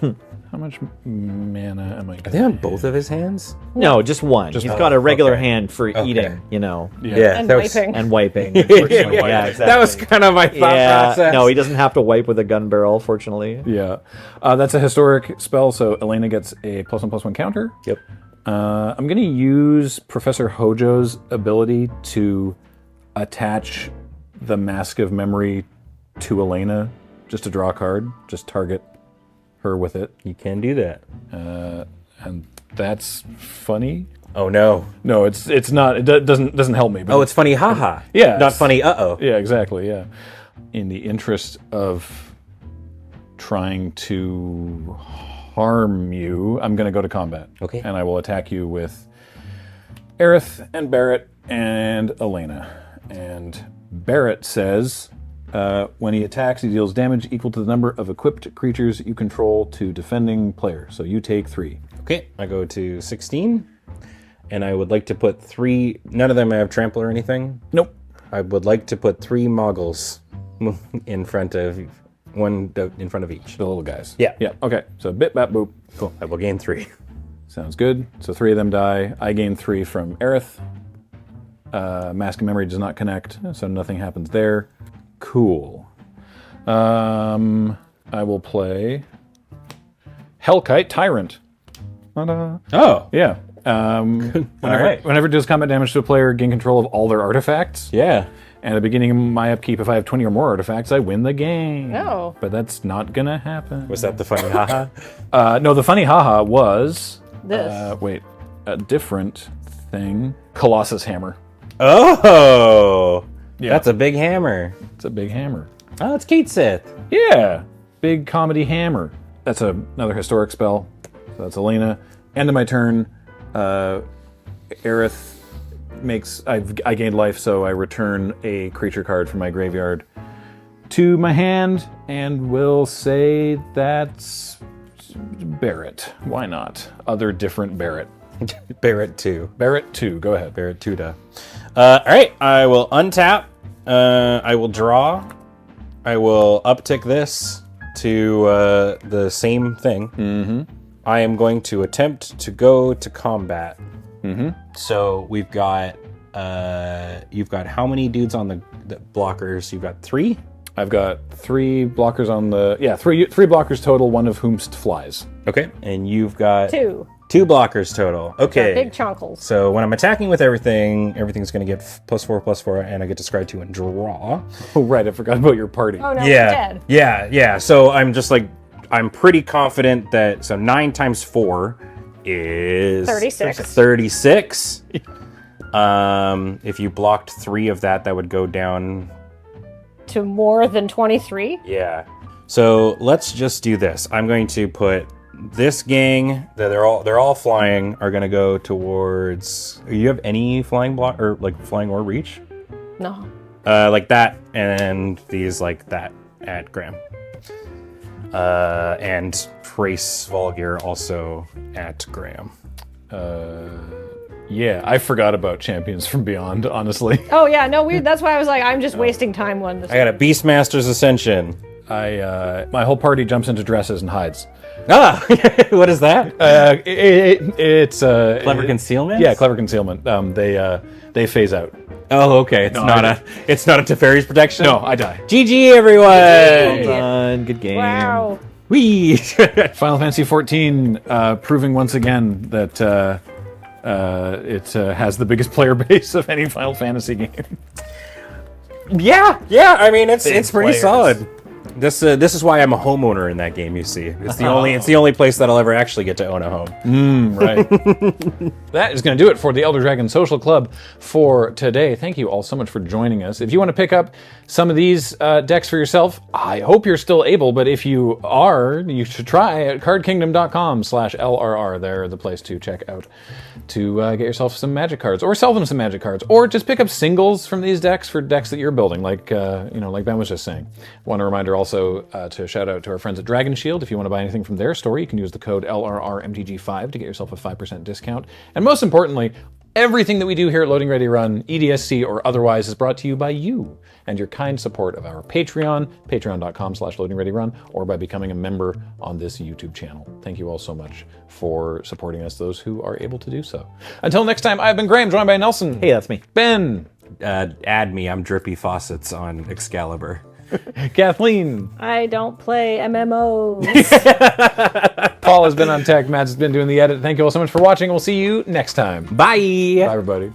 How much mana am I? Are they on both of his hands? No, just one. He's got a regular hand for eating, you know, Yeah, And that was, wiping. and wiping. Yeah, exactly. that was kind of my thought process. No, he doesn't have to wipe with a gun barrel, fortunately. Yeah. That's a historic spell, so Elena gets a +1/+1 counter. Yep. I'm going to use Professor Hojo's ability to attach the Mask of Memory to Elena, just to draw a card, just target her with it. You can do that. And that's funny. Oh no. No, it's not. It doesn't help me. But Oh, it's funny, haha. Yeah, Not it's- funny, uh-oh. yeah, exactly. Yeah. In the interest of trying to harm you, I'm going to go to combat. Okay. And I will attack you with Aerith and Barrett and Elena. And Barrett says, when he attacks, he deals damage equal to the number of equipped creatures you control to defending players. So you take 3. Okay, I go to 16, and I would like to put 3... None of them have trample or anything. Nope. I would like to put 3 moggles in front of each. The little guys. Yeah. Yeah. Okay. So bit, bap, boop. Cool. I will gain 3. Sounds good. So 3 of them die. I gain 3 from Aerith. Mask of Memory does not connect, so nothing happens there. Cool. I will play Hellkite Tyrant. Ta-da. Oh. Yeah. right. Whenever it deals combat damage to a player, gain control of all their artifacts. Yeah. And at the beginning of my upkeep, if I have 20 or more artifacts, I win the game. Oh. But that's not gonna happen. Was that the funny haha? No, the funny haha was... This. wait. A different thing. Colossus Hammer. Oh. Yeah. That's a big hammer. It's a big hammer. Oh, it's Kate Sith. Yeah. Big comedy hammer. That's another historic spell. So that's Elena. End of my turn. Aerith makes... I gained life, so I return a creature card from my graveyard to my hand, and will say that's Barrett. Why not? Other different Barrett. Barrett 2. Barrett 2. Go ahead. Barrett 2 da. All right, I will untap. I will draw. I will uptick this to the same thing. Mm-hmm. I am going to attempt to go to combat. Mm-hmm. So we've got, you've got how many dudes on the blockers? You've got 3? I've got 3 blockers on the... Yeah, three blockers total, one of whomst flies. Okay. And you've got... 2. 2 blockers total. Okay. Big chunkles. So when I'm attacking with everything's going to get +4/+4, and I get to scry 2 and draw. Oh, right. I forgot about your party. Oh no, we're dead. Yeah. So I'm just like, I'm pretty confident that, so 9 times 4 is... 36. 36. If you blocked 3 of that, that would go down... To more than 23? Yeah. So let's just do this. I'm going to put this gang, they're all flying, are going to go towards... You have any flying block, or like flying or reach? No. Like that, and these like that at Graham. And Trace Volgir also at Graham. Yeah, I forgot about Champions from Beyond, honestly. Oh yeah, no, weird. That's why I was like, I'm just wasting time one. I got a Beastmaster's Ascension. My whole party jumps into dresses and hides. Ah! What is that? It's Clever concealment? Yeah, clever concealment. They phase out. Oh, okay. It's not a Teferi's protection? No, I die. GG, everyone! Well done. Good game. Wow. Whee! Final Fantasy XIV proving once again that it has the biggest player base of any Final Fantasy game. Yeah. I mean, it's pretty players. solid. This is why I'm a homeowner in that game. You see, it's the only place that I'll ever actually get to own a home. Right. That is going to do it for the Elder Dragon Social Club for today. Thank you all so much for joining us. If you want to pick up some of these decks for yourself, I hope you're still able, but if you are, you should try at cardkingdom.com/LRR. They're the place to check out to get yourself some Magic cards, or sell them some Magic cards, or just pick up singles from these decks for decks that you're building, like Ben was just saying. One reminder also to shout out to our friends at Dragon Shield. If you want to buy anything from their store, you can use the code LRRMTG5 to get yourself a 5% discount. And most importantly, everything that we do here at Loading Ready Run, EDSC or otherwise, is brought to you by you and your kind support of our Patreon, patreon.com/loadingreadyrun, or by becoming a member on this YouTube channel. Thank you all so much for supporting us, those who are able to do so. Until next time, I've been Graham, joined by Nelson. Hey, that's me. Ben. Add me. I'm Drippy Faucets on Excalibur. Kathleen. I don't play MMOs. Paul has been on tech. Matt's been doing the edit. Thank you all so much for watching. We'll see you next time. Bye. Bye, everybody.